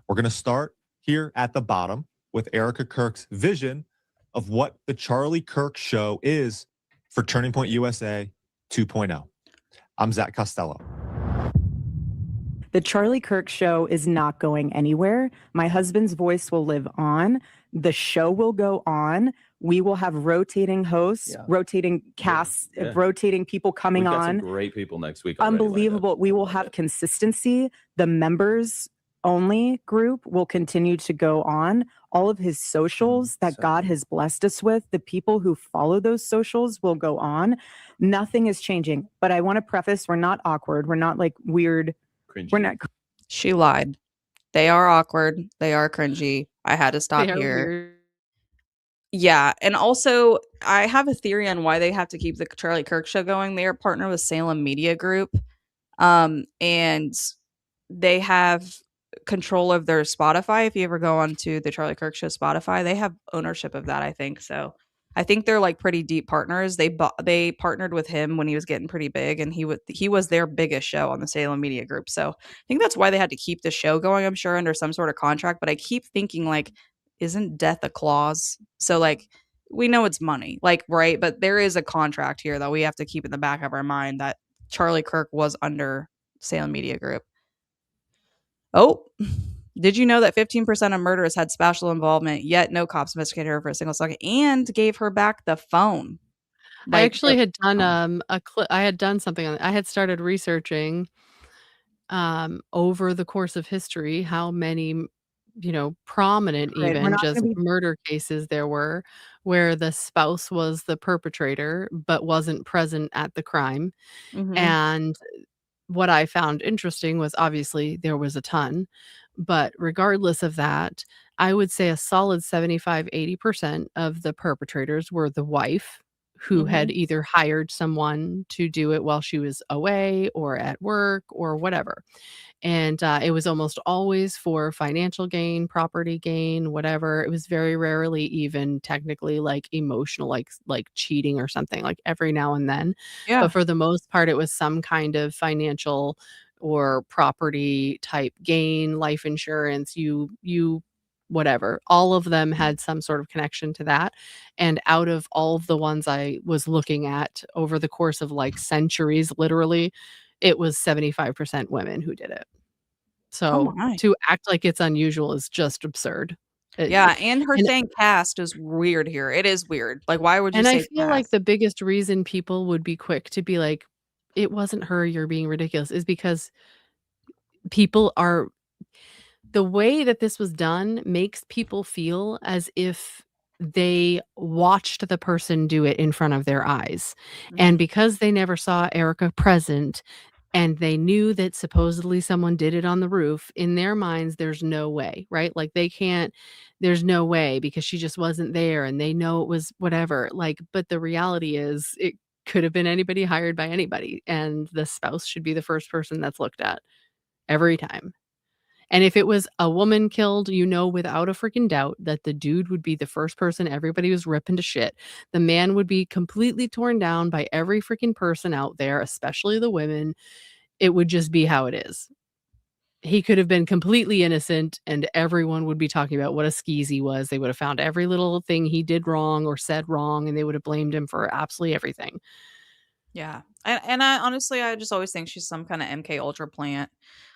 S16: We're going to start here at the bottom with Erika Kirk's vision of what the Charlie Kirk show is for Turning Point USA 2.0. I'm Zach Costello.
S18: The Charlie Kirk show is not going anywhere. My husband's voice will live on. The show will go on. We will have rotating hosts, rotating casts, rotating people coming
S19: We've got
S18: on.
S19: some great people next week. already lined up.
S18: Unbelievable. We will have consistency. The members only group will continue to go on. All of his socials that God has blessed us with, the people who follow those socials will go on. Nothing is changing. But I want to preface, we're not awkward. We're not like weird.
S19: Cringy.
S18: We're not.
S2: She lied. They are awkward. They are cringy. I had to stop
S1: They are
S2: here.
S1: weird.
S2: Yeah, and also I have a theory on why they have to keep the Charlie Kirk show going. They are partnered with Salem Media Group, and they have control of their Spotify. If you ever go on to the Charlie Kirk show Spotify, they have ownership of that, I think. So I think they're like pretty deep partners. They partnered with him when he was getting pretty big, and he was their biggest show on the Salem Media Group. So I think that's why they had to keep the show going, I'm sure, under some sort of contract. But I keep thinking, like, isn't death a clause? So like, we know it's money, like, right? But there is a contract here that we have to keep in the back of our mind that Charlie Kirk was under Salem Media Group. Oh, did you know that 15% of murderers had special involvement, yet no cops investigated her for a single second and gave her back the phone?
S1: I actually had done I had done something on it. I had started researching over the course of history how many prominent
S18: Right, we're
S1: even
S18: not
S1: just
S18: gonna be-
S1: murder cases there were where the spouse was the perpetrator but wasn't present at the crime.
S2: Mhm.
S1: And what I found interesting was obviously there was a ton, but regardless of that, I would say a solid 75-80% of the perpetrators were the wife who had either hired someone to do it while she was away or at work or whatever. And it was almost always for financial gain, property gain, whatever. It was very rarely even technically like emotional, like cheating or something, like every now and then.
S2: Yeah.
S1: But for the most part, it was some kind of financial or property type gain, life insurance, you whatever. All of them had some sort of connection to that. And out of all of the ones I was looking at over the course of like centuries, literally, it was 75% women who did it. So
S2: my.
S1: to act like it's unusual is just absurd.
S2: Yeah, and her saying cast is weird here. It is weird. Like, why would you
S1: And
S2: say
S1: I feel like the biggest reason people would be quick to be like, it wasn't her, you're being ridiculous, is because people are, the way that this was done makes people feel as if they watched the person do it in front of their eyes. And because they never saw Erika present, and they knew that supposedly someone did it on the roof. In their minds, there's no way, right? Like there's no way because she just wasn't there and they know it was whatever. Like, but the reality is it could have been anybody hired by anybody, and the spouse should be the first person that's looked at every time. And if it was a woman killed, without a freaking doubt that the dude would be the first person everybody was ripping to shit. The man would be completely torn down by every freaking person out there, especially the women. It would just be how it is. He could have been completely innocent and everyone would be talking about what a skis he was. They would have found every little thing he did wrong or said wrong, and they would have blamed him for absolutely everything.
S2: Yeah. And I honestly, I just always think she's some kind of MK Ultra plant.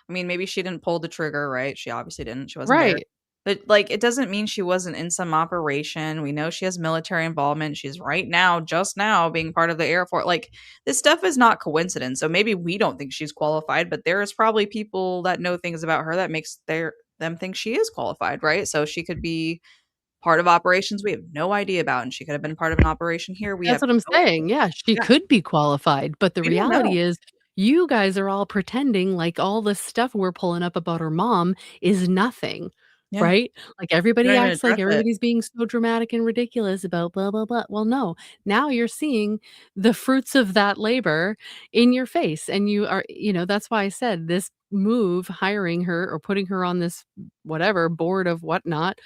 S2: I mean, maybe she didn't pull the trigger, right? She obviously didn't. She wasn't there.
S1: Right.
S2: But like, it doesn't mean she wasn't in some operation. We know she has military involvement. She's just now being part of the Air Force. Like, this stuff is not coincidence. So maybe we don't think she's qualified, but there is probably people that know things about her that makes them think she is qualified, right? So she could be part of operations we have no idea about, and she could have been part of an operation here. We
S1: That's
S2: have
S1: what I'm
S2: no idea.
S1: saying. Yeah, she
S2: Yeah.
S1: could be qualified, but the
S2: We don't
S1: reality
S2: know.
S1: is you guys are all pretending like all this stuff we're pulling up about her mom is nothing,
S2: Yeah.
S1: right? Like
S2: We
S1: everybody
S2: don't even
S1: acts like
S2: address it.
S1: everybody's being so dramatic and ridiculous about blah blah blah. Well, no. Now you're seeing the fruits of that labor in your face, and you are, that's why I said this move, hiring her or putting her on this whatever board of whatnot,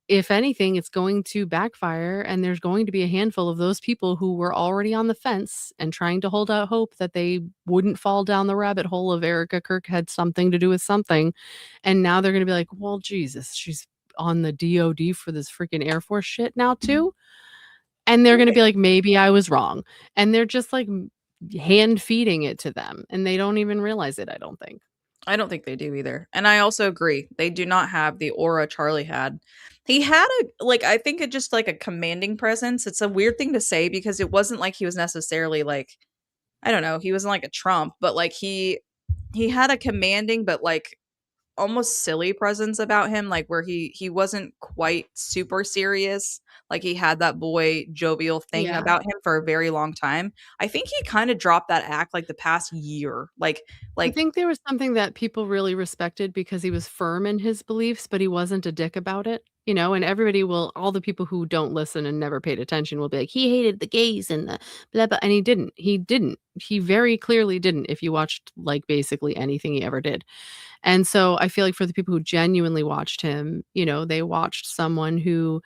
S1: if anything, it's going to backfire, and there's going to be a handful of those people who were already on the fence and trying to hold out hope that they wouldn't fall down the rabbit hole of Erika Kirk had something to do with something. And now they're going to be like, well, Jesus, she's on the DoD for this freaking Air Force shit now too. And they're going to be like, maybe I was wrong. And they're just like hand feeding it to them. And they don't even realize it, I don't think.
S2: I don't think they do either. And I also agree. They do not have the aura Charlie had. He had I think it just like a commanding presence. It's a weird thing to say because it wasn't like he was necessarily like, I don't know, he wasn't like a Trump, but like he had a commanding but like almost silly presence about him, like where he wasn't quite super serious. Like he had that boy jovial thing
S1: Yeah.
S2: about him for a very long time. I think he kind of dropped that act like the past year.
S1: I think there was something that people really respected because he was firm in his beliefs, but he wasn't a dick about it, and everybody all the people who don't listen and never paid attention will be like, he hated the gays and the blah, blah. And he didn't. He very clearly didn't if you watched like basically anything he ever did. And so I feel like for the people who genuinely watched him, they watched someone who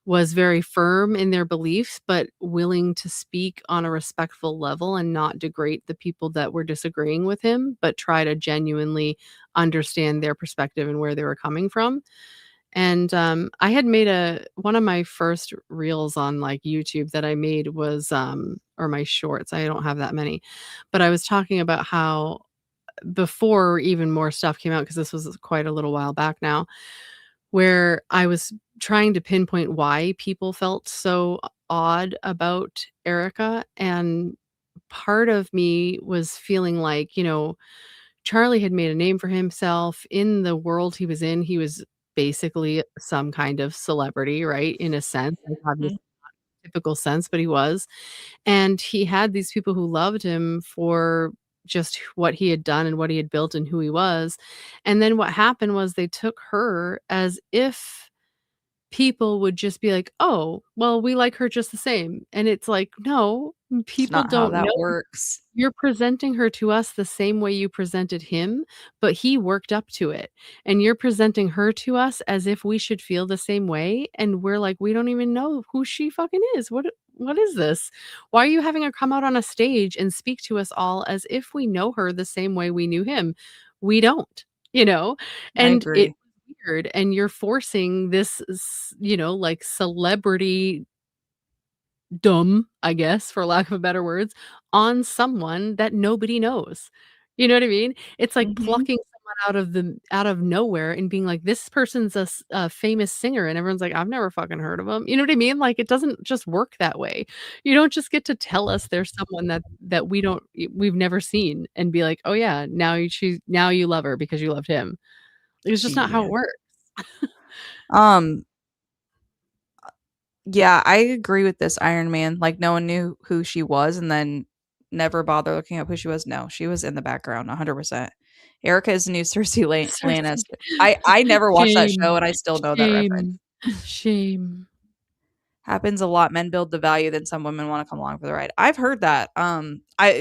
S1: was very firm in their beliefs, but willing to speak on a respectful level and not degrade the people that were disagreeing with him, but try to genuinely understand their perspective and where they were coming from. And I had made one of my first reels on like YouTube that I made was or my shorts. I don't have that many, but I was talking about how before even more stuff came out, because this was quite a little while back now, where I was trying to pinpoint why people felt so odd about Erika. And part of me was feeling like, Charlie had made a name for himself in the world he was in. He was basically some kind of celebrity, right? In a sense, like obviously not typical sense, but he was. And he had these people who loved him for just what he had done and what he had built and who he was. And then what happened was they took her as if people would just be like, "Oh, well, we like her just the same." And it's like, no,
S2: It's
S1: people
S2: not how
S1: don't know.
S2: that works.
S1: You're presenting her to us the same way you presented him, but he worked up to it. And you're presenting her to us as if we should feel the same way. And we're like, we don't even know who she fucking is. What is this? Why are you having her come out on a stage and speak to us all as if we know her the same way we knew him? We don't,
S2: I
S1: and
S2: agree.
S1: it's weird. And you're forcing this, like celebrity dumb, I guess, for lack of better words, on someone that nobody knows. You know what I mean? It's like
S2: Mhm.
S1: plucking someone out of nowhere and being like, "This person's a famous singer," and everyone's like, "I've never fucking heard of him." You know what I mean? Like, it doesn't just work that way. You don't just get to tell us there's someone that we've never seen and be like, "Oh yeah, now you love her because you loved him." It's just not how
S2: Yeah.
S1: it works.
S2: Um, yeah, I agree with this Iron Man. Like no one knew who she was, and then never bother looking up who she was. No, she was in the background 100%. Erika is the new Cersei Lannister. I never watched that show, and I still know that reference.
S1: Shame.
S2: Happens a lot. Men build the value, then some women want to come along for the ride. I've heard that.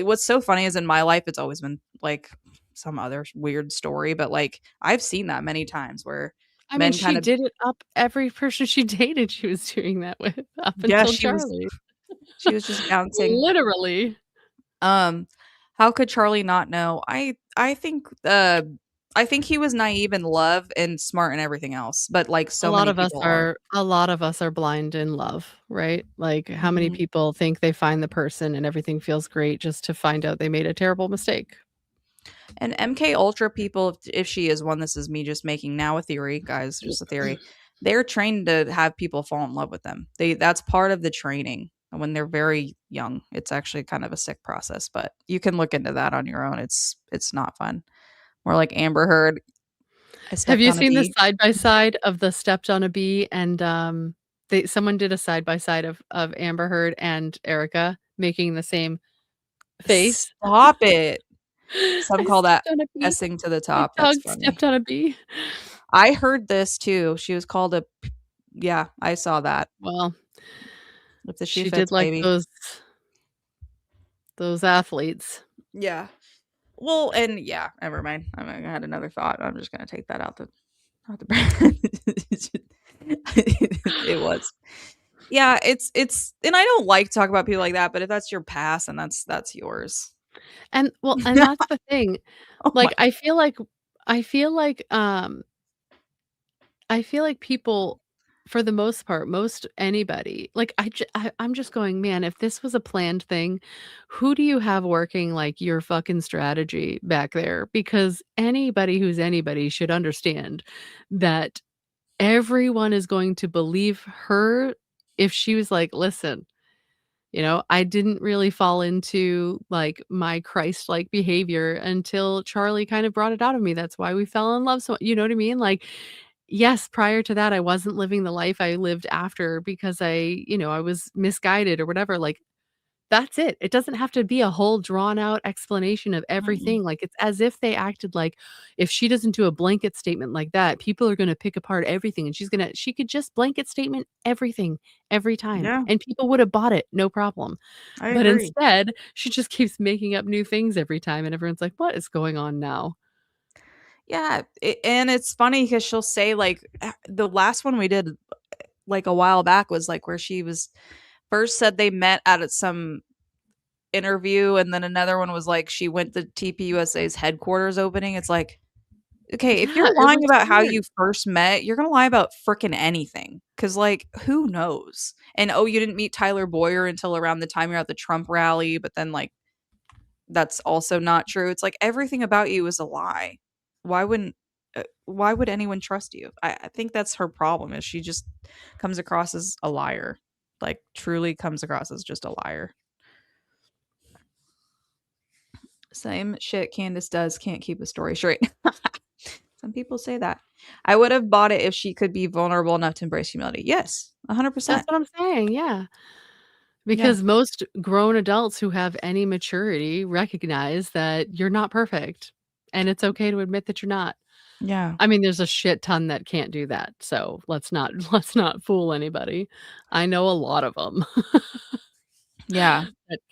S2: What's so funny is in my life, it's always been like some other weird story, but like I've seen that many times where
S1: I mean, she did it up every person she dated. She was doing that with up
S2: Yeah,
S1: until
S2: she was
S1: Charlie.
S2: she was just bouncing.
S1: Literally.
S2: How could Charlie not know? I think he was naive in love and smart in everything else, but like so many people are.
S1: A lot of us are blind in love, right? Like how many
S2: Mhm.
S1: people think they find the person and everything feels great just to find out they made a terrible mistake.
S2: And MK Ultra people, if she is one, this is me just making now a theory, guys, just a theory. They're trained to have people fall in love with them. That's part of the training when they're very young. It's actually kind of a sick process, but you can look into that on your own. It's not fun. More like Amber Heard.
S1: Have you seen the side by side of the stepped on a bee and someone did a side by side of Amber Heard and Erika making the same face?
S2: Stop it. Some
S1: I
S2: call that
S1: stepped on a bee.
S2: S-ing to the
S1: My
S2: top. That's
S1: dog
S2: funny.
S1: stepped on a bee.
S2: I heard this too. She was called yeah, I saw that.
S1: Well,
S2: if the shoe
S1: she
S2: fits,
S1: did like
S2: baby.
S1: those athletes.
S2: Yeah. Well, and yeah, never mind. I had another thought. I'm just gonna take that out the it was. Yeah, it's and I don't like to talk about people like that, but if that's your past and that's yours.
S1: And that's the thing. Like I feel like people for the most part, most anybody, like I'm just going, man, if this was a planned thing, who do you have working like your fucking strategy back there? Because anybody who's anybody should understand that everyone is going to believe her if she was like, listen, I didn't really fall into like my Christ-like behavior until Charlie kind of brought it out of me. That's why we fell in love. So, you know what I mean? Like, yes, prior to that, I wasn't living the life I lived after because I was misguided or whatever. Like, that's it. It doesn't have to be a whole drawn out explanation of everything. Like, it's as if they acted like if she doesn't do a blanket statement like that, people are going to pick apart everything. And she could just blanket statement everything every time.
S2: Yeah.
S1: And people would have bought it. No problem.
S2: I
S1: But
S2: agree.
S1: instead, she just keeps making up new things every time. And everyone's like, what is going on now?
S2: Yeah. And it's funny because she'll say like the last one we did like a while back was like where she was first said they met at some interview, and then another one was like she went to TPUSA's headquarters opening. It's like, okay, if you're lying about how you first met, you're gonna lie about frickin' anything. Cause like, who knows? And you didn't meet Tyler Boyer until around the time you're at the Trump rally, but then like that's also not true. It's like everything about you is a lie. Why would anyone trust you? I think that's her problem, is she just comes across as a liar. Like truly comes across as just a liar. Same shit Candace does, can't keep a story straight. Some people say that. I would have bought it if she could be vulnerable enough to embrace humility. Yes, 100%.
S1: That's what I'm saying. Yeah. Because most grown adults who have any maturity recognize that you're not perfect and it's okay to admit that you're not.
S2: Yeah.
S1: I mean, there's a shit ton that can't do that. So let's not fool anybody. I know a lot of them.
S2: Yeah.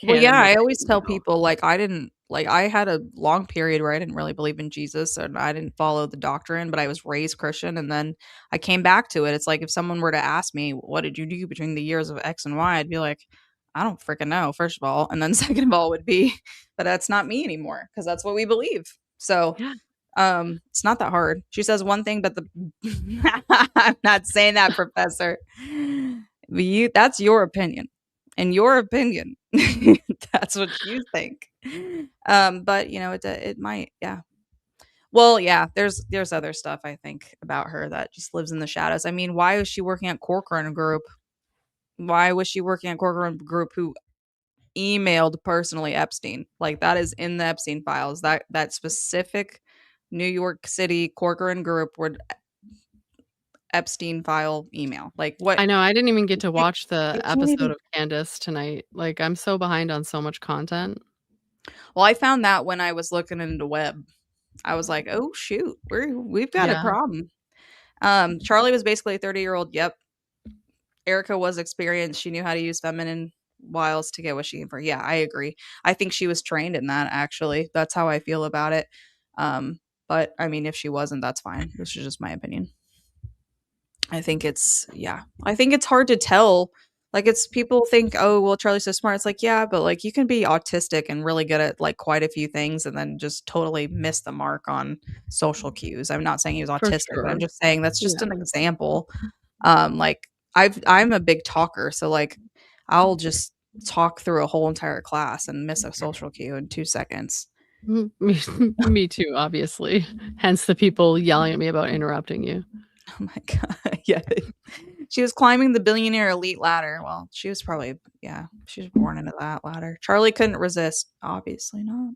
S2: Well, yeah, I always tell people like I had a long period where I didn't really believe in Jesus and I didn't follow the doctrine, but I was raised Christian and then I came back to it. It's like if someone were to ask me, what did you do between the years of X and Y? I'd be like, I don't freaking know, first of all. And then second of all would be, but that's not me anymore because that's what we believe. So it's not that hard. She says one thing, but I'm not saying that, Professor. That's your opinion. In your opinion, that's what you think. But it might, yeah. Well, yeah, there's other stuff I think about her that just lives in the shadows. I mean, why was she working at Corcoran Group? Why was she working at Corcoran Group who emailed personally Epstein? Like that is in the Epstein files. That specific New York City Corcoran Group would Epstein file email. Like what?
S1: I know. I didn't even get to watch the episode of Candace tonight. Like I'm so behind on so much content.
S2: Well, I found that when I was looking into web. I was like, oh shoot, we've got a
S1: Yeah.
S2: problem. Charlie was basically a 30-year-old. Yep. Erika was experienced. She knew how to use feminine wiles to get what she came for. Yeah, I agree. I think she was trained in that, actually. That's how I feel about it. But I mean, if she wasn't, that's fine. This is just my opinion. I think it's hard to tell. Like, it's people think, oh, well, Charlie's so smart. It's like, yeah, but like you can be autistic and really good at like quite a few things and then just totally miss the mark on social cues. I'm not saying he was
S1: For
S2: autistic, but I'm
S1: sure.
S2: just saying that's just
S1: Yeah.
S2: an example. Like I'm a big talker, so like I'll just talk through a whole entire class and miss a social cue in 2 seconds.
S1: Me too, obviously. Hence the people yelling at me about interrupting you.
S2: Oh my god. Yeah. She was climbing the billionaire elite ladder. Well, she was probably she was born into that ladder. Charlie couldn't resist. Obviously not.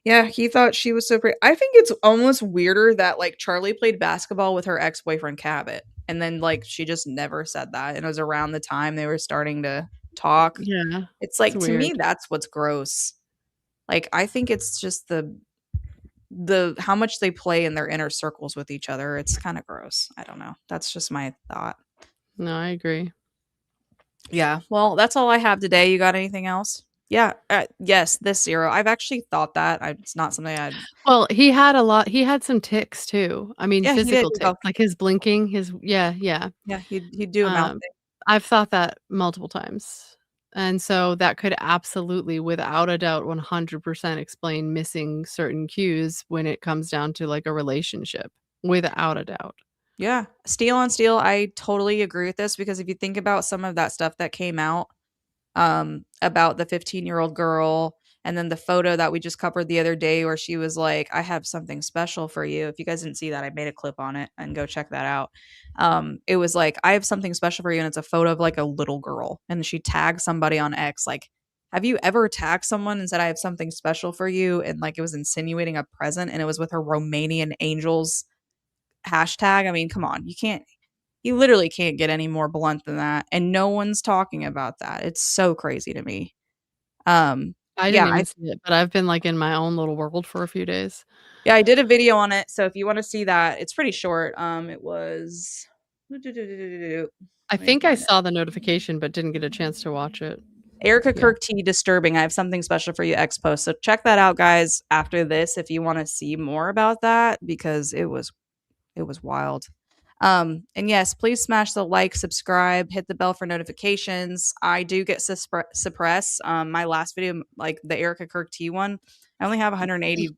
S2: Yeah, he thought she was so pretty. I think it's almost weirder that like Charlie played basketball with her ex-boyfriend Cabot, and then like she just never said that. And it was around the time they were starting to talk.
S1: Yeah.
S2: It's like,
S1: It's
S2: to me,
S1: weird.
S2: that's what's gross. Like, I think it's just the how much they play in their inner circles with each other. It's kind of gross. I don't know. That's just my thought.
S1: No, I agree.
S2: Yeah. Well, that's all I have today. You got anything else? Yeah. Yes, this 0. I've actually thought that. It's not something I'd.
S1: Well, he had some tics too. I mean,
S2: Yeah, he did.
S1: physical tics, like his blinking, yeah.
S2: Yeah, he'd do a mouth thing.
S1: I've thought that multiple times. And so that could absolutely, without a doubt, 100% explain missing certain cues when it comes down to like a relationship, without a doubt.
S2: Yeah. Steel on steel, I totally agree with this because if you think about some of that stuff that came out about the 15-year-old girl and then the photo that we just covered the other day where she was like, I have something special for you. If you guys didn't see that, I made a clip on it and go check that out. It was like, I have something special for you. And it's a photo of like a little girl. And she tagged somebody on X. Like, have you ever tagged someone and said, I have something special for you? And like, it was insinuating a present and it was with her Romanian angels hashtag. I mean, come on, you literally can't get any more blunt than that. And no one's talking about that. It's so crazy to me.
S1: I
S2: Yeah,
S1: didn't even see it, but I've been like in my own little world for a few days.
S2: Yeah, I did a video on it. So if you want to see that, it's pretty short. It was.
S1: I think I saw the notification, but didn't get a chance to watch it.
S2: Erika Kirk T disturbing. I have something special for you, X post. So check that out, guys, after this if you want to see more about that because it was wild. And yes, please smash the like, subscribe, hit the bell for notifications. I do get suppress. My last video, like the Erika Kirk T one, I only have 180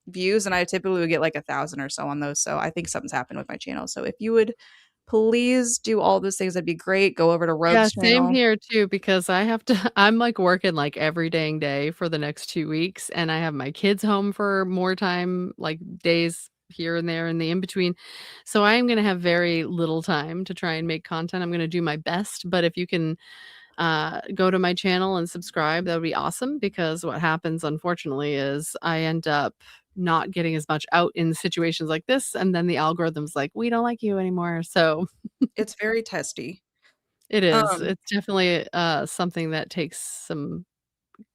S2: views, and I typically would get like 1,000 or so on those. So I think something's happened with my channel. So if you would please do all those things, that'd be great. Go over to Rogue's
S1: same
S2: channel.
S1: here too, because I'm like working like every dang day for the next 2 weeks, and I have my kids home for more time, like days here and there in the in between. So I am going to have very little time to try and make content. I'm going to do my best, but if you can go to my channel and subscribe, that would be awesome, because what happens unfortunately is I end up not getting as much out in situations like this, and then the algorithm's like, we don't like you anymore. So
S2: it's very testy.
S1: It is. It's definitely something that takes some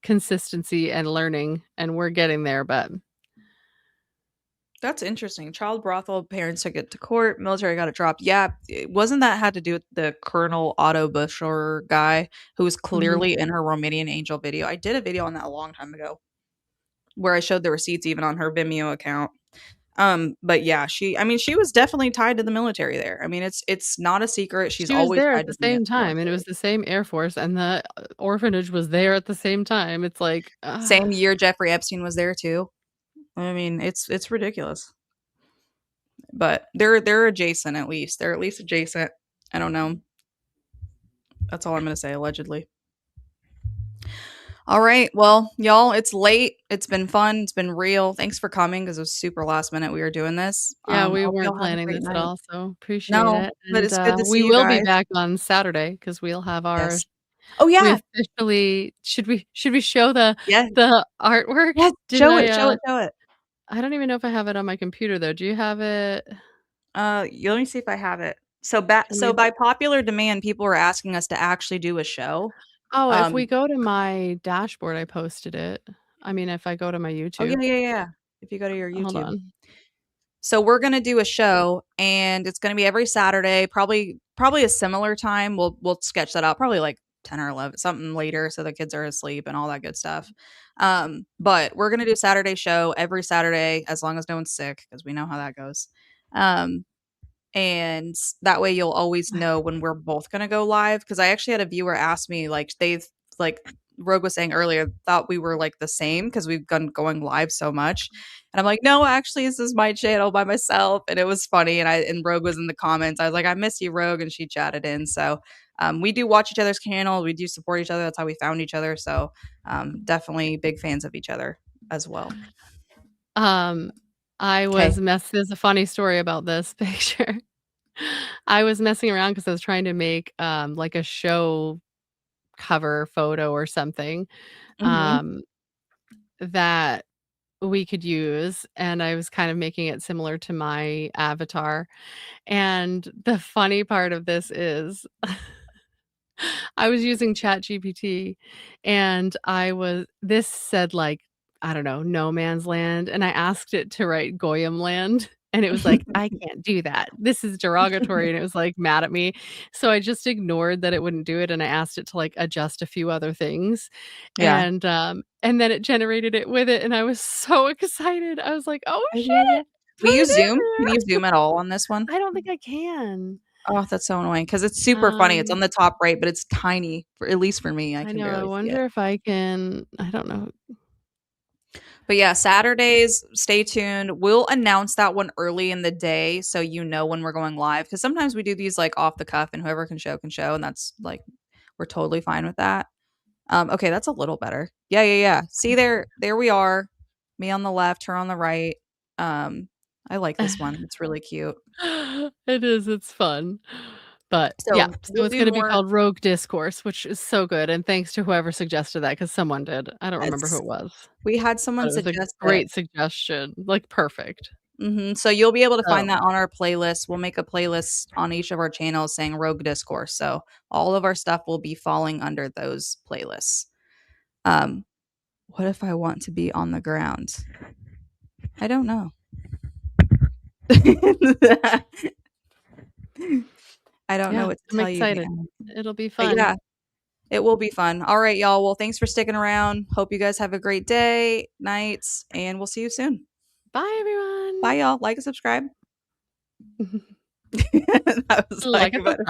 S1: consistency and learning, and we're getting there, but
S2: that's interesting. Child brothel, parents took it to court, military got it dropped. Yeah, wasn't that had to do with the Colonel Otto Busher guy who was clearly in her Romanian angel video? I did a video on that a long time ago where I showed the receipts even on her Vimeo account. But yeah, she was definitely tied to the military there. I mean, it's not a secret. She was always
S1: there
S2: tied
S1: at the
S2: to
S1: same time, and it was the same Air Force, and the orphanage was there at the same time. It's like
S2: same year Jeffrey Epstein was there too. I mean, it's ridiculous. But they're adjacent at least. They're at least adjacent. I don't know. That's all I'm going to say, allegedly. All right. Well, y'all, it's late. It's been fun. It's been real. Thanks for coming because it was super last minute we were doing this.
S1: Yeah, we weren't planning this at all, so appreciate it.
S2: But it's good to see
S1: we
S2: you
S1: will
S2: guys.
S1: be back on Saturday because we'll have our
S2: Oh yeah.
S1: We officially should we show the artwork?
S2: Yes, show it.
S1: I don't even know if I have it on my computer though. Do you have it?
S2: Let me see if I have it. So by popular demand, people were asking us to actually do a show.
S1: Oh, if we go to my dashboard, I posted it. I mean, if I go to my
S2: Oh,
S1: YouTube.
S2: yeah. If you go to your
S1: Hold
S2: YouTube.
S1: on.
S2: So we're gonna do a show, and it's gonna be every Saturday, probably a similar time. We'll sketch that out, probably like 10 or 11, something later, so the kids are asleep and all that good stuff. But we're gonna do a Saturday show every Saturday, as long as no one's sick, because we know how that goes. And that way you'll always know when we're both gonna go live. Because I actually had a viewer ask me, like, they've like Rogue was saying earlier, thought we were like the same because we've been going live so much. And I'm like, no, actually, this is my channel by myself. And it was funny. And Rogue was in the comments. I was like, I miss you, Rogue. And she chatted in. So we do watch each other's channels. We do support each other. That's how we found each other. So definitely big fans of each other as well.
S1: I was there's a funny story about this picture. I was messing around because I was trying to make like a show cover photo or something that we could use, and I was kind of making it similar to my avatar. And the funny part of this is I was using ChatGPT, and this said, like, I don't know, no man's land, and I asked it to write Goyim land, and it was like, I can't do that. This is derogatory, and it was like mad at me. So I just ignored that it wouldn't do it, and I asked it to like adjust a few other things.
S2: Yeah.
S1: And then it generated it with it, and I was so excited. I was like, oh shit.
S2: Will you zoom? Can you zoom at all on this one?
S1: I don't think I can.
S2: Oh, that's so annoying because it's super funny. It's on the top right, but it's tiny, at least for me. I can
S1: know. I
S2: barely see it.
S1: wonder if I can. I don't know.
S2: But yeah, Saturdays, stay tuned. We'll announce that one early in the day so you know when we're going live. Because sometimes we do these like off the cuff and whoever can show. And that's like, we're totally fine with that. Okay, that's a little better. Yeah. See there we are. Me on the left, her on the right. I like this one. It's really cute.
S1: It is. It's fun. But
S2: So
S1: yeah, so
S2: we'll
S1: it's
S2: do
S1: going to be
S2: more-
S1: called Rogue Discourse, which is so good. And thanks to whoever suggested that, because someone did. I don't remember who it was.
S2: We had someone
S1: But it was
S2: suggest
S1: a great suggestion. Like perfect.
S2: So you'll be able to find that on our playlist. We'll make a playlist on each of our channels saying Rogue Discourse. So all of our stuff will be falling under those playlists. What if I want to be on the ground? I don't know. I don't know what to tell you.
S1: I'm excited. It'll be fun.
S2: But yeah, it will be fun. All right, y'all. Well, thanks for sticking around. Hope you guys have a great day, nights, and we'll see you soon.
S1: Bye, everyone.
S2: Bye, y'all. Like and subscribe. That was
S1: like and subscribe.